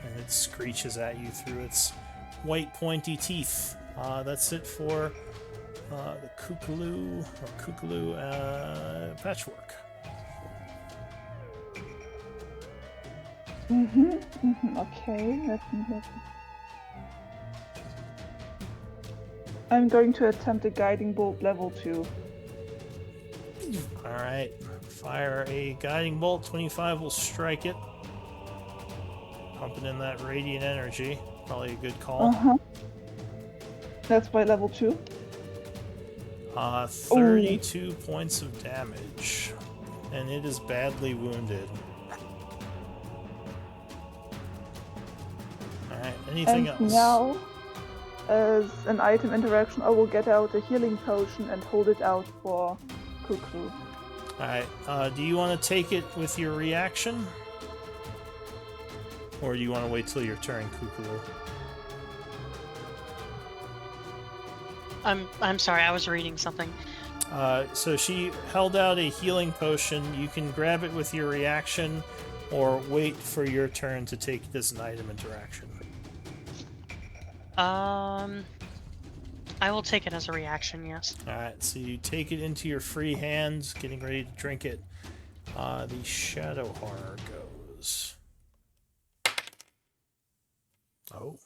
And it screeches at you through its white pointy teeth. That's it for the Kookaloo Patchwork. Okay, let me. I'm going to attempt a guiding bolt level 2. Alright, fire a guiding bolt. 25 will strike it. Pumping in that radiant energy. Probably a good call. That's by level 2. 32 points of damage. And it is badly wounded. Alright, anything And else? now, as an item interaction, I will get out a healing potion and hold it out for Kuklu. Alright, do you want to take it with your reaction? Or do you want to wait till your turn, Kukulu? I'm sorry, I was reading something. So she held out a healing potion. You can grab it with your reaction, or wait for your turn to take it as an item interaction. I will take it as a reaction, yes. Alright, so you take it into your free hands, getting ready to drink it. The Shadow Horror goes. Oh.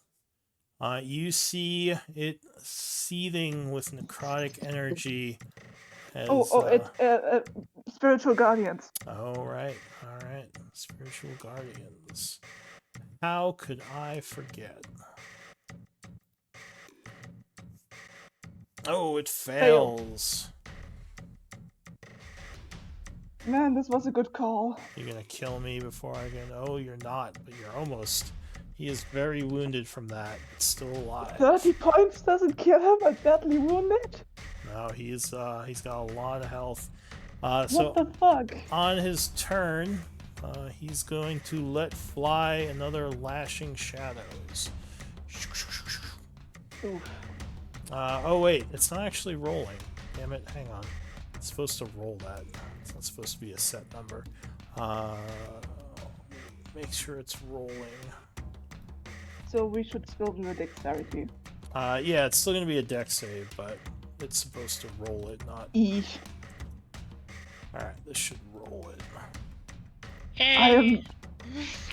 You see it seething with necrotic energy. As, It's spiritual guardians. Alright. Spiritual Guardians. How could I forget? Oh, it fails. Man, this was a good call. You're gonna kill me before I can... Oh, you're not, but you're almost. He is very wounded from that, but still alive. 30 points doesn't kill him, I'm badly wounded? No, he's got a lot of health. What So the fuck? on his turn, he's going to let fly another Lashing Shadows. Oof. Oh wait, it's not actually rolling. Damn it, hang on. It's supposed to roll that. It's not supposed to be a set number. Make sure it's rolling. So we should still do a dexterity. Yeah, it's still going to be a dex save, but it's supposed to roll it, not... Eesh. Alright, this should roll it. I am...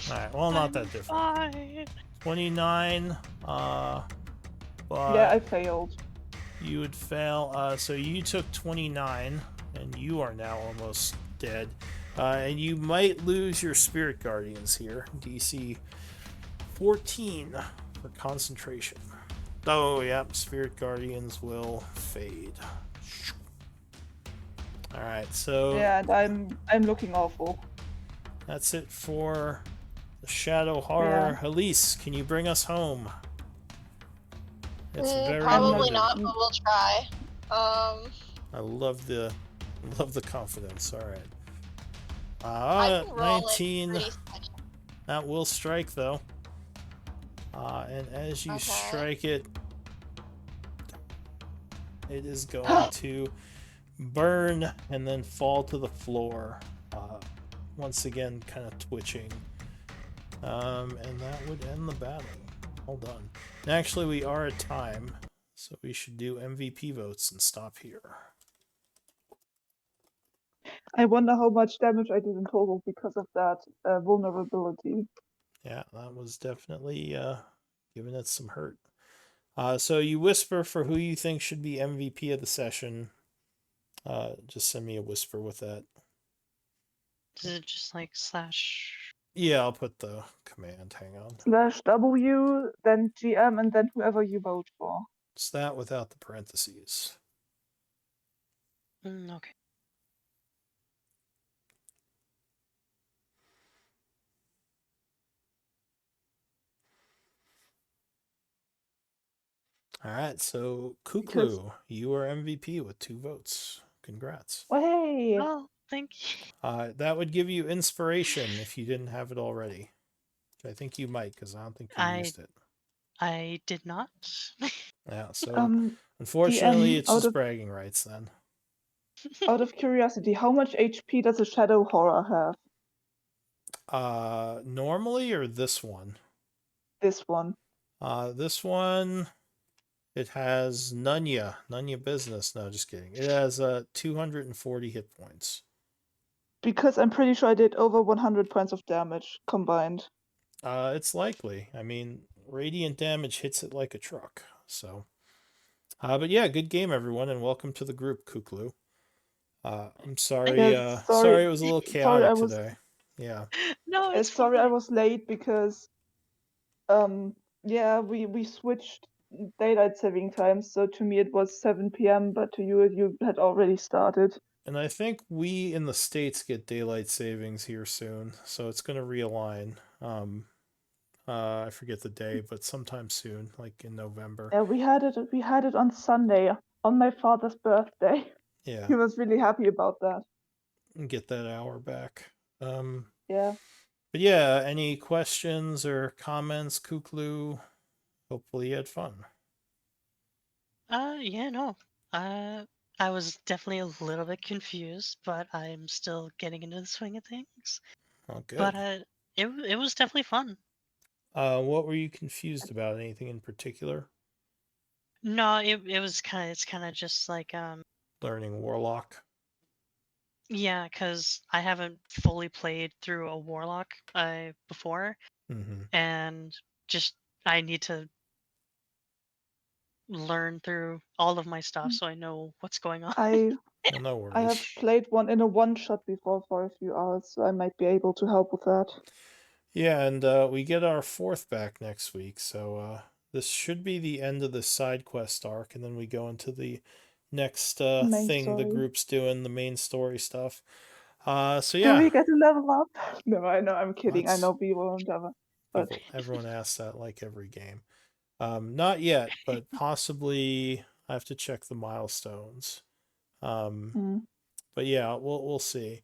Alright, well, not that different. Fine. 29, but Yeah, I failed. you would fail. So you took 29, and you are now almost dead. And you might lose your Spirit Guardians here. DC 14 for concentration. Oh, yep, Spirit Guardians will fade. Alright, so Yeah, and I'm looking awful. that's it for the Shadow Horror. Elise, can you bring us home? It's very Probably wounded. not, but we'll try. I love the confidence. All right. I can roll 19. it pretty sketchy. That will strike though. And as you Okay. strike it, it is going to burn and then fall to the floor. Once again, kind of twitching. And that would end the battle. All done. And actually, we are at time, so we should do MVP votes and stop here. I wonder how much damage I did in total because of that vulnerability. Yeah, that was definitely giving it some hurt. So you whisper for who you think should be MVP of the session. Just send me a whisper with that. Is it just like slash? Yeah, I'll put the command. Hang on. /W, then GM, and then whoever you vote for. It's that without the parentheses. Okay. All right, so Because Kuklu, you are MVP with 2 votes. Congrats. well, hey, Oh, thank you. That would give you inspiration if you didn't have it already. Which I think you might, because I don't think you I used it. I did not. Yeah, so DM, unfortunately, it's out just of bragging rights then. curiosity, how much HP does a shadow horror have? Normally or this one? This one. This one, it has Nunya business. No, just kidding. It has 240 hit points. Because I'm pretty sure I did over 100 points of damage combined. It's likely. I mean, radiant damage hits it like a truck. So, but yeah, good game, everyone, and welcome to the group, Kuklu. I'm sorry. Yes, Sorry, it was a little sorry, I chaotic was today. Yeah. No, it's sorry I fine. was late because yeah, we switched daylight saving times, so to me it was 7 p.m., but to you had already started. And I think we in the States get daylight savings here soon, so it's going to realign. I forget the day, but sometime soon, like in November. Yeah, we had it on Sunday, on my father's birthday. Yeah, He was really happy about that. and get that hour back. Yeah. But yeah, any questions or comments, Kuklu? Hopefully you had fun. Yeah, no. I was definitely a little bit confused, but I'm still getting into the swing of things. Oh, good. But it was definitely fun. What were you confused about? Anything in particular? No, it's kind of just like Learning Warlock. yeah, because I haven't fully played through a warlock before, Mm-hmm. and just I need to learn through all of my stuff so I know what's going on. I Well, no I have worries. played one in a one shot before for a few hours, so I might be able to help with that. Yeah, and we get our 4th back next week, so this should be the end of the side quest arc, and then we go into the next Main thing the story. group's doing, the main story stuff. So Do yeah, we get to level up? No, I know, I'm kidding. I let's. know we won't ever. But Everyone asks that like every game. Not yet, but possibly I have to check the milestones. mm, But yeah, we'll see.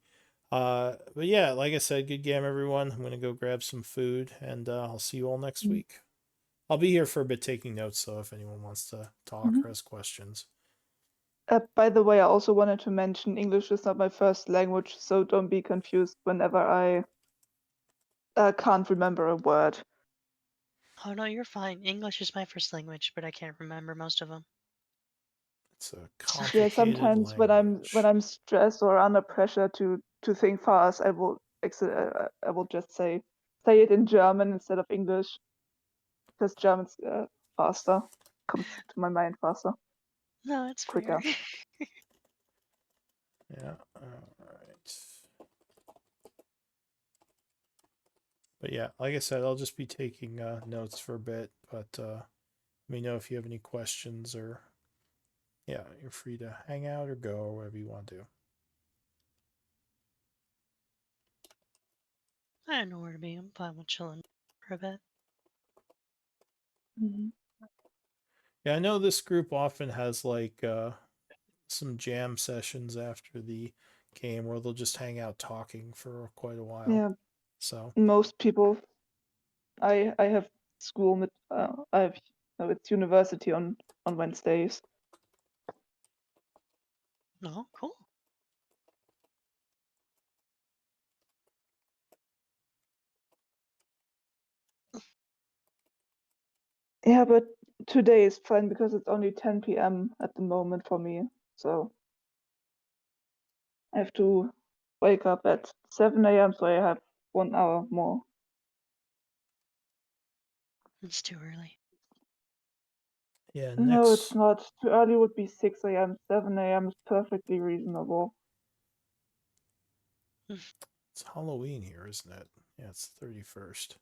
But yeah, like I said, good game, everyone. I'm gonna go grab some food, and I'll see you all next mm, week. I'll be here for a bit taking notes, so if anyone wants to talk mhm. or ask questions. By the way, I also wanted to mention English is not my first language, so don't be confused whenever I can't remember a word. Oh no, you're fine. English is my first language, but I can't remember most of them. It's a Yeah, complicated sometimes when language. I'm stressed or under pressure to think fast, I will just say it in German instead of English, because German's faster, comes to my mind faster, No, it's fair. quicker. Yeah. All right. But yeah, like I said, I'll just be taking notes for a bit. But let me know if you have any questions, or yeah, you're free to hang out or go or whatever you want to do. I don't know where to be. I'm fine with chilling for a bit. Mhm. Yeah, I know this group often has like some jam sessions after the game where they'll just hang out talking for quite a while. Yeah, So most people. I have school with I have no, it's university on Wednesdays. No, cool. Yeah, but today is fine because it's only 10 p.m. at the moment for me, so I have to wake up at 7 a.m. so I have 1 hour more. It's too early. yeah, No, it's next not. Too early would be 6 a.m. 7 a.m. is perfectly reasonable. it's Halloween here, isn't it? Yeah, it's 31st.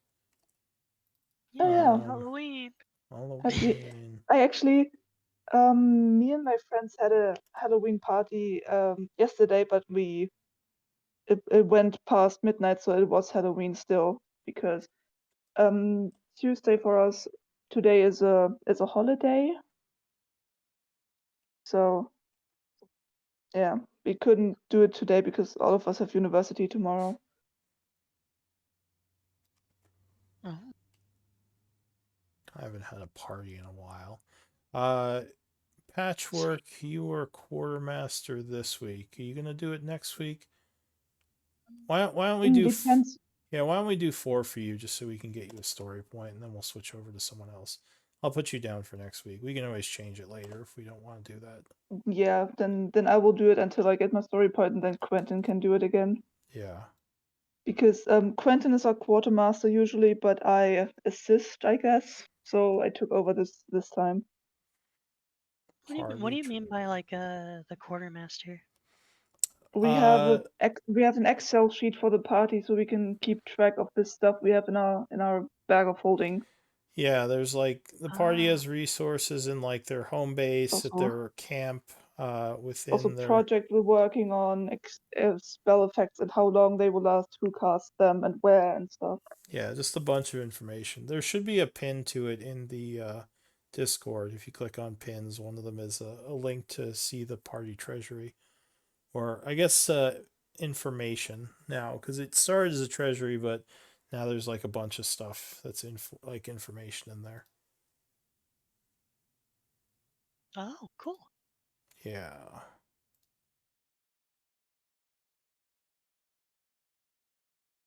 Oh Yeah, yeah, Halloween. Halloween. I actually me and my friends had a Halloween party yesterday, but it went past midnight, so it was Halloween still because Tuesday for us today is a holiday. So yeah, we couldn't do it today because all of us have university tomorrow. Oh. I haven't had a party in a while. Patchwork, you were quartermaster this week. Are you gonna do it next week? Why don't we do Depends. yeah, why don't we do 4 for you just so we can get you a story point and then we'll switch over to someone else. I'll put you down for next week. We can always change it later if we don't want to do that. Yeah, then I will do it until I get my story point, and then Quentin can do it again. Yeah. Because Quentin is our quartermaster usually, but I assist, I guess. So I took over this time. What do you mean by like the quartermaster? We have we have an Excel sheet for the party, so we can keep track of this stuff we have in our bag of holding. Yeah, there's like the party Ah. has resources in like their home base at Also- their camp within Also, their project we're working on, spell effects and how long they will last, who cast them, and where and stuff. yeah, just a bunch of information. There should be a pin to it in the Discord. If you click on pins, one of them is a link to see the party treasury, or I guess information now, because it started as a treasury, but now there's like a bunch of stuff that's like information in there. Oh, cool. Yeah.